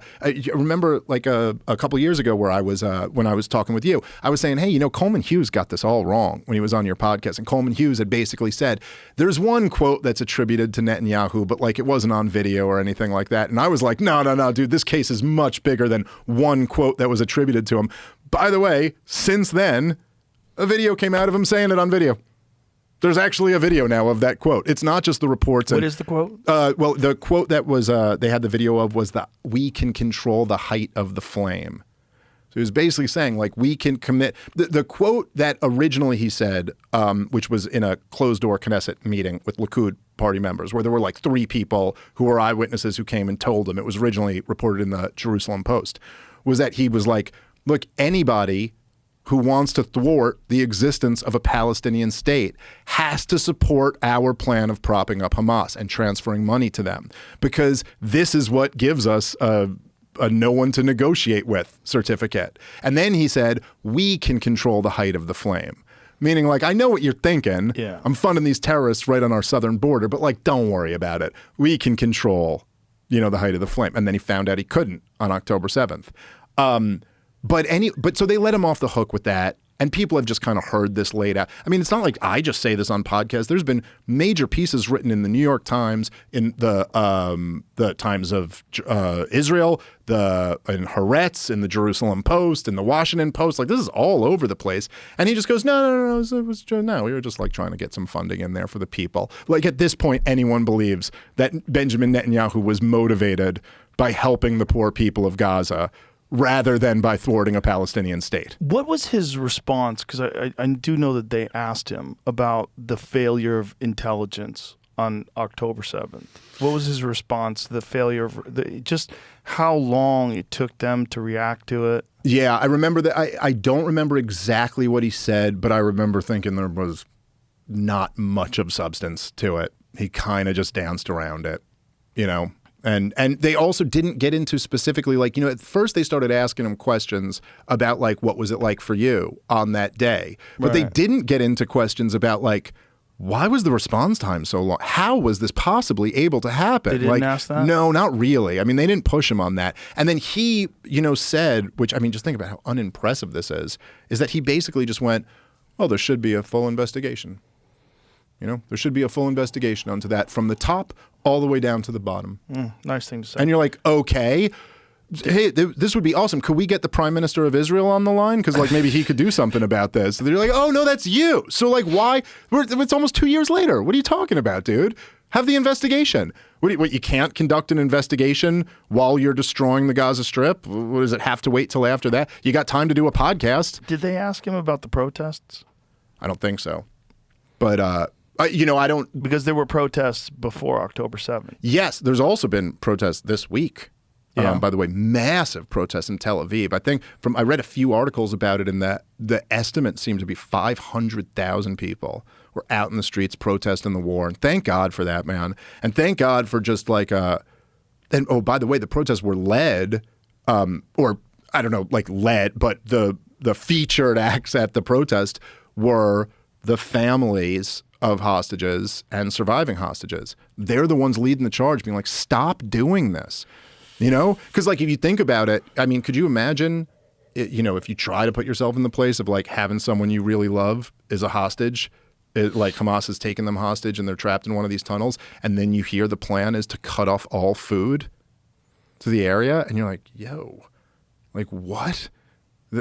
S5: remember like a couple years ago where I was when I was talking with you, I was saying, hey, Coleman Hughes got this all wrong when he was on your podcast. And Coleman Hughes had basically said, there's one quote that's attributed to Netanyahu, but like it wasn't on video or anything like that. And I was like, no, dude, this case is much bigger than one quote that was attributed to him. By the way, since then, a video came out of him saying it on video. There's actually a video now of that quote. It's not just the reports.
S3: What is the quote?
S5: Well, the quote that was they had the video of was that we can control the height of the flame. So he was basically saying like we can commit. The quote that originally he said, which was in a closed door Knesset meeting with Likud party members, where there were like 3 people who were eyewitnesses who came and told him. It was originally reported in the Jerusalem Post. Was that he was like, look, anybody who wants to thwart the existence of a Palestinian state has to support our plan of propping up Hamas and transferring money to them, because this is what gives us a no one to negotiate with certificate. And then he said, we can control the height of the flame. Meaning like, I know what you're thinking.
S3: Yeah.
S5: I'm funding these terrorists right on our southern border, but like, don't worry about it. We can control, the height of the flame. And then he found out he couldn't on October 7th. But so they let him off the hook with that, and people have just kind of heard this laid out. I mean, it's not like I just say this on podcasts. There's been major pieces written in the New York Times, in the Times of Israel, in Haaretz, in the Jerusalem Post, in the Washington Post. Like, this is all over the place. And he just goes, no, we were just like trying to get some funding in there for the people. Like at this point, anyone believes that Benjamin Netanyahu was motivated by helping the poor people of Gaza rather than by thwarting a Palestinian state.
S3: What was his response? Because I do know that they asked him about the failure of intelligence on October 7th. What was his response to the failure of just how long it took them to react to it?
S5: Yeah, I remember that. I don't remember exactly what he said, but I remember thinking there was not much of substance to it. He kind of just danced around it, And they also didn't get into specifically, like, at first they started asking him questions about, like, what was it like for you on that day? But they didn't get into questions about, like, why was the response time so long? How was this possibly able to happen?
S3: They didn't ask that?
S5: No, not really. I mean, they didn't push him on that. And then he, said, which, I mean, just think about how unimpressive this is that he basically just went, oh, there should be a full investigation. There should be a full investigation onto that from the top all the way down to the bottom.
S3: Nice thing to say.
S5: And you're like, okay, hey, this would be awesome. Could we get the Prime Minister of Israel on the line? Because like maybe he could do something about this. They're like, oh, no, that's you. So like why? It's almost 2 years later. What are you talking about, dude? Have the investigation. What, you can't conduct an investigation while you're destroying the Gaza Strip? What does it have to wait till after that? You got time to do a podcast.
S3: Did they ask him about the protests?
S5: I don't think so. But, I don't...
S3: Because there were protests before October 7th.
S5: Yes, there's also been protests this week.
S3: Yeah.
S5: By the way, massive protests in Tel Aviv. I think I read a few articles about it, and that the estimate seemed to be 500,000 people were out in the streets protesting the war. And thank God for that, man. And thank God for just like... and oh, by the way, the protests were led, or I don't know, like led, but the featured acts at the protest were the families of hostages and surviving hostages. They're the ones leading the charge, being like, stop doing this. Because like if you think about it, I mean, could you imagine, if you try to put yourself in the place of like having someone you really love is a hostage, like Hamas has taken them hostage and they're trapped in one of these tunnels, and then you hear the plan is to cut off all food to the area, and you're like, yo, like what?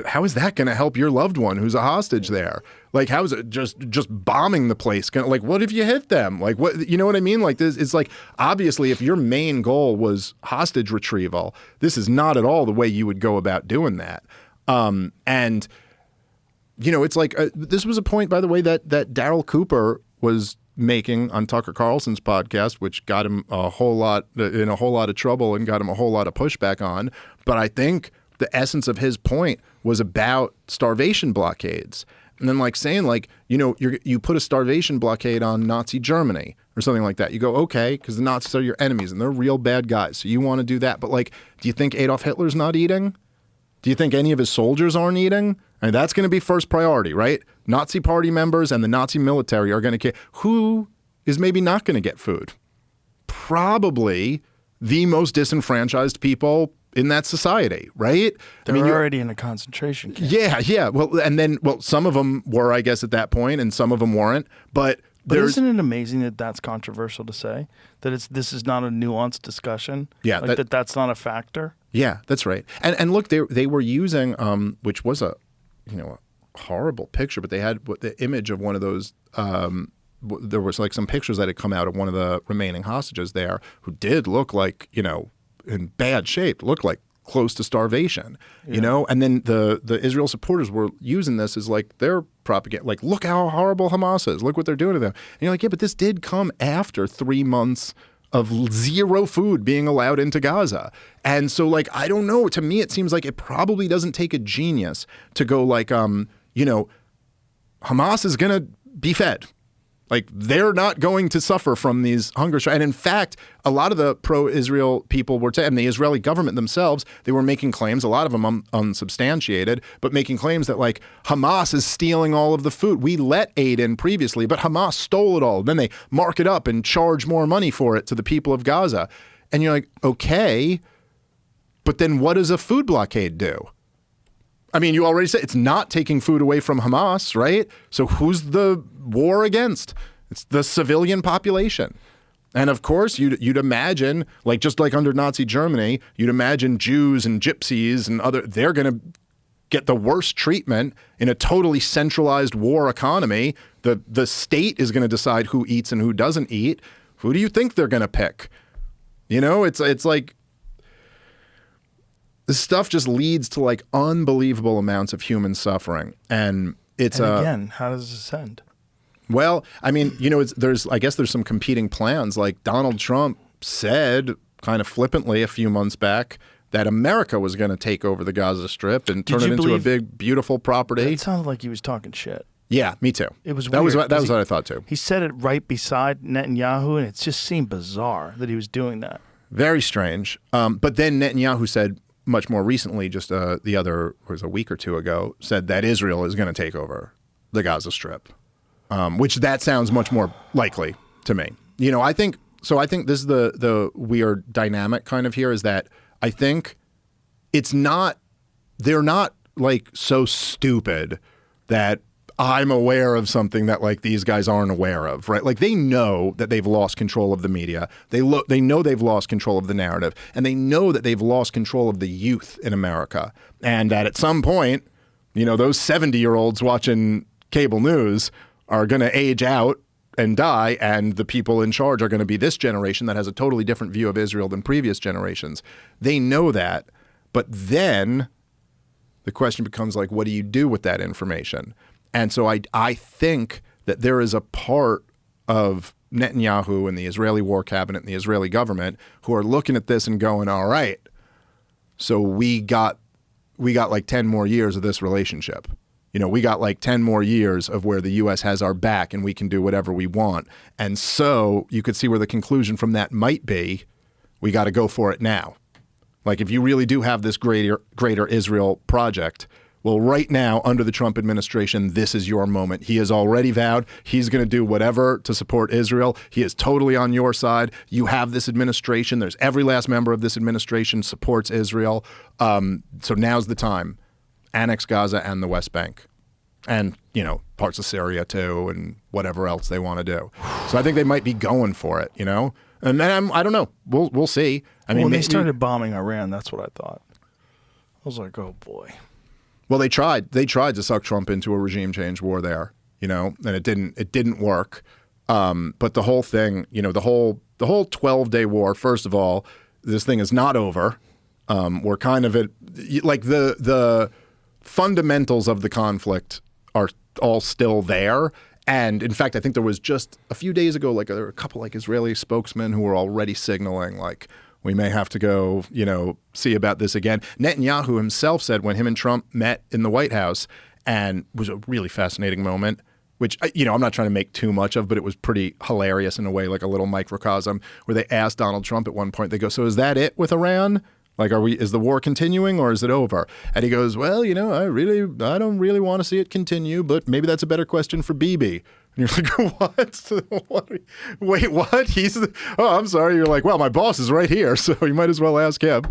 S5: How is that going to help your loved one who's a hostage there? Like, how is it just bombing the place gonna, like, what if you hit them? Like, what, you know what I mean? Like, this, it's like, obviously, if your main goal was hostage retrieval, this is not at all the way you would go about doing that. And, you know, it's like, this was a point, by the way, that Daryl Cooper was making on Tucker Carlson's podcast, which got him in a whole lot of trouble and got him a whole lot of pushback on. But I think the essence of his point was about starvation blockades. And then like saying like, you know, you put a starvation blockade on Nazi Germany or something like that. You go, okay, because the Nazis are your enemies and they're real bad guys. So you want to do that. But like, do you think Adolf Hitler's not eating? Do you think any of his soldiers aren't eating? I mean, that's going to be first priority, right? Nazi party members and the Nazi military are going to care. Who is maybe not going to get food? Probably the most disenfranchised people in that society, right?
S3: They're already in a concentration camp.
S5: Yeah. Well, and then, some of them were, I guess, at that point, and some of them weren't. But
S3: isn't it amazing that that's controversial to say? That this is not a nuanced discussion?
S5: Yeah.
S3: Like that's not a factor?
S5: Yeah, that's right. And look, they were using, which was a horrible picture, but they had the image of one of those. There was like some pictures that had come out of one of the remaining hostages there who did look like, in bad shape, looked like close to starvation, you know? And then the Israel supporters were using this as like their propaganda, like, look how horrible Hamas is. Look what they're doing to them. And you're like, yeah, but this did come after 3 months of zero food being allowed into Gaza. And so like, I don't know, to me, it seems like it probably doesn't take a genius to go like, Hamas is going to be fed. Like, they're not going to suffer from these hunger strikes. And in fact, a lot of the pro-Israel people were, and the Israeli government themselves, they were making claims, a lot of them unsubstantiated, but making claims that, like, Hamas is stealing all of the food. We let aid in previously, but Hamas stole it all. Then they mark it up and charge more money for it to the people of Gaza. And you're like, okay, but then what does a food blockade do? I mean, you already said it's not taking food away from Hamas, right? So who's the war against? It's the civilian population. And of course, you'd imagine, like just like under Nazi Germany, you'd imagine Jews and gypsies and they're going to get the worst treatment in a totally centralized war economy. The state is going to decide who eats and who doesn't eat. Who do you think they're going to pick? It's like, this stuff just leads to like unbelievable amounts of human suffering. And
S3: again, how does this end?
S5: Well, I mean, I guess there's some competing plans. Like Donald Trump said kind of flippantly a few months back that America was going to take over the Gaza Strip and turn it into a big, beautiful property.
S3: It sounded like he was talking shit.
S5: Yeah, me too.
S3: It was
S5: that
S3: weird,
S5: was what I thought too.
S3: He said it right beside Netanyahu, and it just seemed bizarre that he was doing that.
S5: Very strange. But then Netanyahu said, much more recently, just a week or two ago, said that Israel is going to take over the Gaza Strip, which that sounds much more likely to me. I think this is the weird dynamic kind of here is that I think they're not like so stupid that I'm aware of something that like these guys aren't aware of, right? Like they know that they've lost control of the media. They know they've lost control of the narrative, and they know that they've lost control of the youth in America. And that at some point, those 70-year-olds watching cable news are going to age out and die, and the people in charge are going to be this generation that has a totally different view of Israel than previous generations. They know that, but then the question becomes like, what do you do with that information? And so I think that there is a part of Netanyahu and the Israeli war cabinet and the Israeli government who are looking at this and going, all right, so we got like 10 more years of this relationship. We got like 10 more years of where the U.S. has our back and we can do whatever we want. And so you could see where the conclusion from that might be, we got to go for it now. Like if you really do have this greater Israel project, well, right now, under the Trump administration, this is your moment. He has already vowed he's going to do whatever to support Israel. He is totally on your side. You have this administration. There's every last member of this administration supports Israel. So now's the time. Annex Gaza and the West Bank. And, parts of Syria too and whatever else they want to do. So I think they might be going for it, And then I don't know. We'll see. I mean,
S3: when they started bombing Iran, that's what I thought. I was like, oh, boy.
S5: Well, they tried to suck Trump into a regime change war there, and it didn't work. But the whole thing, the whole 12-day war, first of all, this thing is not over. We're kind of at, like, the fundamentals of the conflict are all still there. And in fact, I think there was just a few days ago, like, there were a couple like Israeli spokesmen who were already signaling, like, we may have to go, see about this again. Netanyahu himself said when him and Trump met in the White House, and it was a really fascinating moment, which, I'm not trying to make too much of, but it was pretty hilarious in a way, like a little microcosm, where they asked Donald Trump at one point, they go, so is that it with Iran? Like, is the war continuing or is it over? And he goes, well, I don't really want to see it continue, but maybe that's a better question for Bibi. And you're like, what? Wait, what? I'm sorry. You're like, well, my boss is right here, so you might as well ask him,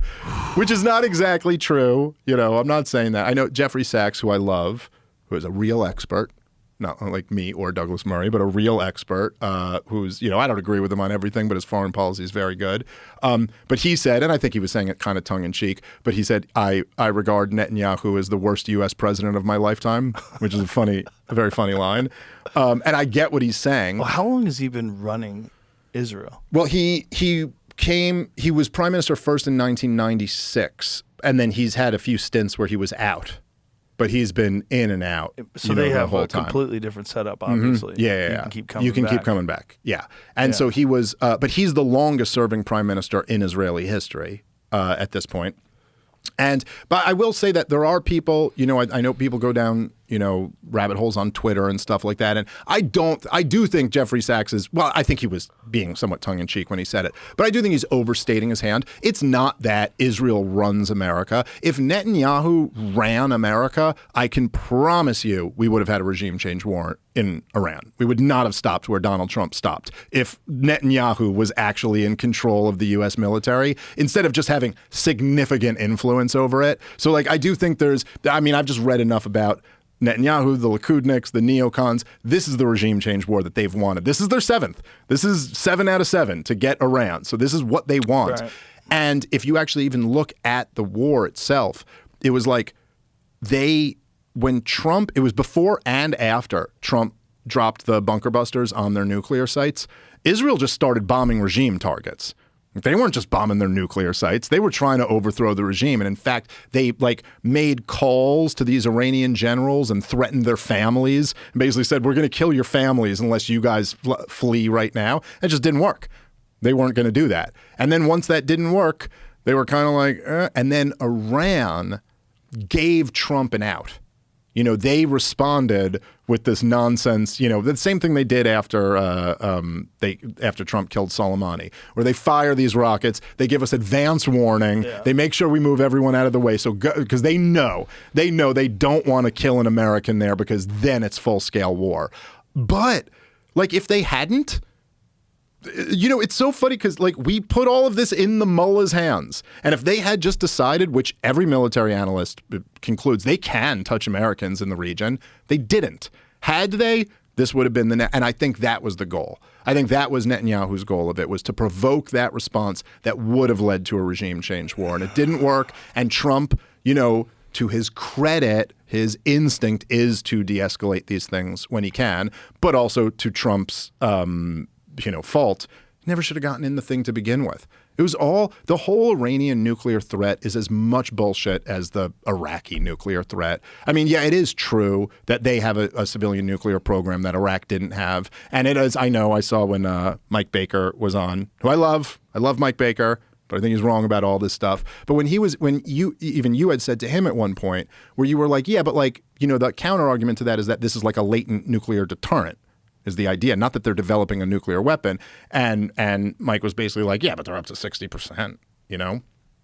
S5: which is not exactly true. I'm not saying that. I know Jeffrey Sachs, who I love, who is a real expert, not like me or Douglas Murray, but a real expert who's, I don't agree with him on everything, but his foreign policy is very good. But he said, and I think he was saying it kind of tongue in cheek, but he said, I regard Netanyahu as the worst U.S. president of my lifetime, which is a very funny line. And I get what he's saying.
S3: Well, how long has he been running Israel?
S5: Well, he was prime minister first in 1996, and then he's had a few stints where he was out. But he's been in and out.
S3: So they have
S5: the whole
S3: a
S5: time.
S3: completely different setup, obviously.
S5: Mm-hmm. Yeah.
S3: You can keep coming
S5: You can
S3: back.
S5: keep coming back. Yeah. And so he was, but he's the longest serving prime minister in Israeli history at this point. But I will say that there are people, I know people go down, rabbit holes on Twitter and stuff like that. And I do think Jeffrey Sachs I think he was being somewhat tongue in cheek when he said it, but I do think he's overstating his hand. It's not that Israel runs America. If Netanyahu ran America, I can promise you we would have had a regime change war in Iran. We would not have stopped where Donald Trump stopped if Netanyahu was actually in control of the U.S. military instead of just having significant influence over it. So, like, I do think I've just read enough about Netanyahu, the Likudniks, the neocons. This is the regime change war that they've wanted. This is their 7th. This is 7 out of 7 to get Iran. So this is what they want. Right. And if you actually even look at the war itself, it was like when Trump, it was before and after Trump dropped the bunker busters on their nuclear sites, Israel just started bombing regime targets. They weren't just bombing their nuclear sites. They were trying to overthrow the regime. And in fact, they made calls to these Iranian generals and threatened their families and basically said, we're going to kill your families unless you guys flee right now. It just didn't work. They weren't going to do that. And then once that didn't work, they were kind of like, and then Iran gave Trump an out. They responded with this nonsense, the same thing they did after Trump killed Soleimani, where they fire these rockets, they give us advance warning, they make sure we move everyone out of the way, so because they know they don't want to kill an American there because then it's full-scale war. But, if they hadn't, it's so funny because, we put all of this in the mullah's hands. And if they had just decided, which every military analyst concludes, they can touch Americans in the region, they didn't. Had they, this would have been and I think that was the goal. I think that was Netanyahu's goal of it, was to provoke that response that would have led to a regime change war. And it didn't work. And Trump, to his credit, his instinct is to de-escalate these things when he can, but also to Trump's fault, never should have gotten in the thing to begin with. It was the whole Iranian nuclear threat is as much bullshit as the Iraqi nuclear threat. I mean, yeah, it is true that they have a civilian nuclear program that Iraq didn't have. And it is, I saw when Mike Baker was on, who I love Mike Baker, but I think he's wrong about all this stuff. But when you had said to him at one point where you were like, yeah, but the counter argument to that is that this is like a latent nuclear deterrent. Is the idea, not that they're developing a nuclear weapon. And Mike was basically like, yeah, but they're up to 60%, and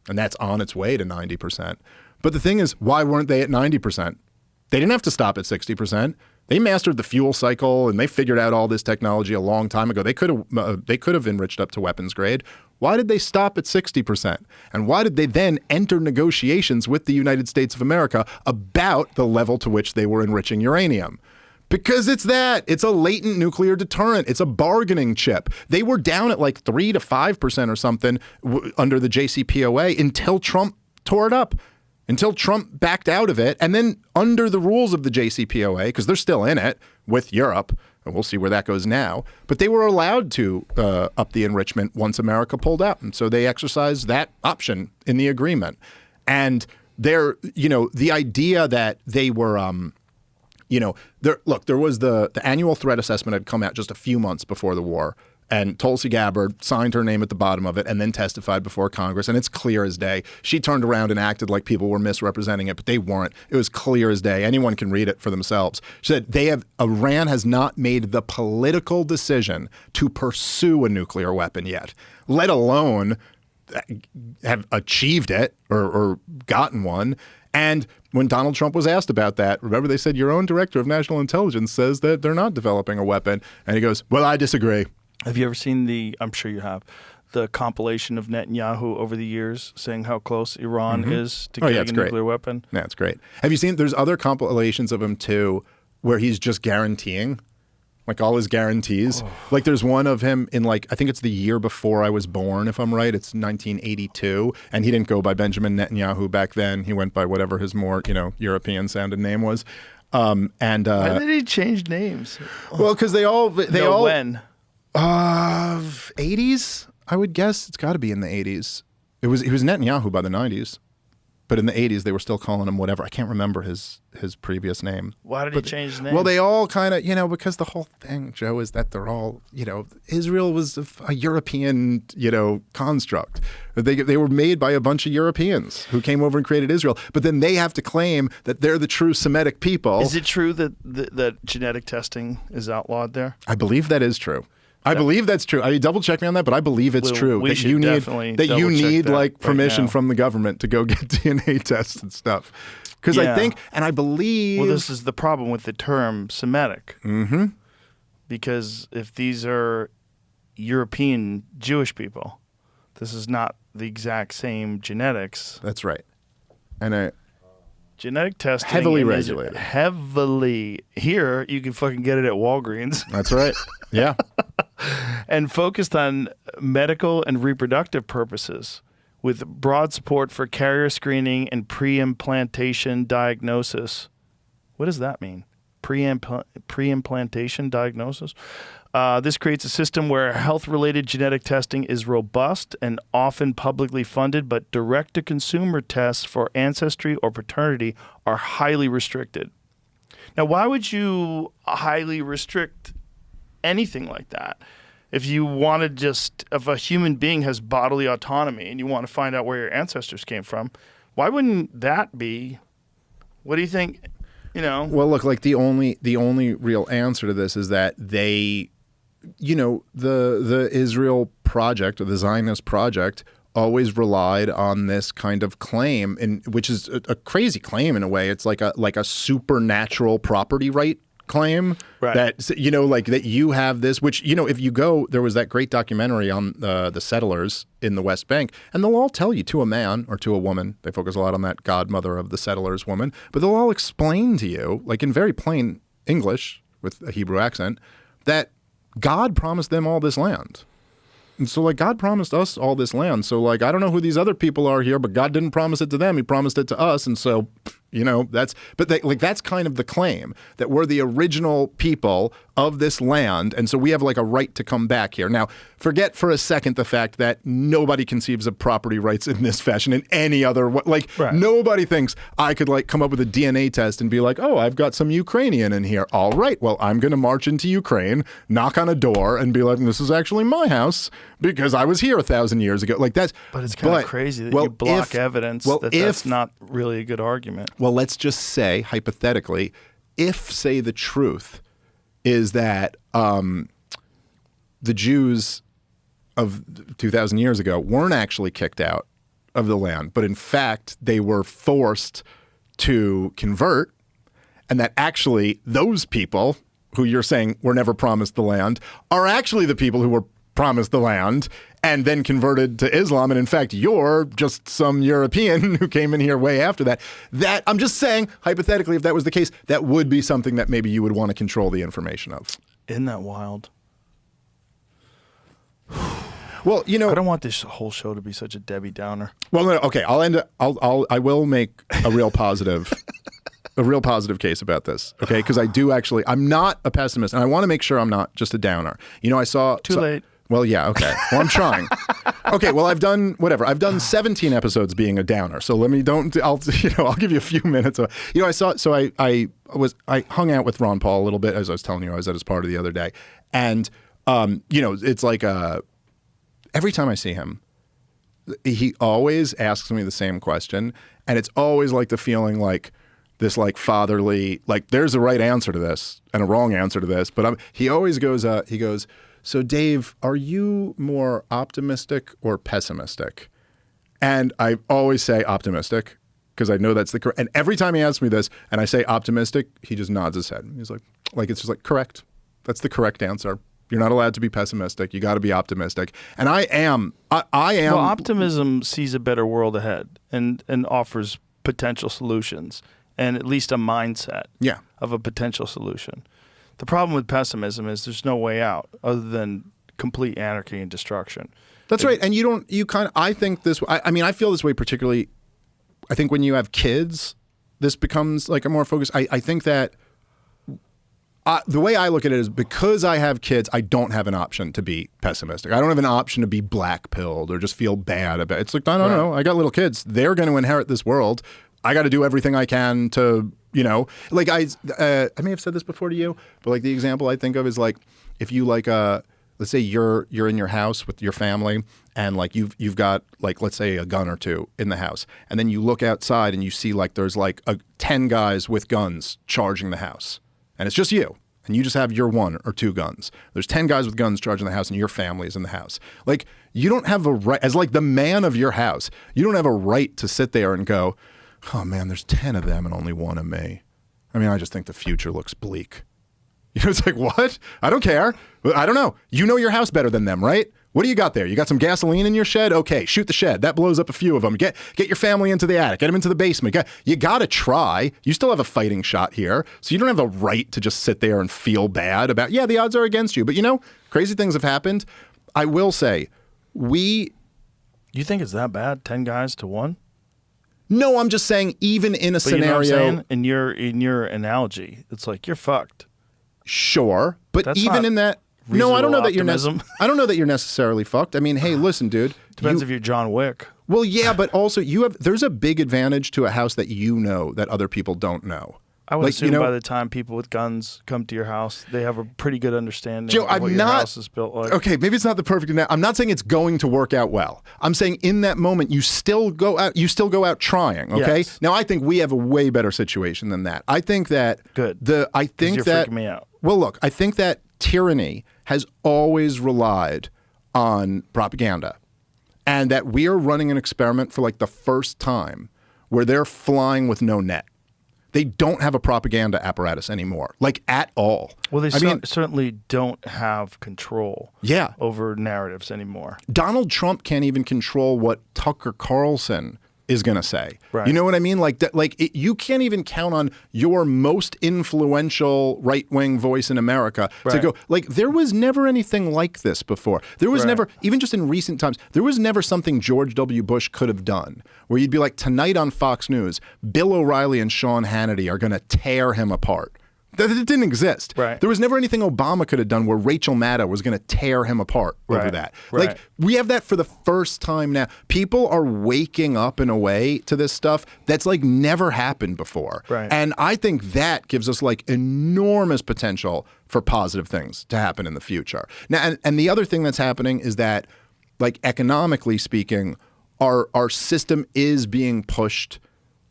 S5: that's on its way to 90%. But the thing is, why weren't they at 90%? They didn't have to stop at 60%. They mastered the fuel cycle and they figured out all this technology a long time ago. They could have enriched up to weapons grade. Why did they stop at 60%? And why did they then enter negotiations with the United States of America about the level to which they were enriching uranium? Because it's a latent nuclear deterrent. It's a bargaining chip. They were down at 3 to 5% or something under the JCPOA until Trump tore it up. until Trump backed out of it. And then under the rules of the JCPOA, because they're still in it with Europe, and we'll see where that goes now, but they were allowed to up the enrichment once America pulled out. And so they exercised that option in the agreement. And they're, the idea that they were, there was the annual threat assessment had come out just a few months before the war. And Tulsi Gabbard signed her name at the bottom of it and then testified before Congress. And it's clear as day. She turned around and acted like people were misrepresenting it, but they weren't. It was clear as day. Anyone can read it for themselves. She said Iran has not made the political decision to pursue a nuclear weapon yet, let alone have achieved it or gotten one. And when Donald Trump was asked about that, remember they said, your own director of national intelligence says that they're not developing a weapon. And he goes, well, I disagree.
S3: Have you ever seen I'm sure you have, the compilation of Netanyahu over the years saying how close Iran is to getting a nuclear weapon?
S5: Yeah, it's great. Have you seen, there's other compilations of him too, where he's just guaranteeing, like all his guarantees. Like there's one of him in I think it's the year before I was born, if I'm right. It's 1982. And he didn't go by Benjamin Netanyahu back then. He went by whatever his more, European sounded name was.
S3: Why did he change names?
S5: Well, because they all
S3: when?
S5: 80s, I would guess. It's got to be in the 80s. He was Netanyahu by the 90s, but in the 80s they were still calling him whatever. I can't remember his previous name.
S3: Why did he change his name?
S5: Well, they all kind of, because the whole thing, Joe, is that they're all, Israel was a European, construct. They were made by a bunch of Europeans who came over and created Israel, but then they have to claim that they're the true Semitic people.
S3: Is it true that genetic testing is outlawed there?
S5: I believe that is true. I believe that's true. Double check me on that, but I believe it's true.
S3: We should definitely double check that
S5: permission
S3: right now.
S5: from the government to go get DNA tests and stuff. Because I think, and I believe...
S3: Well, this is the problem with the term Semitic. Mm-hmm. Because if these are European Jewish people, this is not the exact same genetics.
S5: That's right. And
S3: genetic testing
S5: heavily regulated.
S3: Heavily. Here, you can fucking get it at Walgreens.
S5: That's right. Yeah.
S3: And focused on medical and reproductive purposes with broad support for carrier screening and pre-implantation diagnosis. What does that mean? Pre-implantation diagnosis? This creates a system where health-related genetic testing is robust and often publicly funded, but direct-to-consumer tests for ancestry or paternity are highly restricted. Now, why would you highly restrict anything like that? If you wanted if a human being has bodily autonomy and you want to find out where your ancestors came from, why wouldn't that be? What do you think?
S5: Well, look, the only real answer to this is that they, the Israel project or the Zionist project always relied on this kind of claim, which is a crazy claim in a way. It's like a supernatural property right claim,
S3: right.
S5: That that you have this, which if you go, there was that great documentary on the settlers in the West Bank, and they'll all tell you to a man or to a woman. They focus a lot on that godmother of the settlers woman, but they'll all explain to you, in very plain English with a Hebrew accent, that God promised them all this land. And so God promised us all this land. So I don't know who these other people are here, but God didn't promise it to them. He promised it to us. And so, that's kind of the claim, that we're the original people of this land. And so we have a right to come back here. Now, forget for a second the fact that nobody conceives of property rights in this fashion in any other way.
S3: Right.
S5: Nobody thinks I could come up with a DNA test and be like, oh, I've got some Ukrainian in here. All right, well, I'm going to march into Ukraine, knock on a door and be like, this is actually my house because I was here 1,000 years ago. But
S3: it's kind of crazy that you block evidence that's not really a good argument.
S5: Well, let's just say, hypothetically, if, say, the truth is that the Jews of 2,000 years ago weren't actually kicked out of the land, but in fact, they were forced to convert, and that actually those people who you're saying were never promised the land are actually the people who were promised the land and then converted to Islam. And in fact, you're just some European who came in here way after that. That I'm just saying, hypothetically, if that was the case, that would be something that maybe you would want to control the information of.
S3: Isn't that wild?
S5: Well, you know,
S3: I don't want this whole show to be such a Debbie Downer.
S5: well, no, okay, I will make a real positive, a real positive case about this, okay? Because I do actually, I'm not a pessimist, and I want to make sure I'm not just a downer. You know, I saw
S3: Too late.
S5: Well, yeah, okay. Well, I'm trying. Okay, well, I've done whatever. I've done 17 episodes being a downer. So let me I'll give you a few minutes. I hung out with Ron Paul a little bit, as I was telling you. I was at his party the other day, and it's like every time I see him, he always asks me the same question, and it's always like the feeling like this like fatherly, like there's a right answer to this and a wrong answer to this, but he always goes, so Dave, are you more optimistic or pessimistic? And I always say optimistic because I know that's the correct. And every time he asks me this and I say optimistic, he just nods his head. He's like it's just like correct. That's the correct answer. You're not allowed to be pessimistic. You got to be optimistic. And I am.
S3: Well, optimism sees a better world ahead and offers potential solutions and at least a mindset of a potential solution. The problem with pessimism is there's no way out other than complete anarchy and destruction.
S5: That's right. And I think this, I feel this way particularly, I think when you have kids, this becomes like a more focused, I think that the way I look at it is because I have kids, I don't have an option to be pessimistic. I don't have an option to be black-pilled or just feel bad about it. It's like, no, I got little kids. They're going to inherit this world. I got to do everything I can to, like I may have said this before to you, but like the example I think of is like if you like let's say you're in your house with your family and like you've got like let's say a gun or two in the house, and then you look outside and you see like there's like 10 guys with guns charging the house, and it's just you. And you just have your 1 or 2 guns. There's 10 guys with guns charging the house and your family is in the house. Like you don't have a right, as like the man of your house, you don't have a right to sit there and go, oh man, there's 10 of them and only 1 of me. I mean, I just think the future looks bleak. It's like, what? I don't care. I don't know. You know your house better than them, right? What do you got there? You got some gasoline in your shed? Okay, shoot the shed. That blows up a few of them. Get your family into the attic. Get them into the basement. You got to try. You still have a fighting shot here. So you don't have the right to just sit there and feel bad about, the odds are against you. But crazy things have happened. I will say, You
S3: think it's that bad? 10 guys to 1?
S5: No, I'm just saying even in a scenario.
S3: You know what I'm saying? In your analogy, it's like you're fucked.
S5: Sure, but
S3: That's
S5: even in that, no, I don't know that I don't know that you're necessarily fucked. I mean, hey, listen, dude.
S3: Depends if you're John Wick.
S5: Well, yeah, but also there's a big advantage to a house that that other people don't know.
S3: I would assume by the time people with guns come to your house, they have a pretty good understanding
S5: Joe,
S3: of what your house is built like.
S5: Okay, maybe it's not the perfect. I'm not saying it's going to work out well. I'm saying in that moment, you still go out. You still go out trying. Okay.
S3: Yes.
S5: Now, I think we have a way better situation than that. I think that
S3: good.
S5: I think
S3: you're
S5: that
S3: freaking me out.
S5: Well, look, I think that tyranny has always relied on propaganda, and that we are running an experiment for like the first time where they're flying with no net. They don't have a propaganda apparatus anymore, like at all.
S3: Well, they certainly don't have control over narratives anymore.
S5: Donald Trump can't even control what Tucker Carlson is going to say.
S3: Right.
S5: You know what I mean? You can't even count on your most influential right-wing voice in America to go, like, there was never anything like this before. There was never, even just in recent times, there was never something George W. Bush could have done where you'd be like, tonight on Fox News, Bill O'Reilly and Sean Hannity are going to tear him apart. It didn't exist.
S3: Right.
S5: There was never anything Obama could have done where Rachel Maddow was going to tear him apart over that.
S3: Right.
S5: Like, we have that for the first time now. People are waking up in a way to this stuff that's like never happened before.
S3: Right.
S5: And I think that gives us like enormous potential for positive things to happen in the future. Now, and the other thing that's happening is that, like, economically speaking, our system is being pushed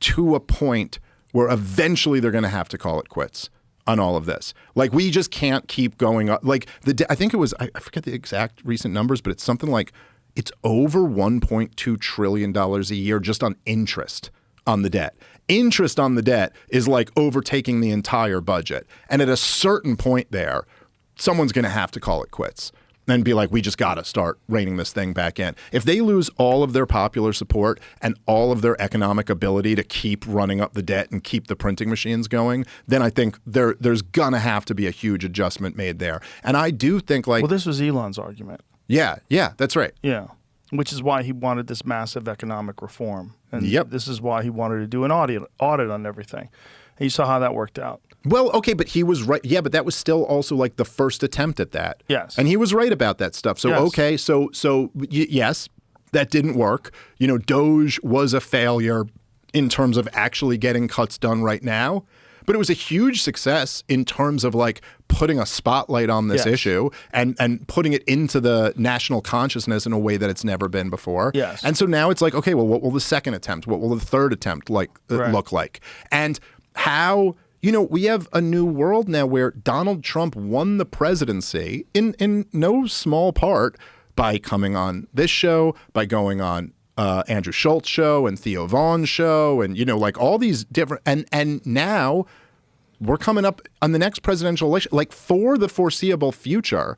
S5: to a point where eventually they're going to have to call it quits on all of this. Like, we just can't keep going up. Like, I think it was, I forget the exact recent numbers, but it's something like, it's over $1.2 trillion a year just on interest on the debt. Interest on the debt is like overtaking the entire budget. And at a certain point there, someone's going to have to call it quits and be like, we just got to start reining this thing back in. If they lose all of their popular support and all of their economic ability to keep running up the debt and keep the printing machines going, then I think there's going to have to be a huge adjustment made there. And I do think, like...
S3: Well, this was Elon's argument.
S5: Yeah, that's right.
S3: Yeah. Which is why he wanted this massive economic reform. And
S5: Yep.
S3: this is why he wanted to do an audit on everything. And you saw how that worked out.
S5: Well, okay, but he was right. Yeah, but that was still also like the first attempt at that.
S3: Yes.
S5: And he was right about that stuff. So,
S3: Yes.
S5: okay, yes, that didn't work. You know, Doge was a failure in terms of actually getting cuts done right now. But it was a huge success in terms of like putting a spotlight on this
S3: Yes.
S5: issue and putting it into the national consciousness in a way that it's never been before.
S3: Yes.
S5: And so now it's like, okay, well, what will the second attempt, what will the third attempt
S3: Right.
S5: look like? And how, you know, we have a new world now where Donald Trump won the presidency in no small part by coming on this show, by going on Andrew Schultz's show and Theo Vaughn's show, and you know, like all these different, and now we're coming up on the next presidential election. Like for the foreseeable future,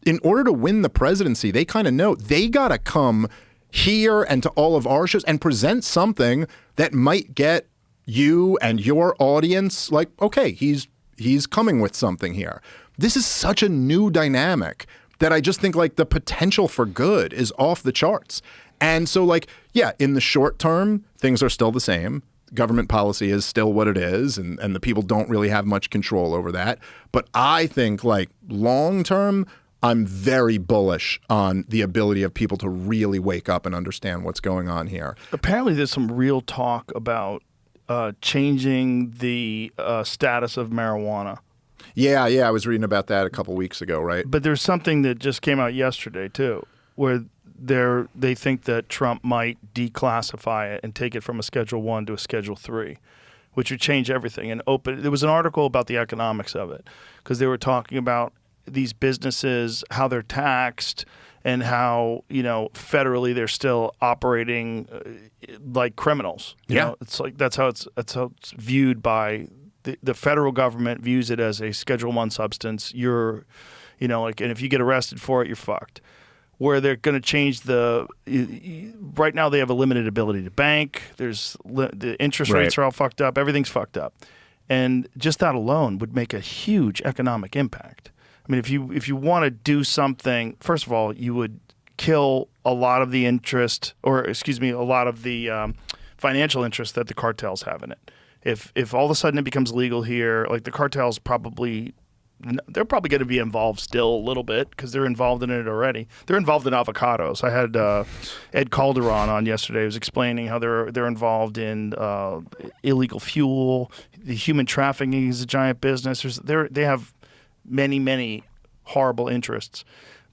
S5: in order to win the presidency, they kind of know they gotta come here and to all of our shows and present something that might get you and your audience like, okay, he's coming with something here. This is such a new dynamic that I just think like the potential for good is off the charts. And so like, yeah, in the short term, things are still the same. Government policy is still what it is, and the people don't really have much control over that. But I think like long term, I'm very bullish on the ability of people to really wake up and understand what's going on here.
S3: Apparently there's some real talk about changing the status of marijuana.
S5: Yeah, I was reading about that a couple weeks ago, right?
S3: But there's something that just came out yesterday too, where they think that Trump might declassify it and take it from a Schedule 1 to a Schedule 3, which would change everything and open. There was an article about the economics of it because they were talking about these businesses, how they're taxed, and how, you know, federally they're still operating like criminals. You know, it's like that's how it's viewed by the federal government. Views it as a Schedule 1 substance. You're, you know, like, and if you get arrested for it, you're fucked. Where they're going to change right now they have a limited ability to bank. There's the interest rates are all fucked up. Everything's fucked up. And just that alone would make a huge economic impact. I mean, if you want to do something, first of all, you would kill a lot of the interest, or excuse me, a lot of the financial interest that the cartels have in it. If all of a sudden it becomes legal here, like the cartels they're probably going to be involved still a little bit because they're involved in it already. They're involved in avocados. I had Ed Calderon on yesterday. He was explaining how they're involved in illegal fuel. The human trafficking is a giant business. They have many horrible interests.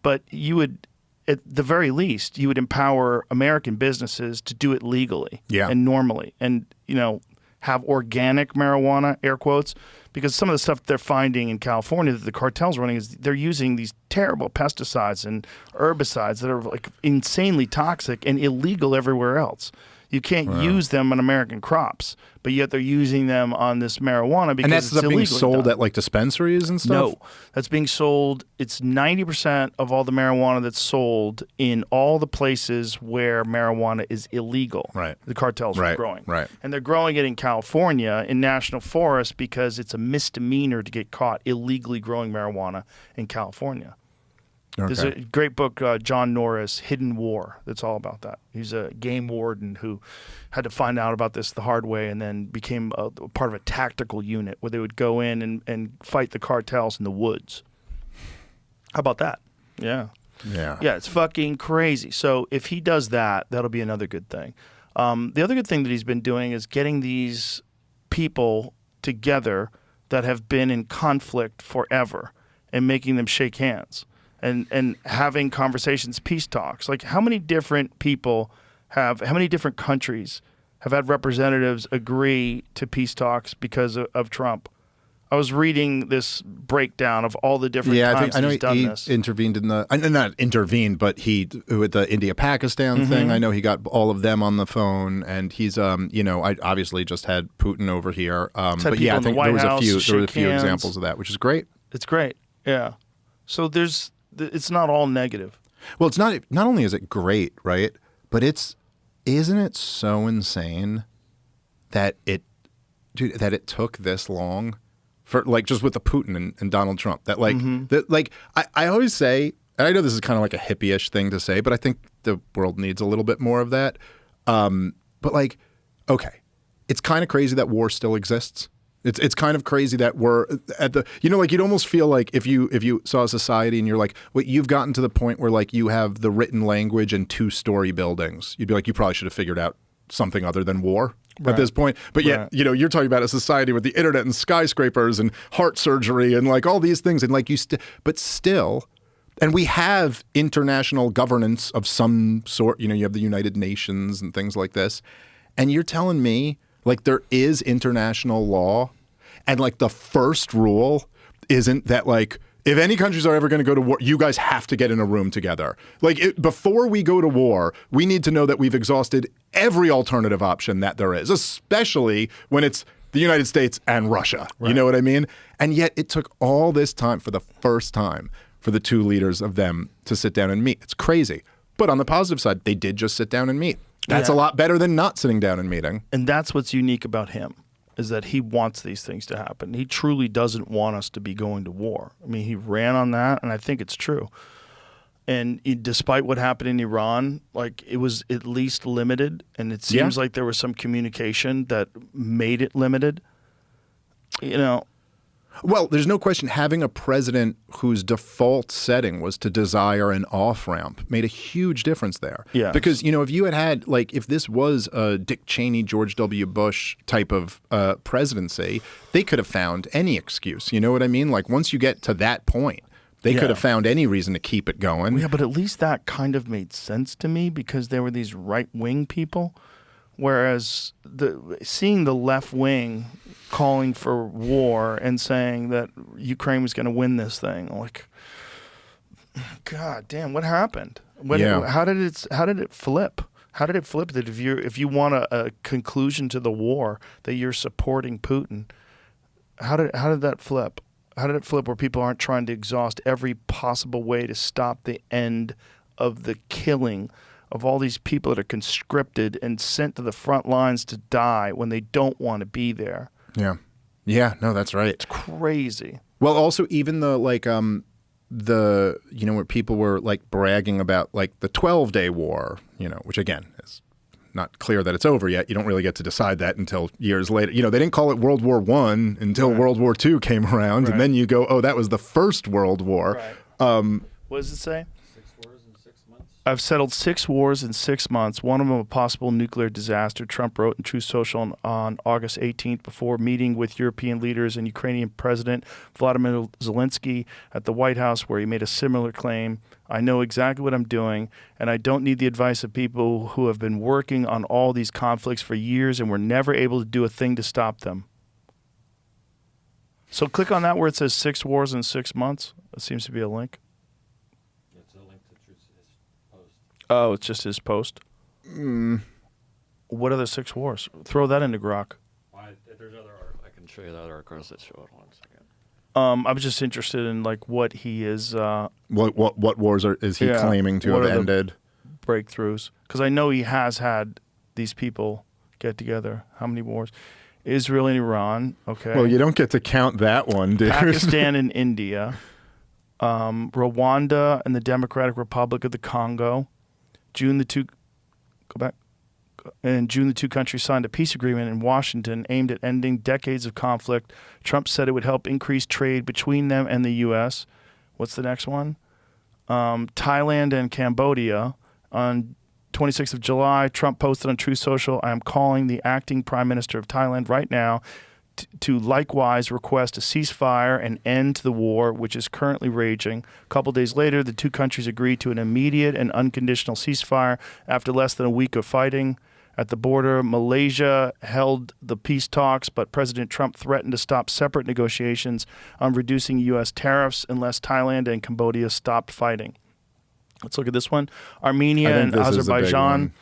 S3: But you would, at the very least, you would empower American businesses to do it legally and normally, and you know, have organic marijuana, air quotes. Because some of the stuff they're finding in California that the cartel's running is they're using these terrible pesticides and herbicides that are like insanely toxic and illegal everywhere else. You can't use them on American crops, but yet they're using them on this marijuana because
S5: and that's
S3: it's
S5: being
S3: illegally
S5: sold
S3: done.
S5: at like dispensaries and stuff?
S3: No, that's being sold. It's 90% of all the marijuana that's sold in all the places where marijuana is illegal.
S5: Right.
S3: The cartels are growing.
S5: Right.
S3: And they're growing it in California in national forests because it's a misdemeanor to get caught illegally growing marijuana in California.
S5: Okay.
S3: There's a great book, John Norris, Hidden War, that's all about that. He's a game warden who had to find out about this the hard way and then became a part of a tactical unit where they would go in and fight the cartels in the woods. How about that? Yeah.
S5: Yeah.
S3: Yeah, it's fucking crazy. So if he does that, that'll be another good thing. The other good thing that he's been doing is getting these people together that have been in conflict forever and making them shake hands. And having conversations, peace talks. Like how many different countries have had representatives agree to peace talks because of Trump? I was reading this breakdown of all the different times
S5: I know
S3: he's done
S5: he
S3: this.
S5: intervened in not intervened, but he with the India-Pakistan thing. I know he got all of them on the phone, and he's you know, I obviously just had Putin over here, but yeah, I think there was a few examples of that, which is great.
S3: It's great, yeah. So it's not all negative.
S5: Well, it's not only is it great, right? But isn't it so insane that it took this long for like just with the Putin and Donald Trump that like that like I always say, and I know this is kind of like a hippie-ish thing to say, but I think the world needs a little bit more of that. But like, okay, it's kind of crazy that war still exists. It's kind of crazy that we're at the, like you'd almost feel like if you saw a society and you're like, wait, you've gotten to the point where like you have the written language and 2-story buildings. You'd be like, you probably should have figured out something other than war at this point. But yet, you're talking about a society with the internet and skyscrapers and heart surgery and like all these things. And like but still, and we have international governance of some sort, you have the United Nations and things like this. And you're telling me like there is international law and like the first rule isn't that like, if any countries are ever going to go to war, you guys have to get in a room together. Like before we go to war, we need to know that we've exhausted every alternative option that there is, especially when it's the United States and Russia. Right. You know what I mean? And yet it took all this time for the first time for the two leaders of them to sit down and meet. It's crazy. But on the positive side, they did just sit down and meet. That's a lot better than not sitting down and meeting.
S3: And that's what's unique about him, is that he wants these things to happen. He truly doesn't want us to be going to war. I mean, he ran on that, and I think it's true. And despite what happened in Iran, like it was at least limited, and it seems like there was some communication that made it limited.
S5: Well, there's no question having a president whose default setting was to desire an off-ramp made a huge difference there.
S3: Yeah.
S5: Because, if you had like, if this was a Dick Cheney, George W. Bush type of presidency, they could have found any excuse. You know what I mean? Like once you get to that point, they could have found any reason to keep it going.
S3: Yeah, but at least that kind of made sense to me because there were these right-wing people. Whereas seeing the left wing calling for war and saying that Ukraine was going to win this thing, like, God damn, what happened? How did it flip? How did it flip that if you want a conclusion to the war that you're supporting Putin? How did that flip? How did it flip where people aren't trying to exhaust every possible way to stop the end of the killing of all these people that are conscripted and sent to the front lines to die when they don't want to be there?
S5: Yeah, no, that's right.
S3: It's crazy.
S5: Well, also even the like where people were like bragging about like the 12-day war, which again is not clear that it's over yet. You don't really get to decide that until years later. They didn't call it World War I until World War II came around, and then you go, oh, that was the First World War.
S3: Right. What does it say?
S7: 6 wars in 6 months.
S3: I've settled 6 wars in 6 months, one of them a possible nuclear disaster, Trump wrote in Truth Social on August 18th before meeting with European leaders and Ukrainian President Vladimir Zelensky at the White House, where he made a similar claim. I know exactly what I'm doing, and I don't need the advice of people who have been working on all these conflicts for years and were never able to do a thing to stop them. So click on that where it says 6 wars in 6 months. That seems to be a link.
S7: It's a link to his post.
S3: Oh, it's just his post? What are the 6 wars? Throw that into Grok.
S7: There's other articles. I can show you the other articles that show it. 1 second.
S3: I was just interested in like what he is.
S5: What wars is he claiming to have ended?
S3: Breakthroughs, because I know he has had these people get together. How many wars? Israel and Iran. Okay.
S5: Well, you don't get to count that one, dude.
S3: Pakistan and India. Rwanda and the Democratic Republic of the Congo. In June, the two countries signed a peace agreement in Washington aimed at ending decades of conflict. Trump said it would help increase trade between them and the U.S. What's the next one? Thailand and Cambodia. On 26th of July, Trump posted on Truth Social, I am calling the acting prime minister of Thailand right now to likewise request a ceasefire and end to the war, which is currently raging. A couple days later, the two countries agreed to an immediate and unconditional ceasefire after less than a week of fighting. At the border, Malaysia held the peace talks, but President Trump threatened to stop separate negotiations on reducing U.S. tariffs unless Thailand and Cambodia stopped fighting. Let's look at this one. Armenia and Azerbaijan.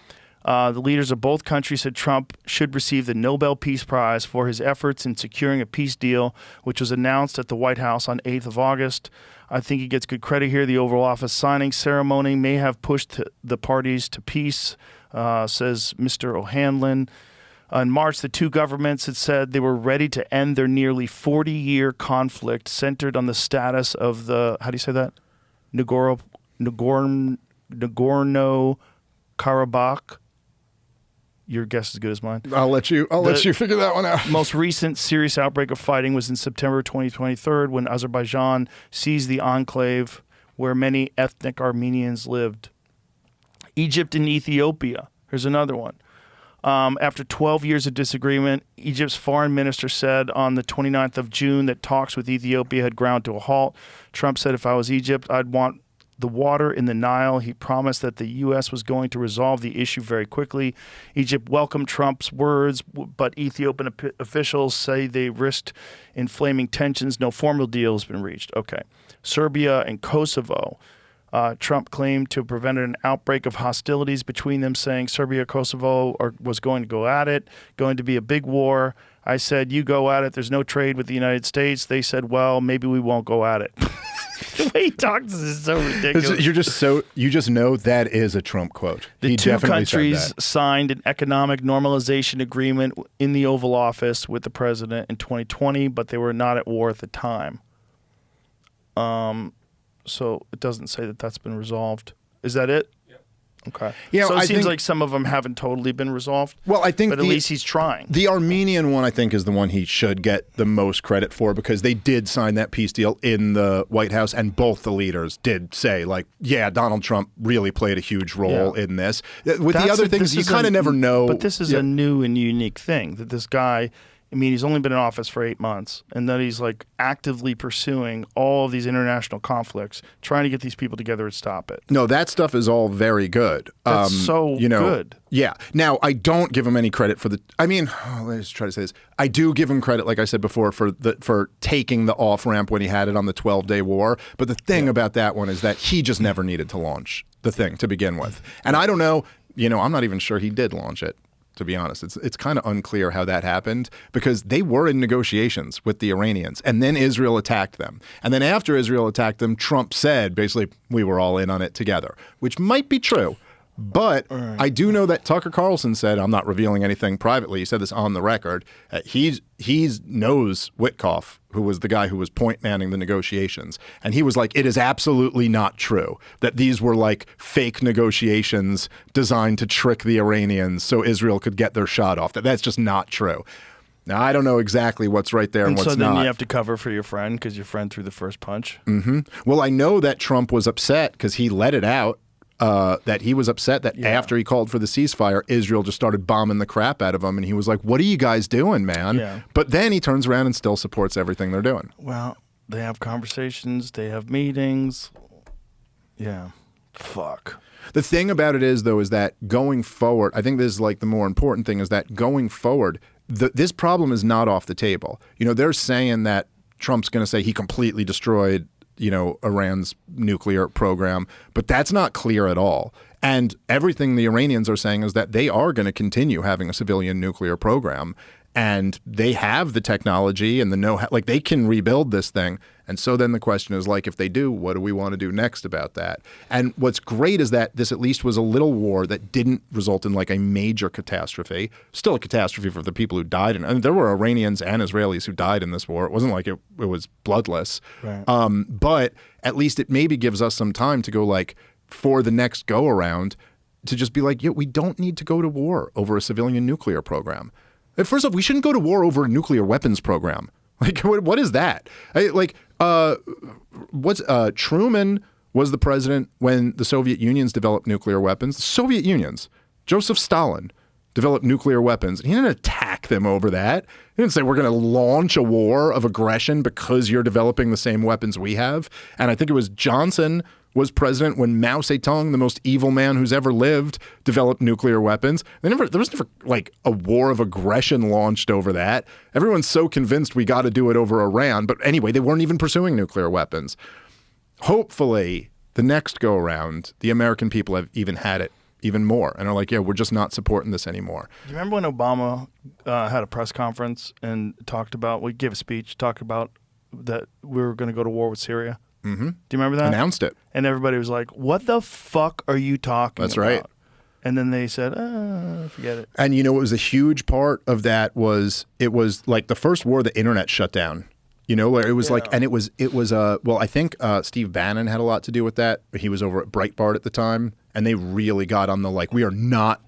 S3: The leaders of both countries said Trump should receive the Nobel Peace Prize for his efforts in securing a peace deal, which was announced at the White House on 8th of August. I think he gets good credit here. The Oval Office signing ceremony may have pushed the parties to peace, says Mr. O'Hanlon. In March, the two governments had said they were ready to end their nearly 40-year conflict centered on the status of the, how do you say that? Nagorno-Karabakh. Your guess is as good as mine.
S5: I'll let you figure that one out.
S3: Most recent serious outbreak of fighting was in September 2023 when Azerbaijan seized the enclave where many ethnic Armenians lived. Egypt and Ethiopia. Here's another one. After 12 years of disagreement, Egypt's foreign minister said on the 29th of June that talks with Ethiopia had ground to a halt. Trump said, if I was Egypt, I'd want the water in the Nile. He promised that the U.S. was going to resolve the issue very quickly. Egypt welcomed Trump's words, but Ethiopian officials say they risked inflaming tensions. No formal deal has been reached. Okay. Serbia and Kosovo. Trump claimed to have prevented an outbreak of hostilities between them, saying Serbia, Kosovo was going to go at it, going to be a big war. I said, you go at it. There's no trade with the United States. They said, well, maybe we won't go at it. The way he talks is so ridiculous.
S5: You just know that is a Trump quote.
S3: The two countries signed an economic normalization agreement in the Oval Office with the president in 2020, but they were not at war at the time. So it doesn't say that that's been resolved. Is that it? Yep. Okay. So it seems like some of them haven't totally been resolved.
S5: Well, I think
S3: but at least he's trying.
S5: The Armenian one, I think, is the one he should get the most credit for because they did sign that peace deal in the White House, and both the leaders did say, like, yeah, Donald Trump really played a huge role in this. With the other things, you kind of never know.
S3: But this is a new and unique thing that this guy. I mean, he's only been in office for 8 months, and that he's like actively pursuing all of these international conflicts, trying to get these people together and stop it.
S5: No, that stuff is all very good.
S3: That's good.
S5: Yeah. Now, I don't give him any credit for let's try to say this. I do give him credit, like I said before, for taking the off ramp when he had it on the 12-day war. But the thing about that one is that he just never needed to launch the thing to begin with. And I don't know, I'm not even sure he did launch it. To be honest, it's kind of unclear how that happened because they were in negotiations with the Iranians and then Israel attacked them. And then after Israel attacked them, Trump said, basically, we were all in on it together, which might be true. But I do know that Tucker Carlson said, I'm not revealing anything privately, he said this on the record, he knows Witkoff, who was the guy who was point manning the negotiations. And he was like, it is absolutely not true that these were like fake negotiations designed to trick the Iranians so Israel could get their shot off. That's just not true. Now, I don't know exactly what's right there and what's not.
S3: So then you have to cover for your friend because your friend threw the first punch?
S5: Mm-hmm. Well, I know that Trump was upset because he let it out. That he was upset that after he called for the ceasefire, Israel just started bombing the crap out of him. And he was like, what are you guys doing, man? Yeah. But then he turns around and still supports everything they're doing.
S3: Well, they have conversations. They have meetings. Yeah. Fuck.
S5: The thing about it is, though, is that going forward, I think this is like the more important thing is that going forward, this problem is not off the table. They're saying that Trump's going to say he completely destroyed Iran's nuclear program, but that's not clear at all. And everything the Iranians are saying is that they are going to continue having a civilian nuclear program, and they have the technology and the know-how, like they can rebuild this thing. And so then the question is like, if they do, what do we want to do next about that? And what's great is that this at least was a little war that didn't result in like a major catastrophe. Still a catastrophe for the people who died. And there were Iranians and Israelis who died in this war. It wasn't like it was bloodless. Right. But at least it maybe gives us some time to go like, for the next go around, to just be like, yeah, we don't need to go to war over a civilian nuclear program. First off, we shouldn't go to war over a nuclear weapons program. Like, what is that? Truman was the president when the Soviet Unions developed nuclear weapons. The Soviet Unions, Joseph Stalin, developed nuclear weapons. He didn't attack them over that. He didn't say we're going to launch a war of aggression because you're developing the same weapons we have. And I think it was Johnson was president when Mao Zedong, the most evil man who's ever lived, developed nuclear weapons. There was never like a war of aggression launched over that. Everyone's so convinced we got to do it over Iran. But anyway, they weren't even pursuing nuclear weapons. Hopefully, the next go around, the American people have even had it even more and are like, yeah, we're just not supporting this anymore.
S3: Do you remember when Obama had a press conference and gave a speech, talked about that we were going to go to war with Syria?
S5: Mm-hmm.
S3: Do you remember that?
S5: Announced it.
S3: And everybody was like, what the fuck are you talking about?
S5: That's right.
S3: And then they said, forget it.
S5: And it was a huge part of that it was like the first war the internet shut down You know, where it was like, and it was well, I think Steve Bannon had a lot to do with that. He was over at Breitbart at the time, and they really got on the like, we are not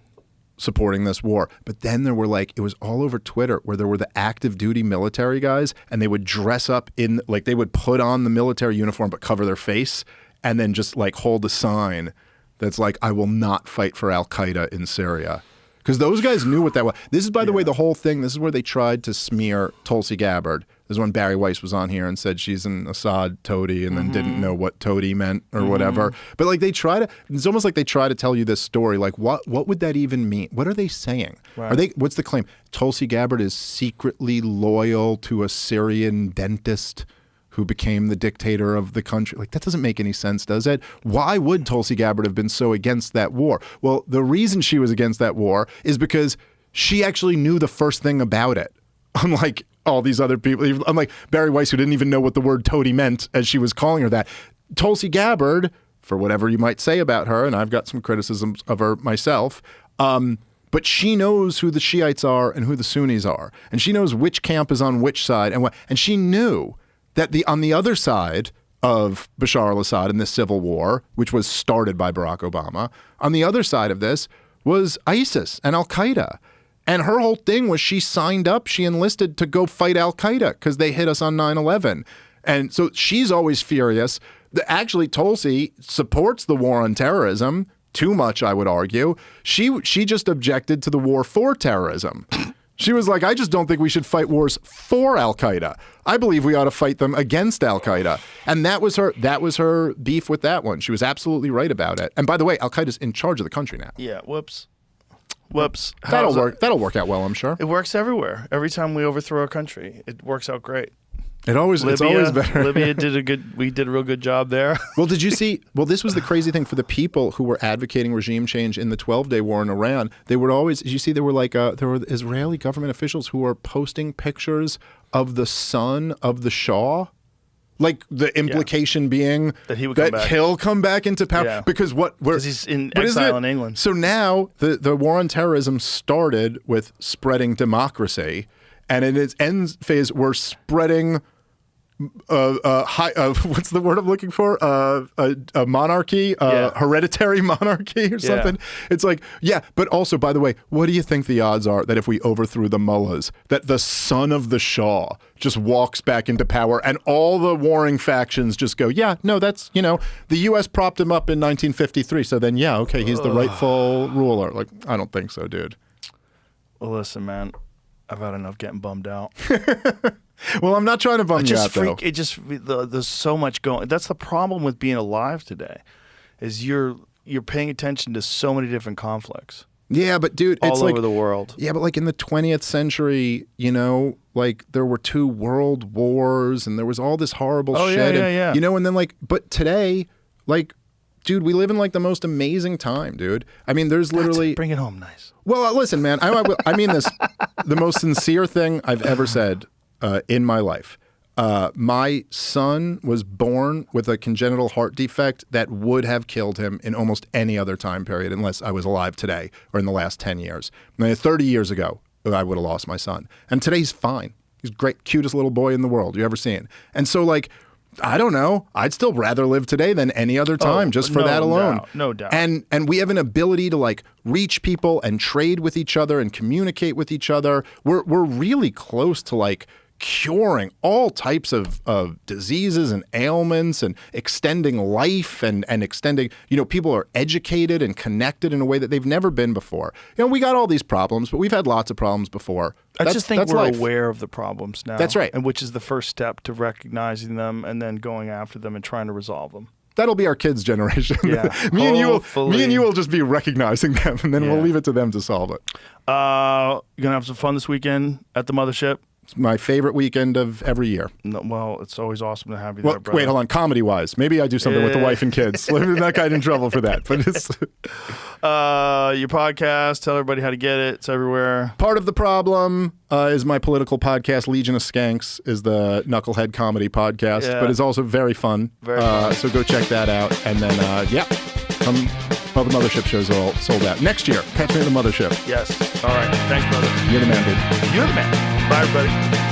S5: supporting this war. But then there were like, it was all over Twitter where there were the active duty military guys, and they would dress up in, like they would put on the military uniform but cover their face, and then just like hold a sign that's like, I will not fight for Al-Qaeda in Syria. Because those guys knew what that was. This is, by the way, the whole thing. This is where they tried to smear Tulsi Gabbard. This is when Barry Weiss was on here and said she's an Assad toady and then didn't know what toady meant or whatever. But like they try to, it's almost like they try to tell you this story. Like what would that even mean? What are they saying? Right. Are they? What's the claim? Tulsi Gabbard is secretly loyal to a Syrian dentist who became the dictator of the country. Like, that doesn't make any sense, does it? Why would Tulsi Gabbard have been so against that war? Well, the reason she was against that war is because she actually knew the first thing about it. Unlike all these other people, unlike Barry Weiss, who didn't even know what the word toady meant as she was calling her that. Tulsi Gabbard, for whatever you might say about her, and I've got some criticisms of her myself, but she knows who the Shiites are and who the Sunnis are. And she knows which camp is on which side. And she knew that on the other side of Bashar al-Assad in this civil war, which was started by Barack Obama, on the other side of this was ISIS and Al-Qaeda. And her whole thing was she signed up, she enlisted to go fight Al-Qaeda because they hit us on 9/11. And so she's always furious. Actually, Tulsi supports the war on terrorism, too much, I would argue. She just objected to the war for terrorism. She was like, I just don't think we should fight wars for Al-Qaeda. I believe we ought to fight them against Al-Qaeda. And that was her beef with that one. She was absolutely right about it. And by the way, Al-Qaeda's in charge of the country now.
S3: Yeah, whoops.
S5: That'll work. That'll work out well, I'm sure.
S3: It works everywhere. Every time we overthrow a country, it works out great.
S5: It's always better.
S3: Libya we did a real good job there.
S5: Well, did you see? Well, this was the crazy thing for the people who were advocating regime change in the 12-day war in Iran. They were always, did you see, there were Israeli government officials who were posting pictures of the son of the Shah. Like the implication being
S3: that
S5: he'll come back into power because
S3: he's in exile in England.
S5: So now the war on terrorism started with spreading democracy, and in its end phase, we're spreading what's the word I'm looking for? A monarchy, hereditary monarchy or something. Yeah. It's like, but also, by the way, what do you think the odds are that if we overthrew the mullahs, that the son of the Shah just walks back into power and all the warring factions just go, that's, the U.S. propped him up in 1953. So then, he's the rightful ruler. Like, I don't think so, dude.
S3: Well, listen, man, I've had enough getting bummed out.
S5: Well, I'm not trying to bum you out, though.
S3: There's so much going. That's the problem with being alive today, is you're paying attention to so many different conflicts.
S5: Yeah, but dude, it's
S3: all over the world.
S5: Yeah, but like in the 20th century, like there were 2 world wars and there was all this horrible shit.
S3: Yeah.
S5: And then but today, like, dude, we live in like the most amazing time, dude. I mean, there's literally
S3: bring it home nice.
S5: Well, listen, man, I mean this, the most sincere thing I've ever said in my life. My son was born with a congenital heart defect that would have killed him in almost any other time period unless I was alive today or in the last 10 years. 30 years ago, I would have lost my son. And today he's fine. He's great, cutest little boy in the world you ever seen. And so, like, I don't know. I'd still rather live today than any other time just for that alone.
S3: No doubt.
S5: And we have an ability to like reach people and trade with each other and communicate with each other. We're really close to like curing all types of diseases and ailments and extending life and extending, people are educated and connected in a way that they've never been before. We got all these problems, but we've had lots of problems before.
S3: I just think we're aware of the problems now.
S5: That's right.
S3: And which is the first step to recognizing them and then going after them and trying to resolve them.
S5: That'll be our kids' generation.
S3: Yeah.
S5: me and you will just be recognizing them, and then we'll leave it to them to solve it.
S3: You're gonna have some fun this weekend at the mothership.
S5: It's my favorite weekend of every year.
S3: No, well, it's always awesome to have you there, brother.
S5: Wait, hold on. Comedy-wise, maybe I do something with the wife and kids. That got in trouble for that. But it's
S3: your podcast. Tell everybody how to get it. It's everywhere.
S5: Part of the problem is my political podcast. Legion of Skanks is the knucklehead comedy podcast, but it's also very fun.
S3: Very fun.
S5: So go check that out. And then, all the mothership shows are all sold out. Next year, catch me at the mothership.
S3: Yes. All right. Thanks, brother.
S5: You're the man, dude.
S3: You're the man. Bye, everybody.